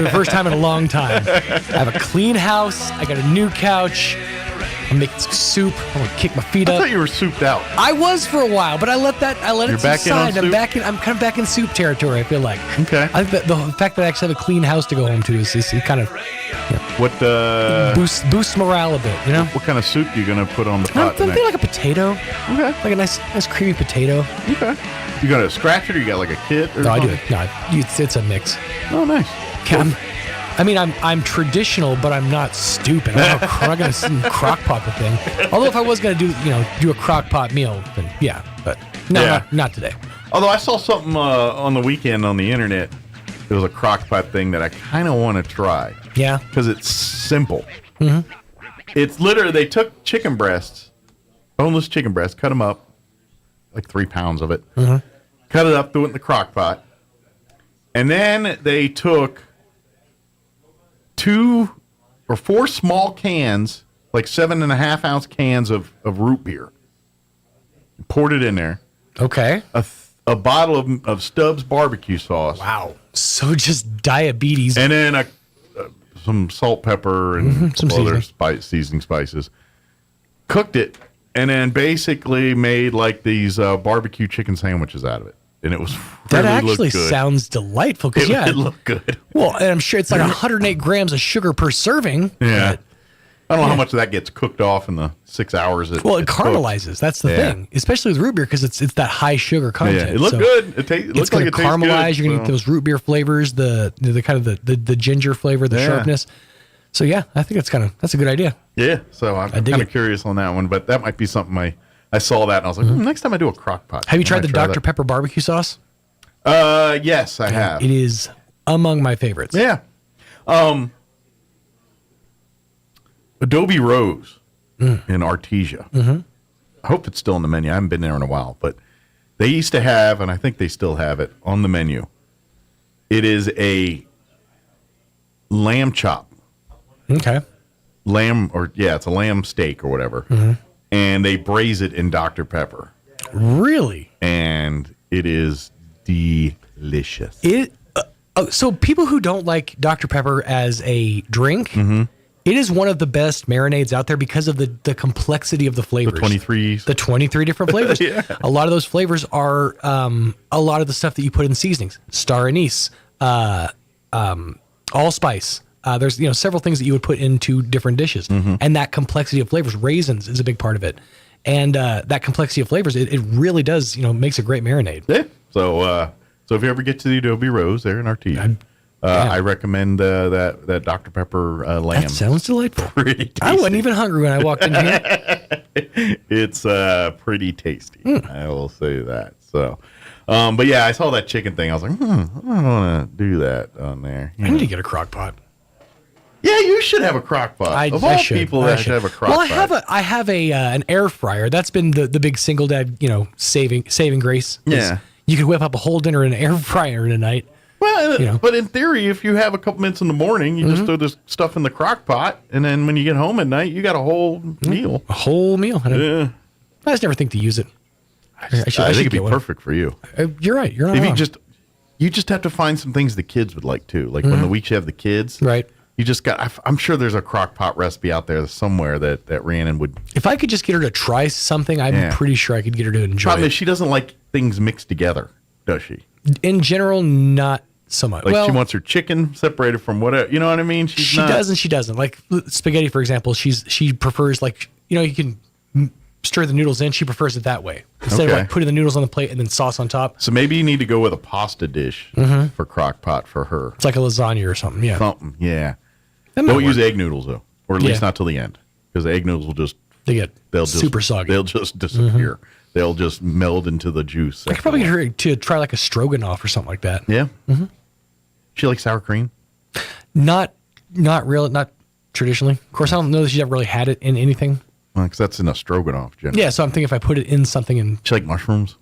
the first time in a long time. I have a clean house. I got a new couch. I'm making some soup. I'm gonna kick my feet I up. thought you were souped out. I was for a while, but I let You're it back in on subside. soup? I'm kind of back in soup territory, I feel like. Okay. I think that the fact that I actually have a clean house to go home to is kind of What boosts morale a bit, you know? What kind of soup are you gonna put on the I'm pot thinking tonight? like a potato. Okay. Like a nice creamy potato. Okay. You got a scratch it, or you got like a kit? Or No, I do something? it. No, it's a mix. Oh, nice. I'm traditional, but I'm not stupid. I'm not going to crock pot the thing. Although if I was going to do a crock pot meal, then yeah. But no, Yeah. not today. Although I saw something on the weekend on the internet. It was a crock pot thing that I kind of want to try. Yeah. Because it's simple. Mm-hmm. It's literally, they took chicken breasts, boneless chicken breasts, cut them up, like 3 pounds of it, cut it up, threw it in the crock pot. And then they took 2 or 4 small cans, like 7.5 ounce cans of root beer, poured it in there. Okay. A bottle of Stubbs barbecue sauce. Wow. So just diabetes. And then some salt, pepper, and some other seasoning spices. Cooked it, and then basically made like these barbecue chicken sandwiches out of it. And it was That really actually looked good. sounds delightful. Because It looked good. Well, and I'm sure it's like 108 grams of sugar per serving. Yeah. I don't know how much of that gets cooked off in the 6 hours. Well, it caramelizes. That's the thing, especially with root beer because it's that high sugar content. Yeah, it looked good. It looks it's going like to it tastes caramelize. good, You're going to get those root beer flavors, the kind of the ginger flavor, the sharpness. So yeah, I think that's a good idea. Yeah, so I'm kind of curious on that one, but that might be something I saw that and I was like, next time I do a crock pot. Have you tried the Dr. Pepper barbecue sauce? Yes, I have. It is among my favorites. Yeah. Adobe Rose in Artesia. I hope it's still on the menu. I haven't been there in a while, but they used to have, and I think they still have it on the menu. It is a lamb chop. Okay. It's a lamb steak or whatever. And they braise it in Dr. Pepper. Really? And it is delicious. So people who don't like Dr. Pepper as a drink, it is one of the best marinades out there because of the complexity of the flavors. The 23 different flavors. Yeah. A lot of those flavors are a lot of the stuff that you put in seasonings. Star anise, allspice. There's several things that you would put into different dishes, and that complexity of flavors. Raisins is a big part of it, and that complexity of flavors it really does makes a great marinade. Yeah. So if you ever get to the Adobe Rose there in Artesia, I recommend that Dr. Pepper lamb. That sounds delightful. Pretty tasty. I wasn't even hungry when I walked in here. It's pretty tasty. I will say that. So, but yeah, I saw that chicken thing. I was like, I don't want to do that on there. I need to get a crock pot. Yeah, you should have a crock pot. Of all people that should have a crock pot. Well, I have an air fryer. That's been the big single dad, saving grace. Yeah. You could whip up a whole dinner in an air fryer in a night. Well, but in theory, if you have a couple minutes in the morning, you just throw this stuff in the crock pot, and then when you get home at night, you got a whole meal. A whole meal. Yeah. I just never think to use it. I think it'd be perfect for you. You're right. You're not If wrong. you just have to find some things the kids would like too. Like when the weeks you have the kids, right? You just got. I'm sure there's a crock pot recipe out there somewhere that Rhiannon would. If I could just get her to try something, I'm pretty sure I could get her to enjoy Problem it. is she doesn't like things mixed together, does she? In general, not so much. Like she wants her chicken separated from whatever. You know what I mean? She does and she doesn't. Like spaghetti, for example, she prefers you can stir the noodles in. She prefers it that way instead of like putting the noodles on the plate and then sauce on top. So maybe you need to go with a pasta dish for crock pot for her. It's like a lasagna or something. Yeah. Something. Yeah. That might Don't use work. egg noodles though, or at least not till the end, because the egg noodles will just they'll super soggy. They'll just disappear. They'll just meld into the juice. I could probably get her to try like a stroganoff or something like that. Yeah. She likes sour cream. Not traditionally. Of course, I don't know that she's ever really had it in anything. Well, because that's in a stroganoff, generally. Yeah, so I'm thinking if I put it in something and she like mushrooms.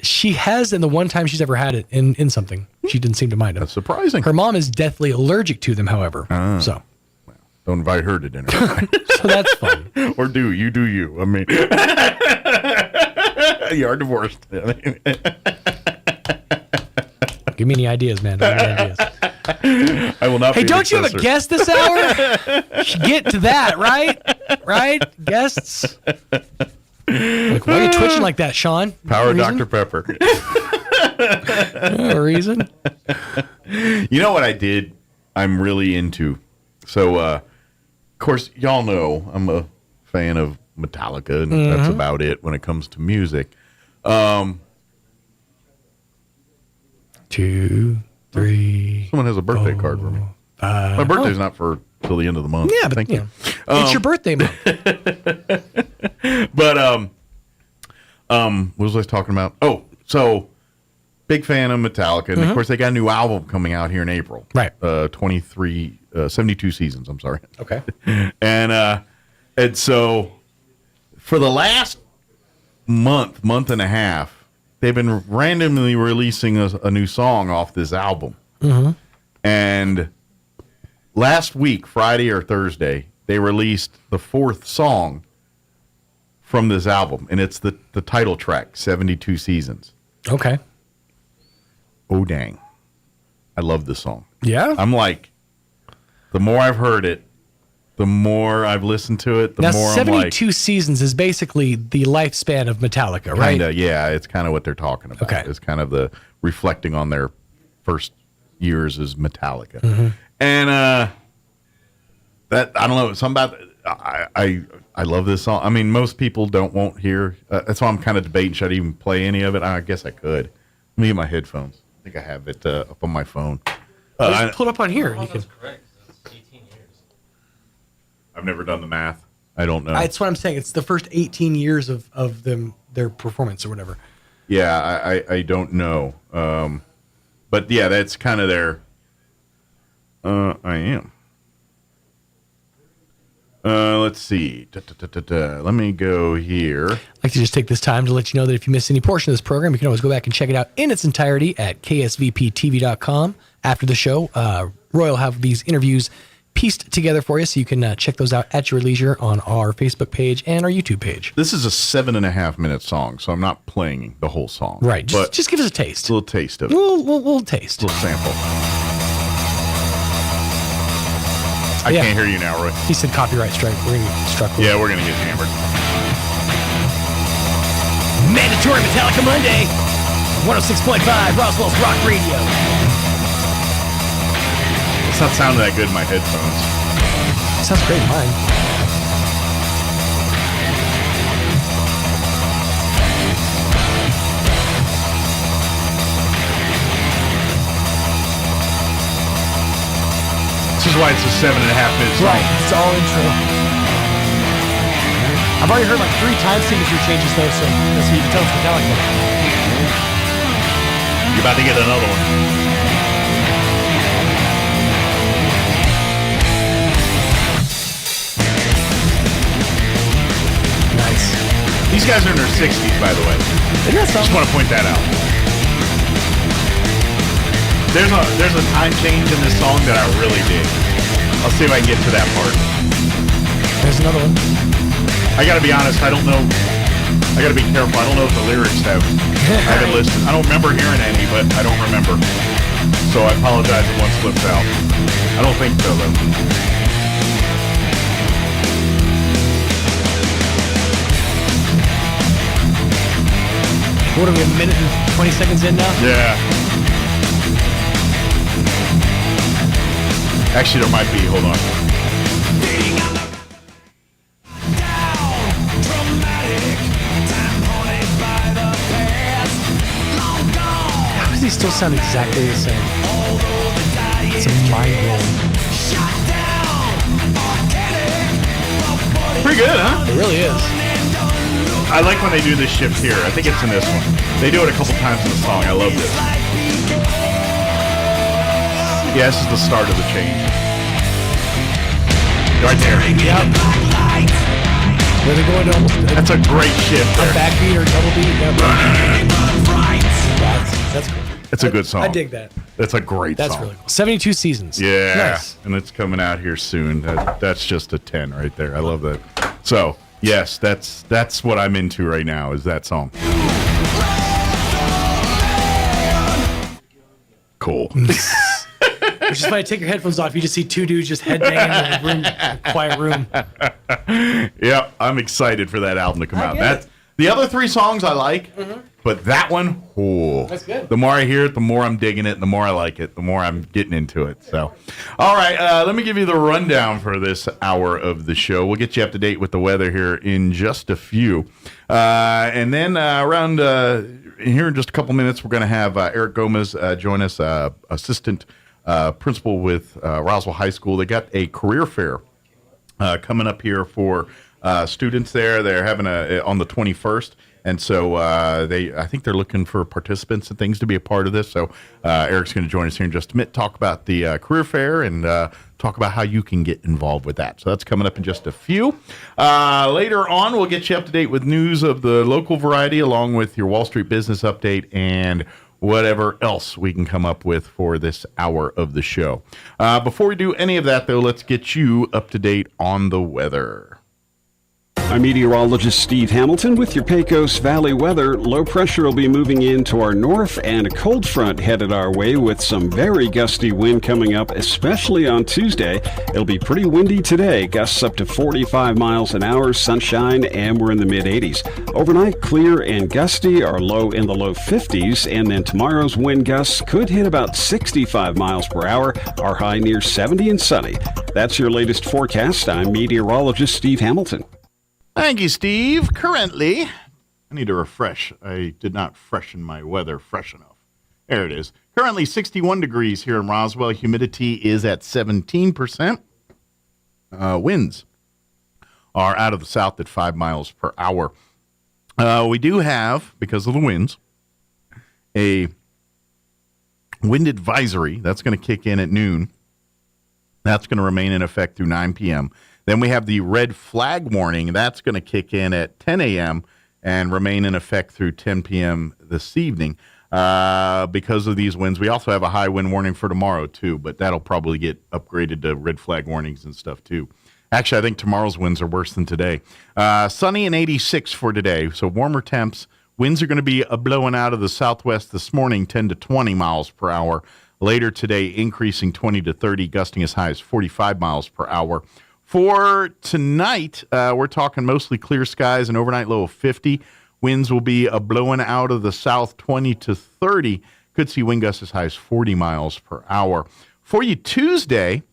She has, and the one time she's ever had it in something, she didn't seem to mind it. That's surprising. Her mom is deathly allergic to them, however. So don't invite her to dinner. So that's fun. Or do you? I mean, you are divorced. Give me any ideas, man. Give me any ideas. I will not. Hey, be don't you have a guest this hour? Should get to that, right? Right? Guests. Like, why are you twitching like that, Sean? Power Dr. Pepper. No reason. You know what I did? I'm really into. So, of course, y'all know I'm a fan of Metallica, and that's about it when it comes to music. 2, 3. Someone has a birthday card for me. My birthday's not for till the end of the month. Yeah, but Thank you. It's your birthday month. But what was I talking about? Oh, so big fan of Metallica, and of course they got a new album coming out here in April. Right. 72 seasons. I'm sorry. Okay. And so for the last month and a half, they've been randomly releasing a new song off this album. And last week, Friday or Thursday, they released the 4th song from this album, and it's the title track, 72 Seasons. Okay. Oh, dang. I love this song. Yeah? I'm like, the more I've heard it, the more I've listened to it, the now, more 72 seasons is basically the lifespan of Metallica, right? Kinda, yeah. It's kind of what they're talking about. Okay. It's kind of the reflecting on their first years as Metallica. And that, I don't know, something about I love this song. I mean, most people won't hear. That's why I'm kind of debating, should I even play any of it? I guess I could. Let me get my headphones. I think I have it up on my phone. Just pull it up on here. That's correct. That's 18 years. I've never done the math. I don't know. That's what I'm saying. It's the first 18 years of their performance or whatever. Yeah, I don't know. But yeah, that's kind of their. I am. Let's see. Let me go here. I'd like to just take this time to let you know that if you miss any portion of this program, you can always go back and check it out in its entirety at ksvptv.com. After the show, Roy will have these interviews pieced together for you, so you can check those out at your leisure on our Facebook page and our YouTube page. This is a 7.5-minute song, so I'm not playing the whole song. Right. Just give us a taste. A little taste of it. We'll taste. A little sample. I can't hear you now, Roy. He said copyright strike. We're going to get struck with. Yeah, we're going to get hammered. Mandatory Metallica Monday. 106.5 Roswell's Rock Radio. It's not sounding that good in my headphones. Sounds great in mine. This is why it's a 7.5-minute song. Right, it's all intro. I've already heard like 3 time signature changes though, so you can tell it's Metallica. You're about to get another one. Nice. These guys are in their 60s, by the way. Just want to point that out. There's a time change in this song that I really dig. I'll see if I can get to that part. There's another one. I gotta be honest, I don't know. I gotta be careful. I don't know if the lyrics have. I haven't listened. I don't remember hearing any, but I don't remember. So I apologize if one slips out. I don't think so, though. What are we, a minute and 20 seconds in now? Yeah. Actually, there might be. Hold on. still sound exactly the same. It's mind-blowing. Pretty good, huh? It really is. I like when they do this shift here. I think it's in this one. They do it a couple times in the song. I love this. Yeah, this is the start of the change. Right there. Yep. Where they're going to almost... That's a great shift there. A backbeat or double beat. Yep. That's cool. It's a good song. I dig that. That's a great song. That's really cool. 72 seasons. Yeah. Nice. And it's coming out here soon. That's just a 10 right there. I love that. So, yes, that's what I'm into right now is that song. Cool. Which is funny. Take your headphones off. You just see two dudes just headbanging in a quiet room. Yeah, I'm excited for that album to come out. The other three songs I like, but that one, that's good. The more I hear it, the more I'm digging it, and the more I like it, the more I'm getting into it. So, all right, let me give you the rundown for this hour of the show. We'll get you up to date with the weather here in just a few. And then around here in just a couple minutes, we're going to have Eric Gomez join us, assistant principal with Roswell High School. They got a career fair coming up here for students there. They're having on the 21st. And so I think they're looking for participants and things to be a part of this. So Eric's going to join us here in just a minute, talk about the career fair and talk about how you can get involved with that. So that's coming up in just a few. Later on, we'll get you up to date with news of the local variety along with your Wall Street business update and whatever else we can come up with for this hour of the show. Before we do any of that, though, let's get you up to date on the weather. I'm meteorologist Steve Hamilton with your Pecos Valley weather. Low pressure will be moving into our north and a cold front headed our way with some very gusty wind coming up, especially on Tuesday. It'll be pretty windy today, gusts up to 45 miles an hour, sunshine, and we're in the mid-80s. Overnight, clear and gusty, our low in the low 50s, and then tomorrow's wind gusts could hit about 65 miles per hour, our high near 70 and sunny. That's your latest forecast. I'm meteorologist Steve Hamilton. Thank you, Steve. Currently, I need to refresh. I did not freshen my weather fresh enough. There it is. Currently 61 degrees here in Roswell. Humidity is at 17%. Winds are out of the south at 5 miles per hour. We do have, because of the winds, a wind advisory. That's going to kick in at noon. That's going to remain in effect through 9 p.m. Then we have the red flag warning. That's going to kick in at 10 a.m. and remain in effect through 10 p.m. this evening. Because of these winds, we also have a high wind warning for tomorrow, too, but that'll probably get upgraded to red flag warnings and stuff, too. Actually, I think tomorrow's winds are worse than today. Sunny and 86 for today, so warmer temps. Winds are going to be blowing out of the southwest this morning, 10 to 20 miles per hour. Later today, increasing 20 to 30, gusting as high as 45 miles per hour. For tonight, we're talking mostly clear skies, an overnight low of 50. Winds will be blowing out of the south 20 to 30. Could see wind gusts as high as 40 miles per hour. For you Tuesday,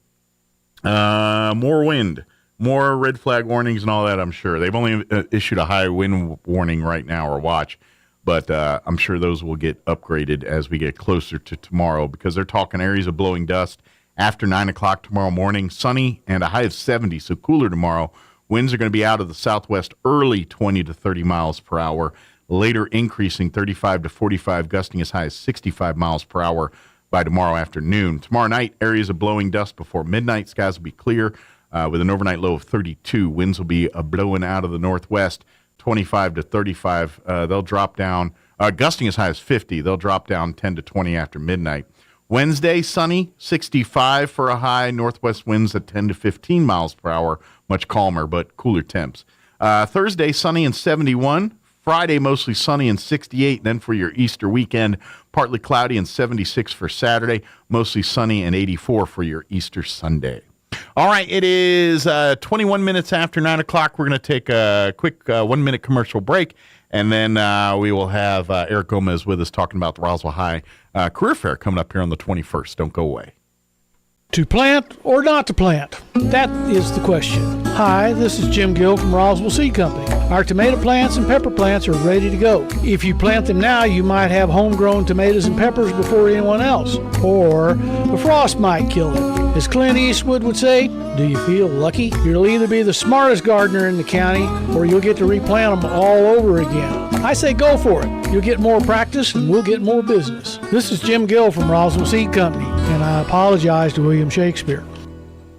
more wind, more red flag warnings and all that, I'm sure. They've only issued a high wind warning right now or watch, but I'm sure those will get upgraded as we get closer to tomorrow because they're talking areas of blowing dust. After 9 o'clock tomorrow morning, sunny and a high of 70, so cooler tomorrow. Winds are going to be out of the southwest early 20 to 30 miles per hour. Later increasing 35 to 45, gusting as high as 65 miles per hour by tomorrow afternoon. Tomorrow night, areas of blowing dust before midnight. Skies will be clear with an overnight low of 32. Winds will be blowing out of the northwest 25 to 35. They'll drop down, gusting as high as 50. They'll drop down 10 to 20 after midnight. Wednesday, sunny, 65 for a high. Northwest winds at 10 to 15 miles per hour. Much calmer, but cooler temps. Thursday, sunny and 71. Friday, mostly sunny and 68. Then for your Easter weekend, partly cloudy and 76 for Saturday. Mostly sunny and 84 for your Easter Sunday. All right, it is 21 minutes after 9 o'clock. We're going to take a quick 1-minute commercial break. And then we will have Eric Gomez with us talking about the Roswell High Career Fair coming up here on the 21st. Don't go away. To plant or not to plant? That is the question. Hi, this is Jim Gill from Roswell Seed Company. Our tomato plants and pepper plants are ready to go. If you plant them now, you might have homegrown tomatoes and peppers before anyone else, or the frost might kill them. As Clint Eastwood would say, do you feel lucky? You'll either be the smartest gardener in the county, or you'll get to replant them all over again. I say go for it. You'll get more practice and we'll get more business. This is Jim Gill from Roswell Seed Company, and I apologize to William Shakespeare.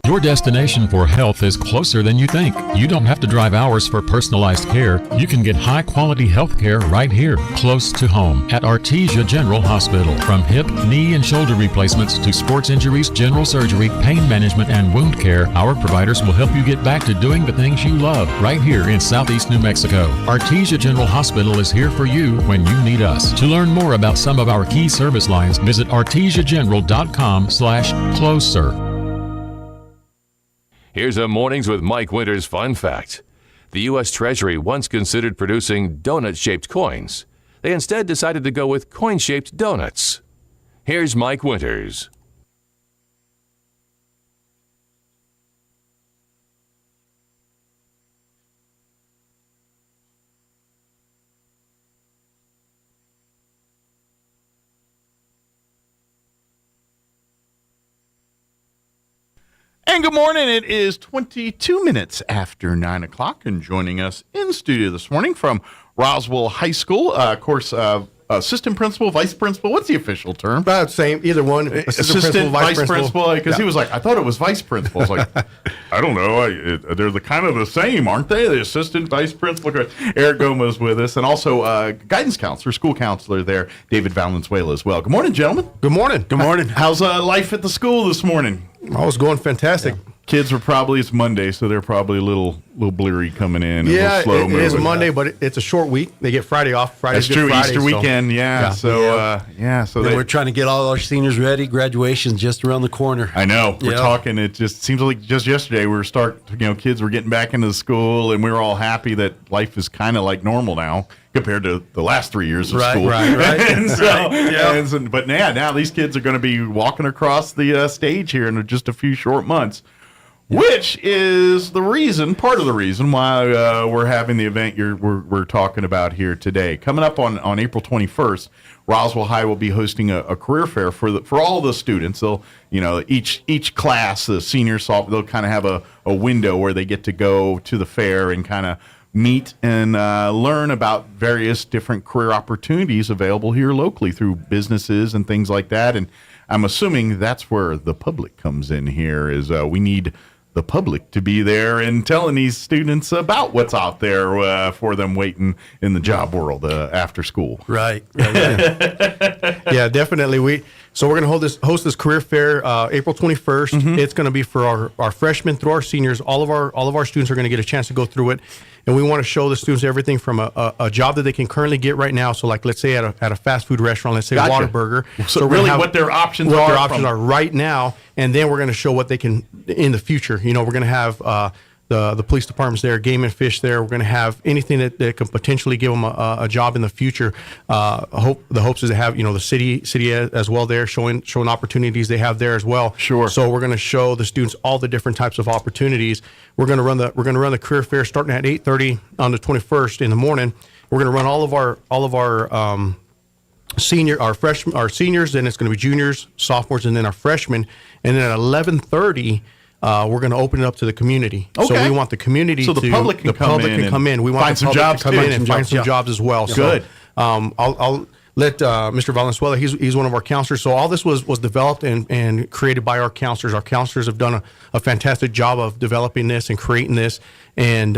Your destination for health is closer than you think. You don't have to drive hours for personalized care. You can get high-quality health care right here, close to home, at Artesia General Hospital. From hip, knee, and shoulder replacements to sports injuries, general surgery, pain management, and wound care, our providers will help you get back to doing the things you love right here in Southeast New Mexico. Artesia General Hospital is here for you when you need us. To learn more about some of our key service lines, visit artesiageneral.com/closer. Here's a Mornings with Mike Winters fun fact. The U.S. Treasury once considered producing donut-shaped coins. They instead decided to go with coin-shaped donuts. Here's Mike Winters. And good morning. It is 22 minutes after 9 o'clock, and joining us in studio this morning from Roswell High School, of course, assistant principal, vice principal. What's the official term? Same, either one. Assistant vice principal, because he was like, I thought it was vice principal. I was like, I don't know. They're kind of the same, aren't they? The assistant vice principal. Eric Gomez with us, and also guidance counselor, school counselor there, David Valenzuela as well. Good morning, gentlemen. Good morning. Good morning. How's life at the school this morning? Oh, it's going fantastic. Yeah. Kids were probably, it's Monday, so they're probably a little bleary coming in. Yeah, slow it is a Monday, but it's a short week. They get Friday off. Friday's That's true. Friday, Easter weekend, yeah. So we're trying to get all our seniors ready. Graduation's just around the corner. I know. We're talking. It just seems like just yesterday kids were getting back into the school, and we were all happy that life is kind of like normal now compared to the last 3 years of school. Right. And so, but now these kids are going to be walking across the stage here in just a few short months. Which is part of the reason why we're having the event we're talking about here today. Coming up on April 21st, Roswell High will be hosting a career fair for all the students. They'll, each class, the seniors, they'll kind of have a window where they get to go to the fair and kind of meet and learn about various different career opportunities available here locally through businesses and things like that. And I'm assuming that's where the public comes in here, is we need the public to be there and telling these students about what's out there for them waiting in the job world after school. Right. Yeah, definitely. We're going to host this career fair April 21st. Mm-hmm. It's going to be for our freshmen through our seniors. All of our students are going to get a chance to go through it. And we want to show the students everything from a job that they can currently get right now. So, like, let's say at a fast food restaurant, let's say Whataburger. So really what their options are right now. And then we're going to show what they can in the future. We're going to have the police departments there, Game and Fish there. We're going to have anything that can potentially give them a job in the future. The hopes is to have the city as well there, showing opportunities they have there as well. Sure. So we're going to show the students all the different types of opportunities. We're going to run the career fair starting at 8:30 on the 21st in the morning. We're going to run all of our seniors, then it's going to be juniors, sophomores, and then our freshmen. And then at 11:30. We're going to open it up to the community. Okay. So we want the community so the public can come in. We want find the public jobs to come in and find some jobs as well. Good. So, I'll let Mr. Valenzuela, he's one of our counselors. So all this was developed and created by our counselors. Our counselors have done a fantastic job of developing this and creating this. And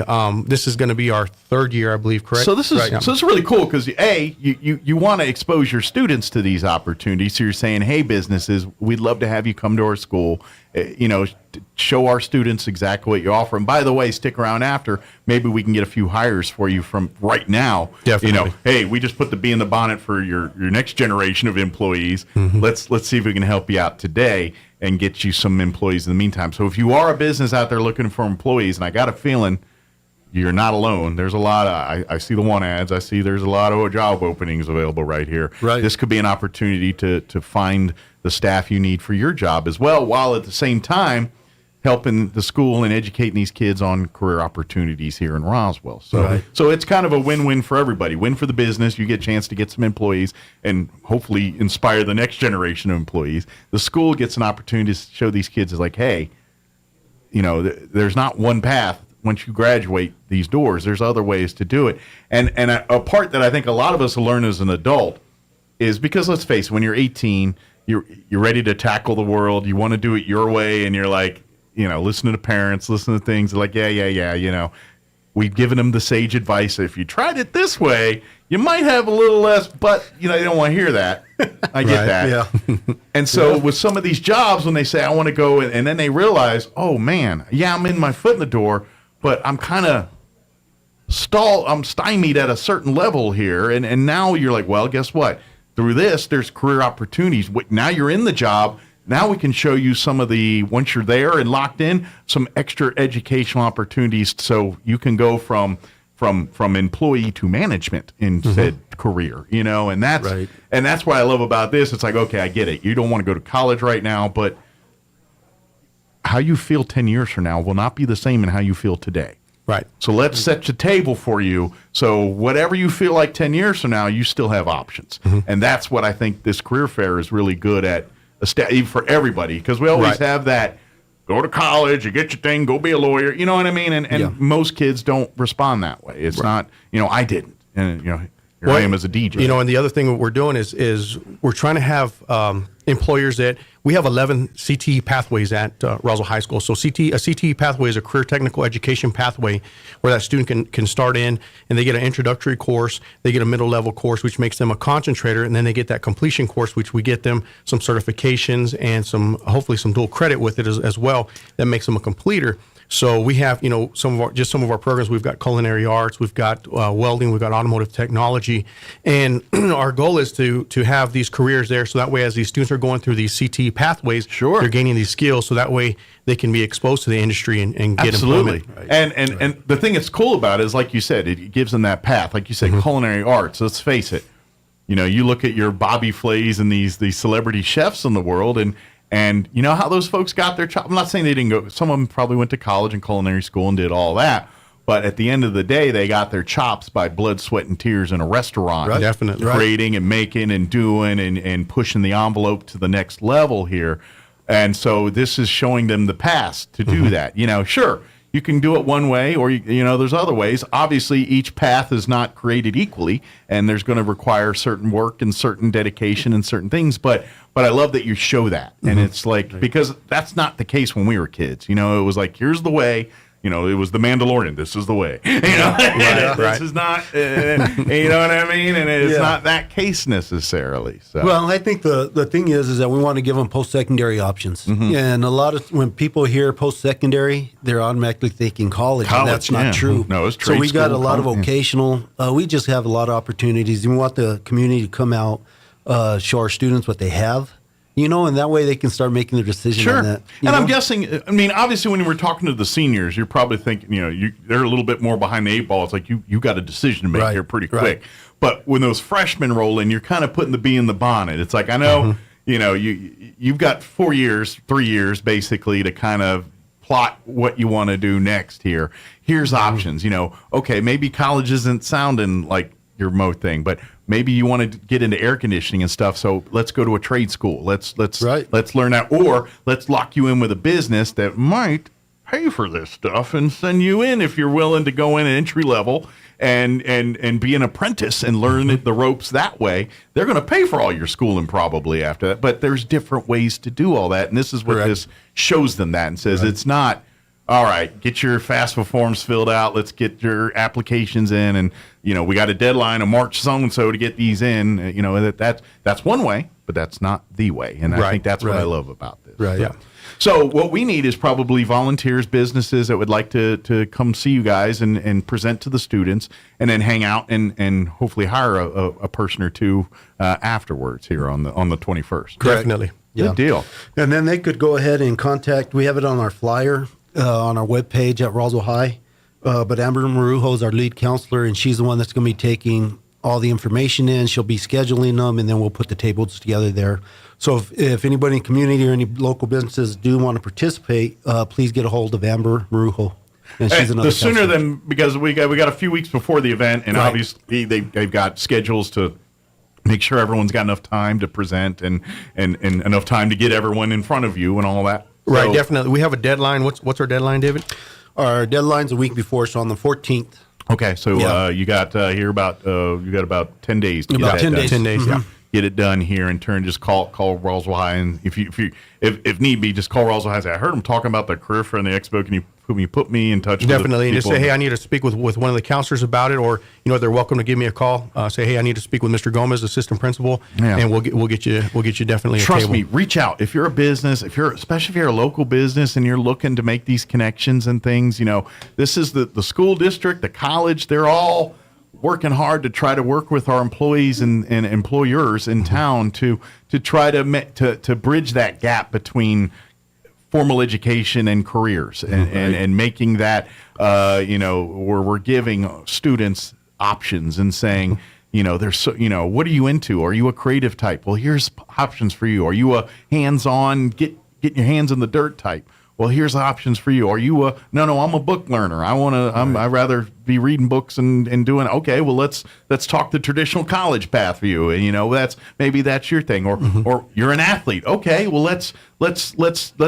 this is going to be our third year, I believe, correct? So this is really cool because you want to expose your students to these opportunities. So you're saying, hey, businesses, we'd love to have you come to our school. Show our students exactly what you offer. And by the way, stick around after. Maybe we can get a few hires for you from right now. Definitely. Hey, we just put the bee in the bonnet for your next generation of employees. Mm-hmm. Let's see if we can help you out today and get you some employees in the meantime. So if you are a business out there looking for employees, and I got a feeling you're not alone. There's a lot of, I see the want ads. I see there's a lot of job openings available right here. Right. This could be an opportunity to find the staff you need for your job as well, while at the same time helping the school and educating these kids on career opportunities here in Roswell. So, so it's kind of a win-win for everybody. Win for the business. You get a chance to get some employees and hopefully inspire the next generation of employees. The school gets an opportunity to show these kids is like, hey, you know, there's not one path. Once you graduate these doors, there's other ways to do it. And a part that I think a lot of us learn as an adult is because, let's face it, when you're 18, you're ready to tackle the world. You want to do it your way, and you're like, you know, listen to parents, listen to things like, yeah, you know, we've given them the sage advice. If you tried it this way, you might have a little less, but, you know, they don't want to hear that. I get that. Yeah. And so with some of these jobs, when they say, I want to go, and then they realize, oh, man, yeah, I'm in my foot in the door, but I'm kind of I'm stymied at a certain level here. And now you're like, well, guess what? Through this, there's career opportunities. Now you're in the job. Now we can show you some of the, once you're there and locked in, some extra educational opportunities so you can go from employee to management in said career, you know, and that's what I love about this. It's like, okay, I get it. You don't want to go to college right now, but how you feel 10 years from now will not be the same in how you feel today. Right. So let's set the table for you. So whatever you feel like 10 years from now, you still have options. And that's what I think this career fair is really good at, even for everybody, because we always have that, go to college, you get your thing, go be a lawyer. You know what I mean? And most kids don't respond that way. It's not, you know, I didn't. And, you know, here I am as a DJ. You know, and the other thing that we're doing is we're trying to have employers that we have 11 CTE pathways at Roswell High School. So a CTE pathway is a career technical education pathway where that student can start in, and they get an introductory course, they get a middle level course, which makes them a concentrator, and then they get that completion course, which we get them some certifications and hopefully some dual credit with it as well. That makes them a completer. So we have, you know, some of our programs. We've got culinary arts, we've got welding, we've got automotive technology, and our goal is to have these careers there. So that way, as these students are going through these CTE pathways, they're gaining these skills. So that way, they can be exposed to the industry and get employment. And the thing that's cool about it is, like you said, it gives them that path. Like you said, culinary arts. Let's face it. You know, you look at your Bobby Flays and these celebrity chefs in the world, and you know how those folks got their job. I'm not saying they didn't go. Some of them probably went to college and culinary school and did all that. But at the end of the day, they got their chops by blood, sweat, and tears in a restaurant. Right. Definitely. Creating and making and doing and pushing the envelope to the next level here. And so this is showing them the path to do that. You know, sure, you can do it one way, or, you know, there's other ways. Obviously, each path is not created equally, and there's going to require certain work and certain dedication and certain things. But I love that you show that. And it's like, because that's not the case when we were kids. You know, it was like, here's the way. You know, it was the Mandalorian. This is the way. You know, this is not, you know what I mean? And it's not that case necessarily. So. Well, I think the thing is that we want to give them post-secondary options. And a lot of, when people hear post-secondary, they're automatically thinking college, and that's not true. No, it's trade So we got a school, lot of vocational. We just have a lot of opportunities. And we want the community to come out, show our students what they have. You know, and that way they can start making their decision on that. And I'm guessing, I mean, obviously when we're talking to the seniors, you're probably thinking, you know, they're a little bit more behind the eight ball. It's like you got a decision to make here pretty quick. But when those freshmen roll in, you're kind of putting the bee in the bonnet. It's like, I know, you know, you've got 3 years basically to kind of plot what you want to do next here. Here's options, you know, okay, maybe college isn't sounding like your mo thing, but maybe you want to get into air conditioning and stuff. So let's go to a trade school. Let's learn that, or let's lock you in with a business that might pay for this stuff and send you in if you're willing to go in at entry level and be an apprentice and learn the ropes that way. They're going to pay for all your schooling probably after that, but there's different ways to do all that. And this is what this shows them that and says it's not, all right, get your FAFSA forms filled out. Let's get your applications in. And, you know, we got a deadline of March so-and-so to get these in. You know, that's one way, but that's not the way. And I think that's what I love about this. So what we need is probably volunteers, businesses that would like to come see you guys and present to the students and then hang out and hopefully hire a person or two afterwards here on the 21st. Definitely. Good deal. And then they could go ahead and contact, we have it on our flyer. On our webpage at Roswell High. But Amber Marujo is our lead counselor, and she's the one that's going to be taking all the information in. She'll be scheduling them, and then we'll put the tables together there. So if anybody in the community or any local businesses do want to participate, please get a hold of Amber Marujo. And she's another the sooner counselor. than, because we got a few weeks before the event, and Right. obviously they've got schedules to make sure everyone's got enough time to present and enough time to get everyone in front of you and all that. Right, So- definitely. We have a deadline. What's our deadline, David? Our deadline's a week before, so on the 14th. Okay, so Yeah. you got here about you got about 10 days. To About get 10 that days. done. 10 days, yeah. Get it done here in turn. Just call Roswell High, and if need be, just call Roswell High. And say, I heard him talking about the career fair and the expo. Can you put me in touch? Definitely, and with just say, hey, I need to speak with one of the counselors about it, or they're welcome to give me a call. Say, hey, I need to speak with Mr. Gomez, assistant principal, Yeah. and we'll get you definitely. Trust a table. me, reach out. If you're a business, especially if you're a local business and you're looking to make these connections and things, this is the school district, the college, they're all working hard to try to work with our employees and employers in town to try to bridge that gap between formal education and careers, and making that where we're giving students options and saying, there's what are you into? Are you a creative type? Well, here's options for you. Are you a hands-on, get your hands in the dirt type? Well, here's options for you. Are you no, I'm a book learner. I'd rather be reading books and doing, okay, well, let's talk the traditional college path for you. And, that's your thing. Or you're an athlete. Okay, well, let's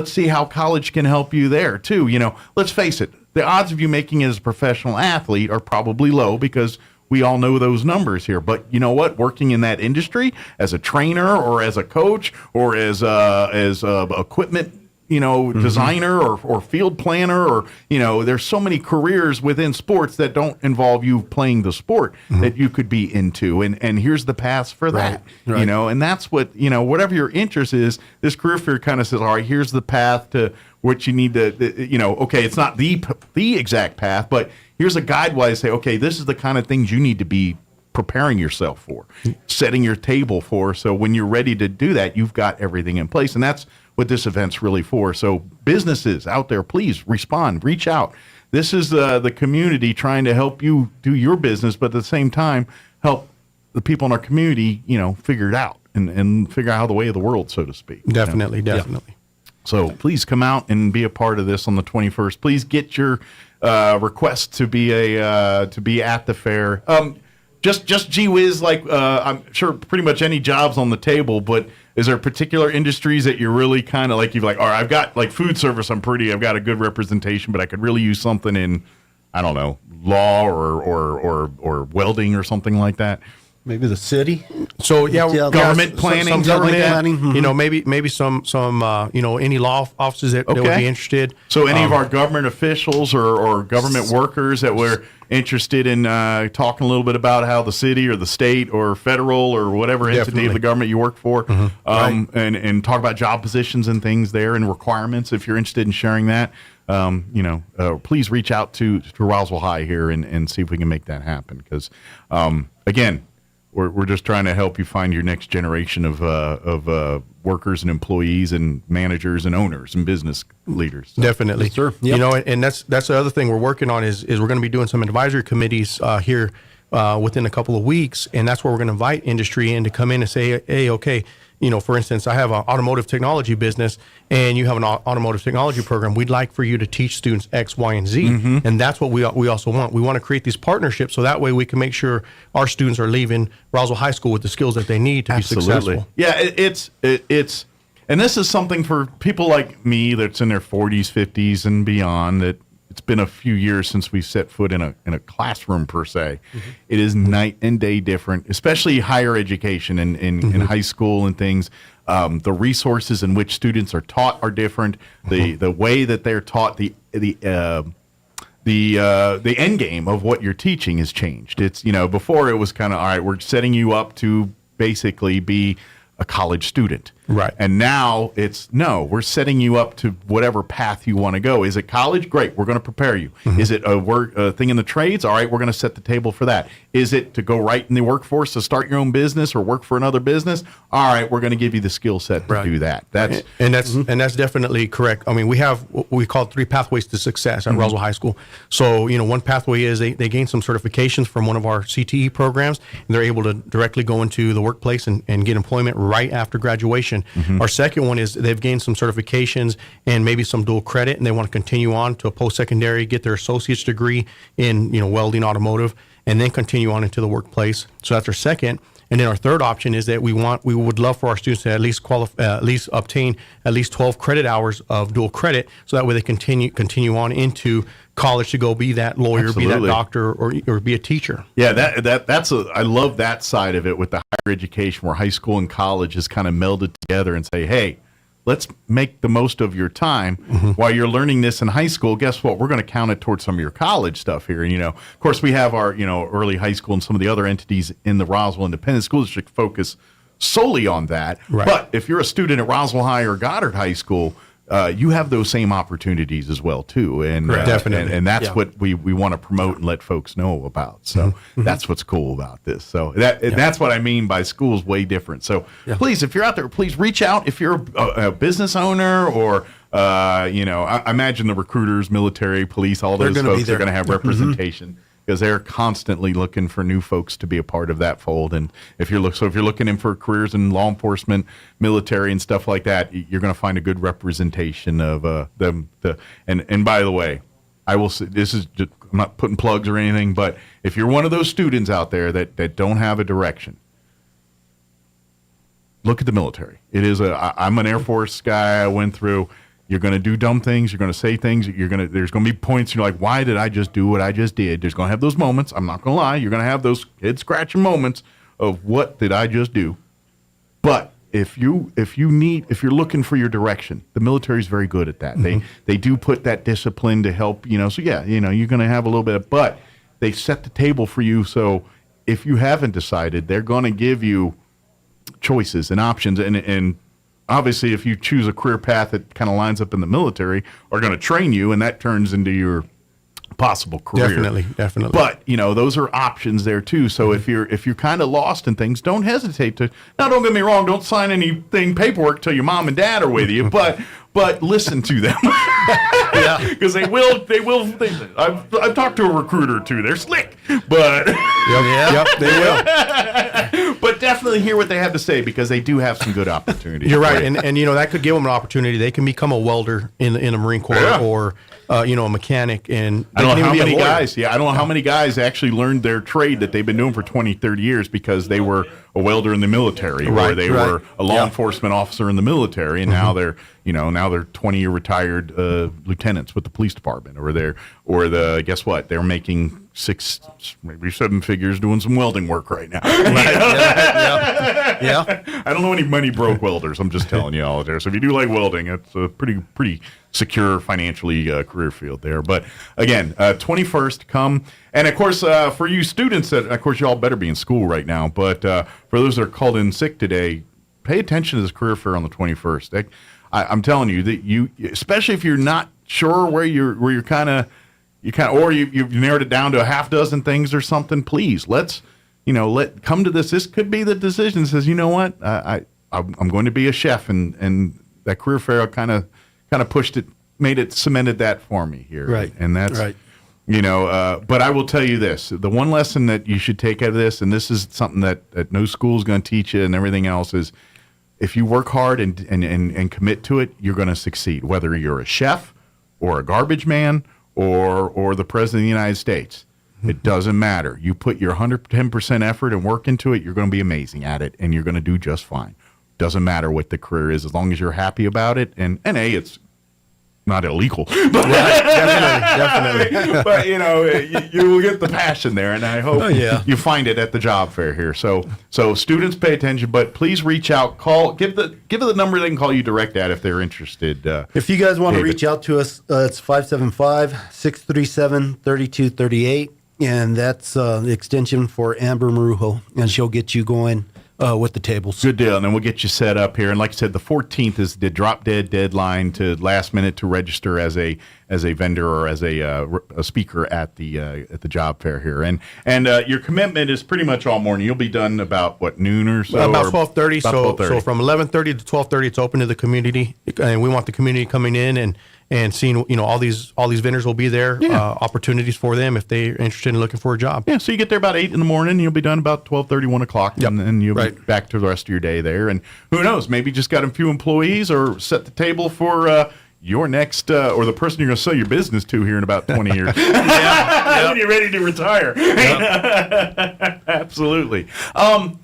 see how college can help you there too. Let's face it. The odds of you making it as a professional athlete are probably low because we all know those numbers here. But you know what? Working in that industry as a trainer or as a coach or as equipment designer or field planner, or, there's so many careers within sports that don't involve you playing the sport that you could be into. And here's the paths for that, Right. and that's what, whatever your interest is, this career fair kind of says, all right, here's the path to what you need to, okay, it's not the exact path, but here's a guide why I say, okay, this is the kind of things you need to be preparing yourself for, setting your table for. So when you're ready to do that, you've got everything in place. And that's what this event's really for. So businesses out there, please respond, reach out. This is the community trying to help you do your business, but at the same time, help the people in our community, figure it out and figure out how the way of the world, so to speak. Definitely. Yeah. So please come out and be a part of this on the 21st. Please get your request to be at the fair. Just gee whiz, I'm sure pretty much any job's on the table, but is there particular industries that you're really kind of you're like, all right, I've got food service, I've got a good representation, but I could really use something in, I don't know, law or welding or something like that? Maybe the city. So government planning, some government planning. Mm-hmm. Maybe some any law offices that would be interested. So any of our government officials or government workers that were interested in talking a little bit about how the city or the state or federal or whatever entity of the government you work for, and talk about job positions and things there and requirements. If you're interested in sharing that, please reach out to Roswell High here and see if we can make that happen. Because again, we're just trying to help you find your next generation of workers and employees and managers and owners and business leaders. So. Definitely, yes, sir. Yep. And that's the other thing we're working on is we're going to be doing some advisory committees here within a couple of weeks, and that's where we're going to invite industry in to come in and say, hey, okay, for instance, I have an automotive technology business, and you have an automotive technology program. We'd like for you to teach students X, Y, and Z, and that's what we also want. We want to create these partnerships so that way we can make sure our students are leaving Roswell High School with the skills that they need to be successful. Yeah, it's and this is something for people like me that's in their 40s, 50s, and beyond, that it's been a few years since we set foot in a classroom per se. It is night and day different, especially higher education and in high school and things. The resources in which students are taught are different. The way that they're taught, the end game of what you're teaching has changed. It's before it was kind of, all right, we're setting you up to basically be a college student. Right. And now it's, no, we're setting you up to whatever path you want to go. Is it college? Great. We're going to prepare you. Is it a thing in the trades? All right, we're going to set the table for that. Is it to go right in the workforce to start your own business or work for another business? All right, we're going to give you the skill set to do that. That's that's definitely correct. I mean, we have what we call 3 pathways to success at Roswell High School. So, one pathway is they gain some certifications from one of our CTE programs, and they're able to directly go into the workplace and get employment right after graduation. Our second one is they've gained some certifications and maybe some dual credit, and they want to continue on to a post-secondary, get their associate's degree in welding, automotive, and then continue on into the workplace. So that's our second. And then our third option is that we would love for our students to at least obtain at least 12 credit hours of dual credit, so that way they continue on into college to go be that lawyer, Absolutely. be that doctor, or be a teacher. Yeah, I love that side of it with the higher education, where high school and college is kind of melded together and say, hey, let's make the most of your time while you're learning this in high school. Guess what? We're going to count it towards some of your college stuff here. And, of course, we have our, early high school and some of the other entities in the Roswell Independent School District focus solely on that. Right. But if you're a student at Roswell High or Goddard High School, you have those same opportunities as well too, and definitely, and that's what we want to promote and let folks know about. So that's what's cool about this. So that's what I mean by school's way different. So please, if you're out there, please reach out. If you're a business owner or I imagine the recruiters, military, police, all those folks are going to have representation. Because they're constantly looking for new folks to be a part of that fold, and if you're looking in for careers in law enforcement, military, and stuff like that, you're going to find a good representation of them. And by the way, I will say, this is just, I'm not putting plugs or anything, but if you're one of those students out there that don't have a direction, look at the military. I'm an Air Force guy. I went through. You're going to do dumb things. You're going to say things. There's going to be points you're like, why did I just do what I just did? There's going to have those moments. I'm not going to lie. You're going to have those head-scratching moments of what did I just do? But if you're looking for your direction, the military is very good at that. They do put that discipline to help. So yeah, you're going to have a little bit but they set the table for you. So if you haven't decided, they're going to give you choices and options and obviously, if you choose a career path that kind of lines up in the military, are going to train you, and that turns into your possible career. Definitely. But those are options there too. So if you're kind of lost in things, don't hesitate to. Now, don't get me wrong. Don't sign anything paperwork till your mom and dad are with you. But listen to them. Because they will. I've talked to a recruiter too. They're slick, but they will. But definitely hear what they have to say, because they do have some good opportunities. You're right, and that could give them an opportunity. They can become a welder in the Marine Corps or a mechanic. And I don't know how many guys. I don't know how many guys actually learned their trade that they've been doing for 20, 30 years because they were a welder in the military, or they were a law enforcement officer in the military, and now they're 20-year retired lieutenants with the police department, guess what? They're making 6, maybe 7 figures doing some welding work right now. Yeah. I don't know any money broke welders. I'm just telling you all there. So if you do like welding, it's a pretty secure financially career field there. But again, 21st, come. And of course, for you students of course, you all better be in school right now. But for those that are called in sick today, pay attention to this career fair on the 21st. I'm telling you that especially if you're not sure where you're kind of, or you've narrowed it down to a half dozen things or something. Please, let's come to this. This could be the decision that says, you know what, I'm going to be a chef, and that career fair kind of pushed it, cemented that for me here. Right. And that's right. But I will tell you this: the one lesson that you should take out of this, and this is something that no school is going to teach you, and everything else is, if you work hard and commit to it, you're going to succeed. Whether you're a chef or a garbage man or the president of the United States, it doesn't matter. You put your 110% effort and work into it, you're going to be amazing at it, and you're going to do just fine. Doesn't matter what the career is, as long as you're happy about it. And it's not illegal. Definitely. But you will get the passion there, and I hope you find it at the job fair here. So students, pay attention, but please reach out, call, give the number they can call you direct at if they're interested. If you guys want to reach out to us, it's 575-637-3238, and that's the extension for Amber Marujo, and she'll get you going with the tables. Good deal. And then we'll get you set up here. And like I said, the 14th is the drop dead deadline to last minute to register as a vendor or as a speaker at the job fair here. And your commitment is pretty much all morning. You'll be done about noon or so. About 12:30. So from 11:30 to 12:30, it's open to the community, and we want the community coming in and seeing, all these vendors will be there, opportunities for them if they're interested in looking for a job. Yeah, so you get there about 8 in the morning, you'll be done about 12:30, 1 o'clock, and then you'll be back to the rest of your day there. And who knows, maybe just got a few employees or set the table for your next, or the person you're going to sell your business to here in about 20 years. When you're ready to retire. Absolutely. And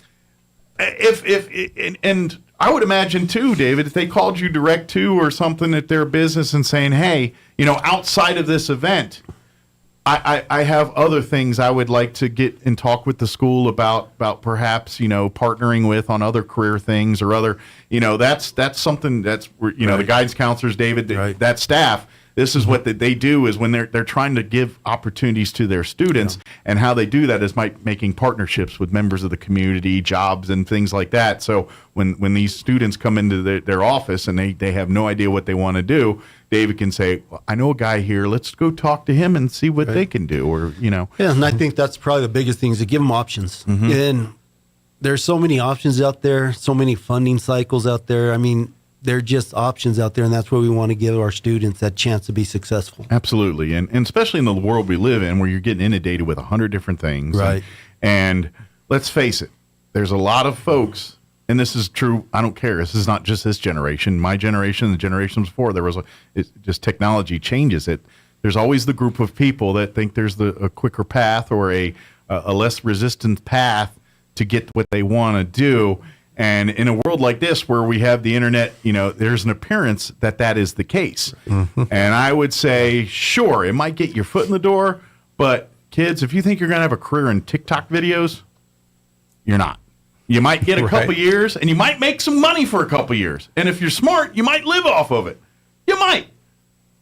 I would imagine too, David, if they called you direct to or something at their business and saying, hey, outside of this event, I have other things I would like to get and talk with the school about perhaps, partnering with on other career things or other, that's something that's, the guidance counselors, David, that staff, this is what they do is when they're trying to give opportunities to their students, and how they do that is making partnerships with members of the community, jobs and things like that. So when these students come into their office and they have no idea what they want to do, David can say, well, I know a guy here, let's go talk to him and see what they can do, or, Yeah, and I think that's probably the biggest thing is to give them options. And there's so many options out there, so many funding cycles out there. I mean, they're just options out there, and that's where we want to give our students that chance to be successful. Absolutely, and especially in the world we live in where you're getting inundated with 100 different things. Right. And let's face it, there's a lot of folks, and this is true, I don't care, this is not just this generation, my generation, the generations before, just technology changes it. There's always the group of people that think there's a quicker path or a less resistant path to get what they want to do. And in a world like this where we have the internet, there's an appearance that is the case. And I would say, sure, it might get your foot in the door, but kids, if you think you're going to have a career in TikTok videos, you're not. You might get a couple years, and you might make some money for a couple years. And if you're smart, you might live off of it. You might.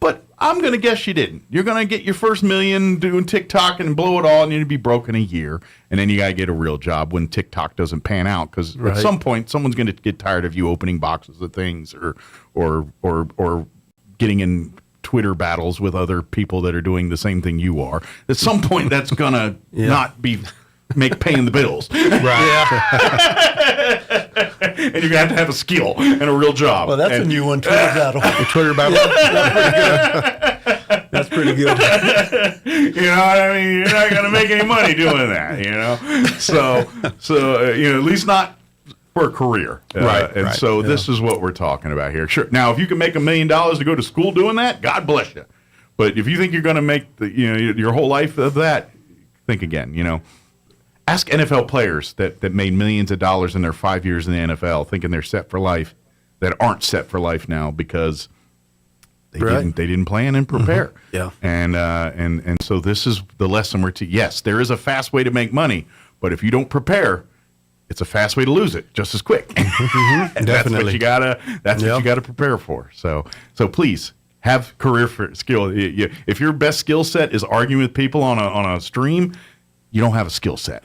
But I'm going to guess you didn't. You're going to get your first $1 million doing TikTok and blow it all, and you'll be broke in a year. And then you got to get a real job when TikTok doesn't pan out, because at some point someone's going to get tired of you opening boxes of things or getting in Twitter battles with other people that are doing the same thing you are. At some point, that's going to not be paying the bills. And you're going to have a skill and a real job. Well, that's a new one, Twitter battle. Twitter battle. That's pretty good. You know what I mean? You're not going to make any money doing that, So, at least not for a career. So this is what we're talking about here. Sure. Now, if you can make $1 million to go to school doing that, God bless you. But if you think you're going to make your whole life of that, think again, Ask NFL players that made millions of dollars in their 5 years in the NFL, thinking they're set for life, that aren't set for life now because they didn't plan and prepare. Yeah. And so this is the lesson we're teaching. Yes, there is a fast way to make money, but if you don't prepare, it's a fast way to lose it just as quick. And that's what you gotta prepare for. So please have career skill. If your best skill set is arguing with people on a stream, you don't have a skill set.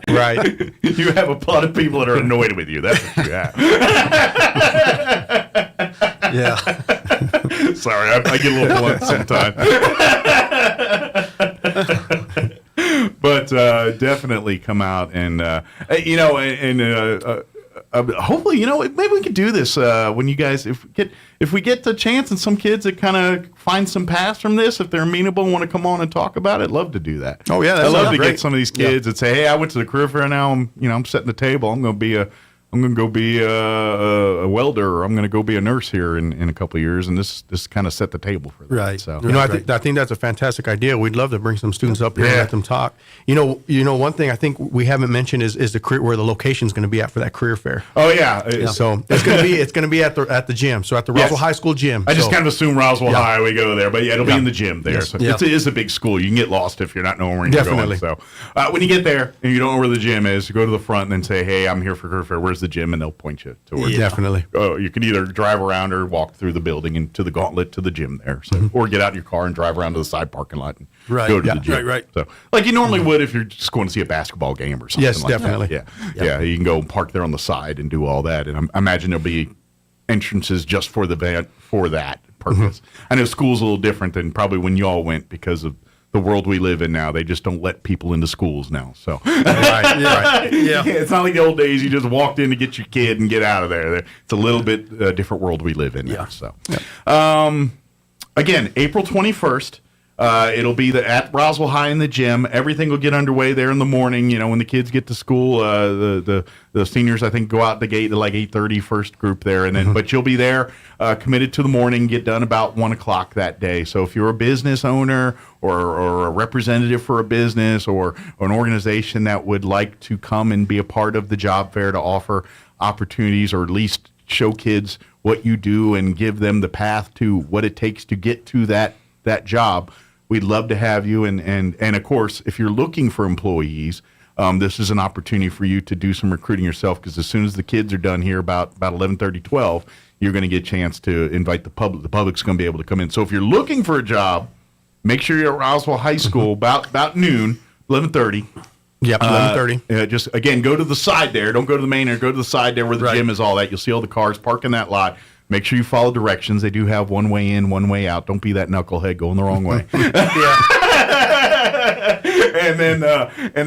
Right. You have a lot of people that are annoyed with you. That's what you have. Yeah. Sorry, I get a little blunt sometimes. But definitely come out and hopefully, maybe we could do this when you guys, if we get the chance and some kids that kind of find some paths from this, if they're amenable and want to come on and talk about it, I'd love to do that. Oh yeah, I'd love to get some of these kids that say, hey, I went to the career fair now. I'm setting the table. I'm going to go be a welder, or I'm going to go be a nurse here in a couple of years, and this kind of set the table for them. Right. So I think that's a fantastic idea. We'd love to bring some students up here and let them talk. One thing I think we haven't mentioned is the career, where the location is going to be at for that career fair. Oh yeah. So it's going to be at the gym. So at the Roswell High School gym. I just kind of assume Roswell High, we go there, but it'll be in the gym there. Yes. So it is a big school. You can get lost if you're not knowing where you're going. So when you get there and you don't know where the gym is, you go to the front and then say, hey, I'm here for career fair. Where's the gym, and they'll point you towards Yeah. Definitely. You can either drive around or walk through the building and to the gauntlet to the gym there. So, or get out in your car and drive around to the side parking lot and go to the gym. Right. So, like you normally would if you're just going to see a basketball game or something. Yes, like definitely. That. Yeah. You can go and park there on the side and do all that. And I imagine there'll be entrances just for the for that purpose. I know school's a little different than probably when y'all went because of the world we live in now. They just don't let people into schools now. So right. Yeah. It's not like the old days. You just walked in to get your kid and get out of there. It's a little bit different world we live in now. So, again, April 21st. It'll be at Roswell High in the gym. Everything will get underway there in the morning. You know, when the kids get to school, the seniors, I think, go out the gate at like 8:30, first group there, and then but you'll be there, committed to the morning, get done about 1 o'clock that day. So if you're a business owner or a representative for a business or an organization that would like to come and be a part of the job fair to offer opportunities or at least show kids what you do and give them the path to what it takes to get to that job, we'd love to have you. And of course, if you're looking for employees, this is an opportunity for you to do some recruiting yourself, because as soon as the kids are done here about 11:30, 12, you're going to get a chance to invite the public. The public's going to be able to come in. So if you're looking for a job, make sure you're at Roswell High School about noon, 11:30. Yep, 11:30. Just, again, go to the side there. Don't go to the main area. Go to the side there where the gym is, all that. You'll see all the cars parked in that lot. Make sure you follow directions. They do have one way in, one way out. Don't be that knucklehead going the wrong way. and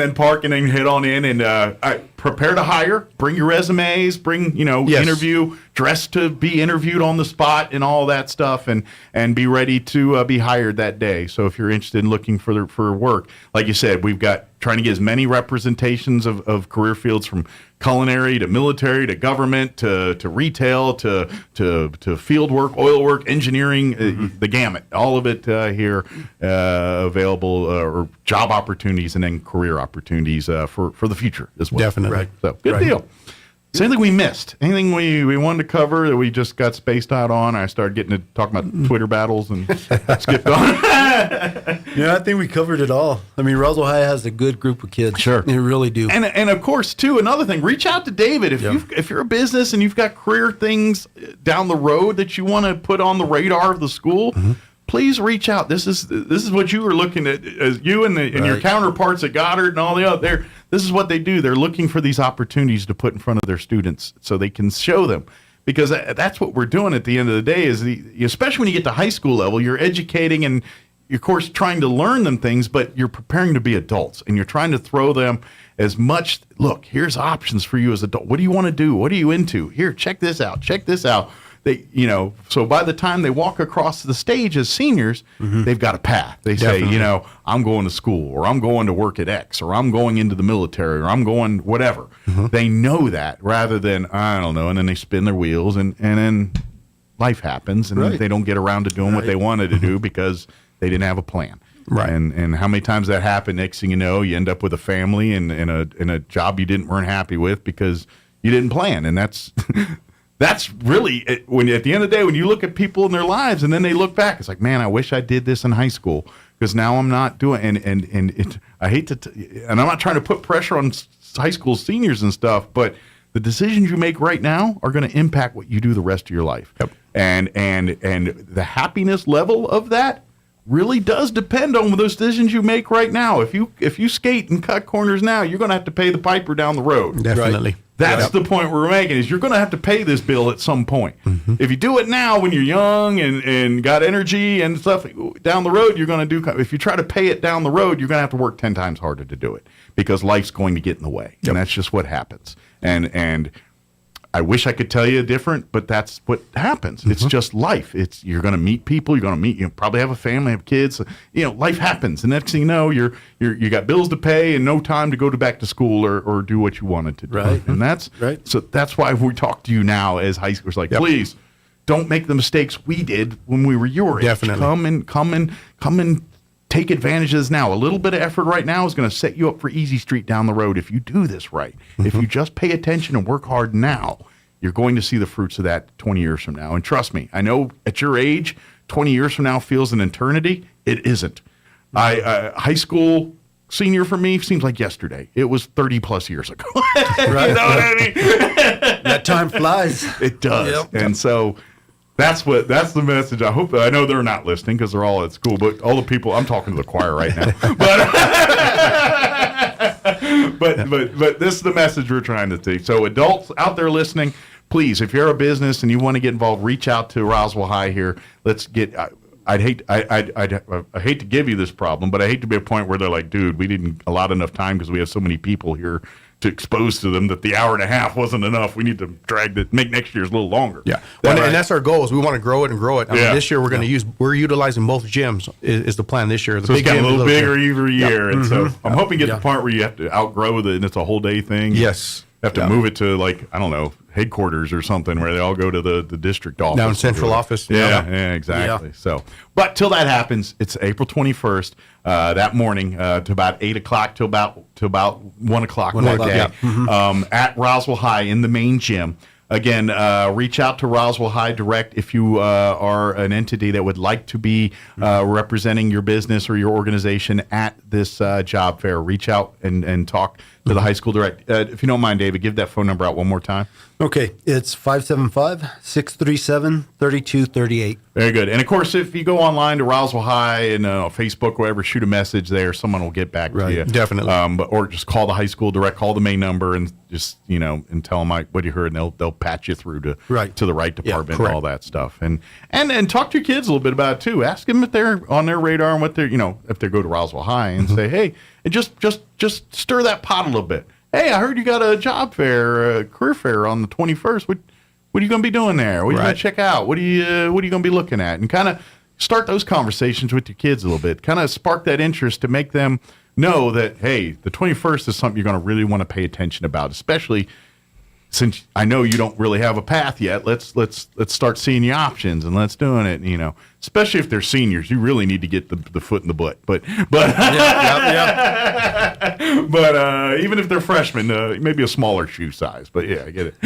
then park and then head on in and prepare to hire. Bring your resumes. Bring interview. Dress to be interviewed on the spot and all that stuff, and be ready to be hired that day. So if you're interested in looking for work, like you said, we've got trying to get as many representations of career fields, from culinary to military to government to retail to field work, oil work, engineering, the gamut, all of it here available, or job opportunities and then career opportunities for the future as well. Definitely. Right. So good deal. Is anything we missed? Anything we wanted to cover that we just got spaced out on? I started getting to talk about Twitter battles and skipped on. Yeah, I think we covered it all. I mean, Roswell High has a good group of kids. Sure. They really do. And of course, too, another thing, reach out to David. If you're a business and you've got career things down the road that you want to put on the radar of the school, please reach out. This is what you were looking at, as you and your counterparts at Goddard and all the other. This is what they do. They're looking for these opportunities to put in front of their students so they can show them. Because that's what we're doing at the end of the day, is especially when you get to high school level, you're educating and, of course, trying to learn them things, but you're preparing to be adults, and you're trying to throw them as much, look, here's options for you as adult. What do you want to do? What are you into? Here, check this out. Check this out. So by the time they walk across the stage as seniors, they've got a path. They say, I'm going to school, or I'm going to work at X, or I'm going into the military, or I'm going whatever. They know that, rather than, I don't know, and then they spin their wheels, and then life happens, and they don't get around to doing what they wanted to do because they didn't have a plan. Right. And how many times that happened, next thing you know, you end up with a family and a job you weren't happy with because you didn't plan. And that's really, when at the end of the day, when you look at people in their lives and then they look back, it's like, man, I wish I did this in high school, because now I'm not doing. And I hate to, and I'm not trying to put pressure on high school seniors and stuff, but the decisions you make right now are going to impact what you do the rest of your life. Yep. And the happiness level of that really does depend on those decisions you make right now. If you skate and cut corners now, you're going to have to pay the piper down the road. Definitely. Right? That's the point we're making, is you're going to have to pay this bill at some point. If you do it now when you're young and got energy and stuff, down the road, you're going to do. If you try to pay it down the road, you're going to have to work 10 times harder to do it, because life's going to get in the way. And that's just what happens. And I wish I could tell you different, but that's what happens. It's just life. You're going to meet people. You're going to probably have a family, have kids. Life happens. And next thing you know, you got bills to pay and no time to go back to school or do what you wanted to do. Right. And that's why we talk to you now as high schoolers. Like, please don't make the mistakes we did when we were your age. Definitely. Come and take advantages now. A little bit of effort right now is going to set you up for easy street down the road if you do this right. If you just pay attention and work hard now, you're going to see the fruits of that 20 years from now. And trust me, I know at your age, 20 years from now feels an eternity. It isn't. High school senior for me seems like yesterday. It was 30 plus years ago. Right. You know what I mean? That time flies. It does. Yep. And so that's the message. I know they're not listening because they're all at school, but all the people, I'm talking to the choir right now. But this is the message we're trying to take. So adults out there listening, please, if you're a business and you want to get involved, reach out to Roswell High here. Let's get. I hate to give you this problem, but I hate to be a point where they're like, dude, we didn't allot enough time because we have so many people here to expose to them that the hour and a half wasn't enough. We need to make next year's a little longer. Yeah, and that's our goal. Is we want to grow it and grow it. I mean, this year we're utilizing both gyms is the plan this year. So it's getting a little bigger every year, and so I'm hoping to get to the point where you have to outgrow it and it's a whole day thing. Yes, have to move it to I don't know, headquarters or something where they all go to the district office. Down central office. Yeah, exactly. Yeah. So, but till that happens, it's April 21st, that morning, to about 8 o'clock to about 1 o'clock that day, at Roswell High in the main gym. Again, reach out to Roswell High Direct if you are an entity that would like to be representing your business or your organization at this job fair. Reach out and talk to the high school direct. If you don't mind, David, give that phone number out one more time. Okay, it's 575-637-3238. Very good. And, of course, if you go online to Roswell High and Facebook or whatever, shoot a message there. Someone will get back to you. Definitely. Or just call the high school direct, call the main number, and just, and tell them what you heard, and they'll patch you through to the right department and all that stuff. And talk to your kids a little bit about it, too. Ask them if they're on their radar and what they're, if they go to Roswell High and say, hey, and just stir that pot a little bit. Hey, I heard you got a job fair, a career fair on the 21st. What are you going to be doing there? What are you going to check out? What are you going to be looking at? And kind of start those conversations with your kids a little bit. Kind of spark that interest to make them know that, hey, the 21st is something you're going to really want to pay attention about, especially since I know you don't really have a path yet. Let's start seeing your options and let's doing it. Especially if they're seniors, you really need to get the foot in the butt. But but even if they're freshmen, maybe a smaller shoe size. But yeah, I get it.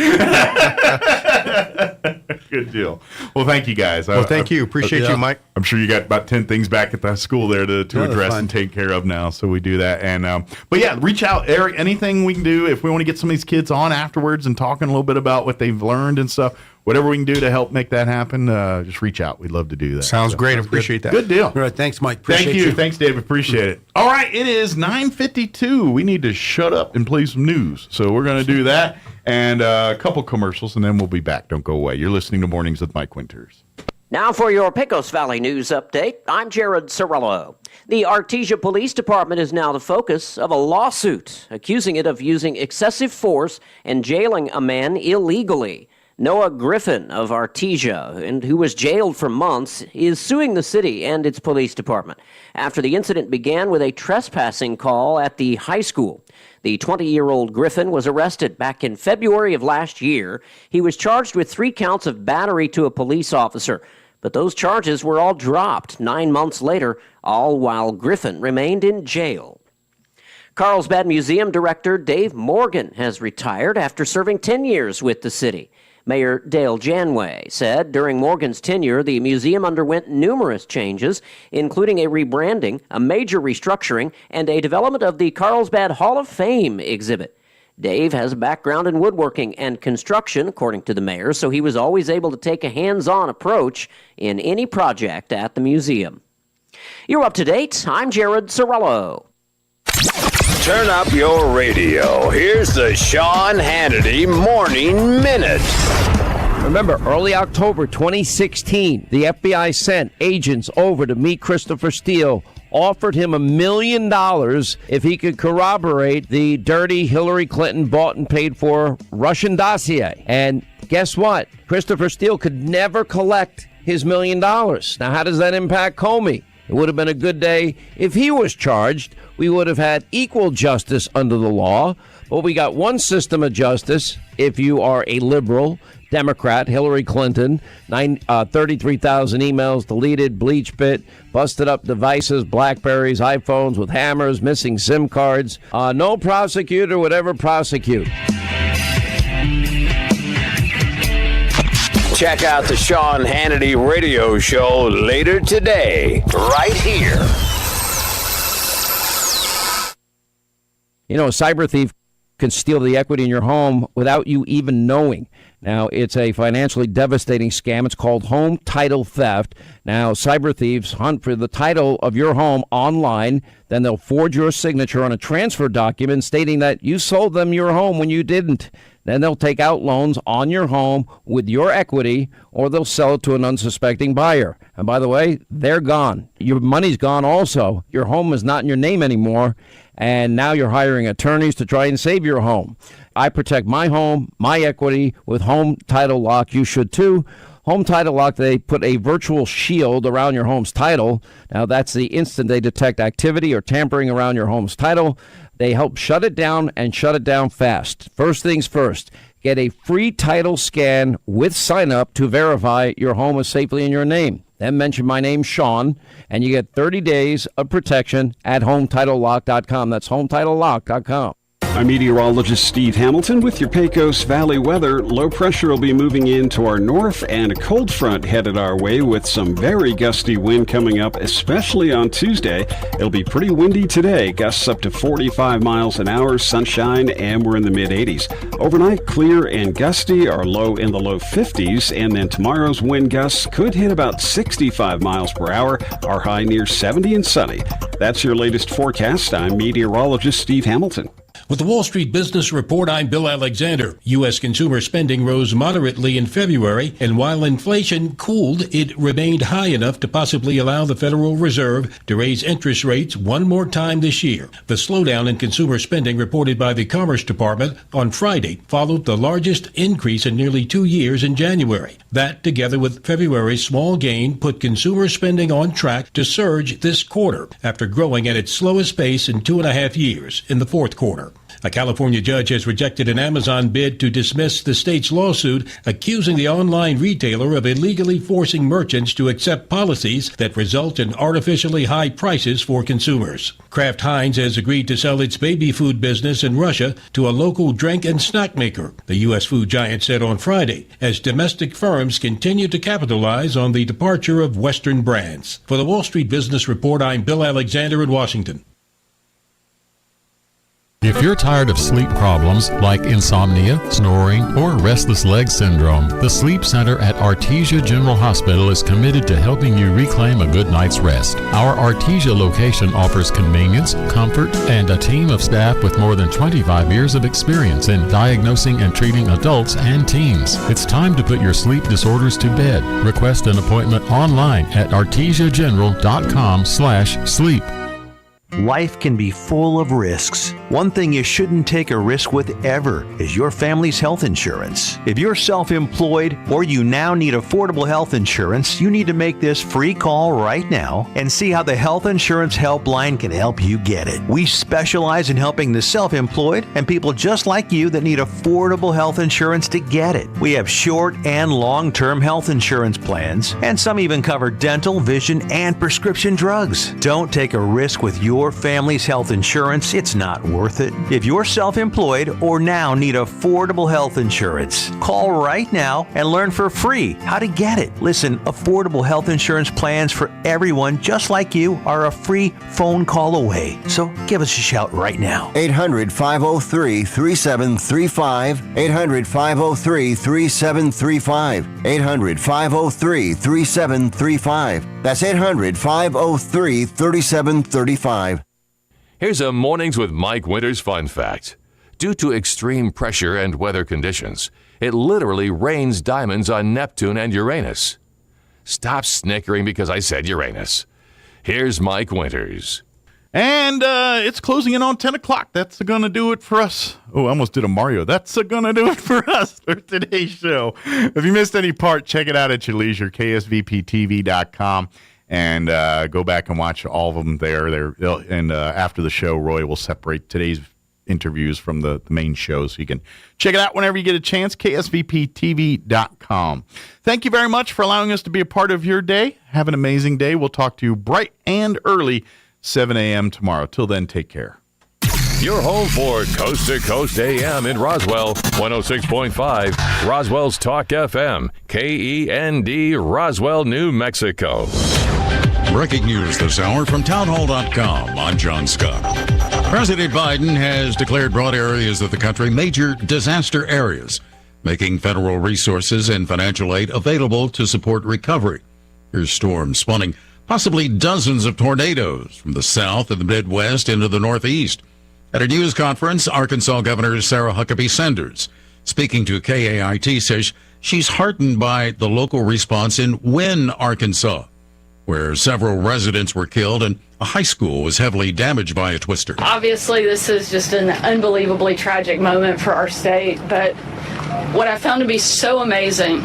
Good deal. Well, thank you guys. Well, thank you. Appreciate you, Mike. I'm sure you got about 10 things back at the school there to address and take care of now. So we do that. And but yeah, reach out, Eric. Anything we can do if we want to get some of these kids on afterwards and talking a little bit about what they've learned and stuff. Whatever we can do to help make that happen, just reach out. We'd love to do that. Sounds great. Appreciate that. Good deal. All right. Thanks, Mike. Appreciate you. Thanks, David. Appreciate it. All right. It is 9:52. We need to shut up and play some news. So we're going to do that and a couple commercials, and then we'll be back. Don't go away. You're listening to Mornings with Mike Winters. Now for your Pecos Valley News Update, I'm Jared Cirillo. The Artesia Police Department is now the focus of a lawsuit accusing it of using excessive force and jailing a man illegally. Noah Griffin of Artesia, and who was jailed for months, is suing the city and its police department after the incident began with a trespassing call at the high school. The 20-year-old Griffin was arrested back in February of last year. He was charged with 3 counts of battery to a police officer, but those charges were all dropped 9 months later, all while Griffin remained in jail. Carlsbad Museum Director Dave Morgan has retired after serving 10 years with the city. Mayor Dale Janway said during Morgan's tenure, the museum underwent numerous changes, including a rebranding, a major restructuring, and a development of the Carlsbad Hall of Fame exhibit. Dave has a background in woodworking and construction, according to the mayor, so he was always able to take a hands-on approach in any project at the museum. You're up to date. I'm Jared Cirillo. Turn up your radio. Here's the Sean Hannity Morning Minute. Remember, early October 2016, the FBI sent agents over to meet Christopher Steele, offered him $1 million if he could corroborate the dirty Hillary Clinton bought and paid for Russian dossier. And guess what? Christopher Steele could never collect his $1 million. Now, how does that impact Comey? It would have been a good day if he was charged. We would have had equal justice under the law. But we got one system of justice if you are a liberal, Democrat, Hillary Clinton, 33,000 emails deleted, bleach bit, busted up devices, Blackberries, iPhones with hammers, missing SIM cards. No prosecutor would ever prosecute. Check out the Sean Hannity radio show later today, right here. You know, a cyber thief can steal the equity in your home without you even knowing. Now, it's a financially devastating scam. It's called home title theft. Now, cyber thieves hunt for the title of your home online. Then they'll forge your signature on a transfer document stating that you sold them your home when you didn't. Then they'll take out loans on your home with your equity, or they'll sell it to an unsuspecting buyer. And by the way, they're gone. Your money's gone also. Your home is not in your name anymore. And now you're hiring attorneys to try and save your home. I protect my home, my equity with Home Title Lock. You should too. Home Title Lock, they put a virtual shield around your home's title. Now, that's the instant they detect activity or tampering around your home's title. They help shut it down and shut it down fast. First things first, get a free title scan with sign up to verify your home is safely in your name. Then mention my name, Sean, and you get 30 days of protection at HometitleLock.com. That's HometitleLock.com. I'm meteorologist Steve Hamilton with your Pecos Valley weather. Low pressure will be moving into our north and a cold front headed our way with some very gusty wind coming up, especially on Tuesday. It'll be pretty windy today, gusts up to 45 miles an hour, sunshine, and we're in the mid-80s. Overnight, clear and gusty, our low in the low 50s, and then tomorrow's wind gusts could hit about 65 miles per hour, our high near 70 and sunny. That's your latest forecast. I'm meteorologist Steve Hamilton. With the Wall Street Business Report, I'm Bill Alexander. U.S. consumer spending rose moderately in February, and while inflation cooled, it remained high enough to possibly allow the Federal Reserve to raise interest rates one more time this year. The slowdown in consumer spending reported by the Commerce Department on Friday followed the largest increase in nearly 2 years in January. That, together with February's small gain, put consumer spending on track to surge this quarter after growing at its slowest pace in 2.5 years in the fourth quarter. A California judge has rejected an Amazon bid to dismiss the state's lawsuit accusing the online retailer of illegally forcing merchants to accept policies that result in artificially high prices for consumers. Kraft Heinz has agreed to sell its baby food business in Russia to a local drink and snack maker, the U.S. food giant said on Friday, as domestic firms continue to capitalize on the departure of Western brands. For the Wall Street Business Report, I'm Bill Alexander in Washington. If you're tired of sleep problems like insomnia, snoring, or restless leg syndrome, the Sleep Center at Artesia General Hospital is committed to helping you reclaim a good night's rest. Our Artesia location offers convenience, comfort, and a team of staff with more than 25 years of experience in diagnosing and treating adults and teens. It's time to put your sleep disorders to bed. Request an appointment online at artesiageneral.com/sleep. Life can be full of risks. One thing you shouldn't take a risk with ever is your family's health insurance. If you're self-employed or you now need affordable health insurance, you need to make this free call right now and see how the Health Insurance Helpline can help you get it. We specialize in helping the self-employed and people just like you that need affordable health insurance to get it. We have short and long-term health insurance plans, and some even cover dental, vision, and prescription drugs. Don't take a risk with your family's health insurance. It's not worth it. If you're self-employed or now need affordable health insurance, call right now and learn for free how to get it. Listen, affordable health insurance plans for everyone just like you are a free phone call away. So give us a shout right now. 800-503-3735. 800-503-3735. 800-503-3735. That's 800-503-3735. Here's a Mornings with Mike Winters fun fact. Due to extreme pressure and weather conditions, it literally rains diamonds on Neptune and Uranus. Stop snickering because I said Uranus. Here's Mike Winters. And it's closing in on 10 o'clock. That's going to do it for us. Oh, I almost did a Mario. That's going to do it for us for today's show. If you missed any part, check it out at your leisure, ksvptv.com. And go back and watch all of them there. And after the show, Roy will separate today's interviews from the main show, so you can check it out whenever you get a chance, ksvptv.com. Thank you very much for allowing us to be a part of your day. Have an amazing day. We'll talk to you bright and early, 7 a.m. tomorrow. Till then, take care. Your home for Coast to Coast AM in Roswell, 106.5, Roswell's Talk FM, KEND, Roswell, New Mexico. Breaking news this hour from townhall.com. I'm John Scott. President Biden has declared broad areas of the country major disaster areas, making federal resources and financial aid available to support recovery. Here's storms spawning possibly dozens of tornadoes from the south and the Midwest into the Northeast. At a news conference, Arkansas Governor Sarah Huckabee Sanders, speaking to KAIT, says she's heartened by the local response in Wynne, Arkansas, where several residents were killed and a high school was heavily damaged by a twister. Obviously, this is just an unbelievably tragic moment for our state, but what I found to be so amazing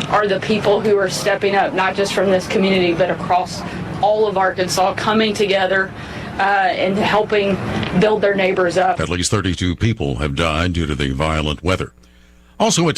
are the people who are stepping up, not just from this community, but across all of Arkansas, coming together and helping build their neighbors up. At least 32 people have died due to the violent weather. Also,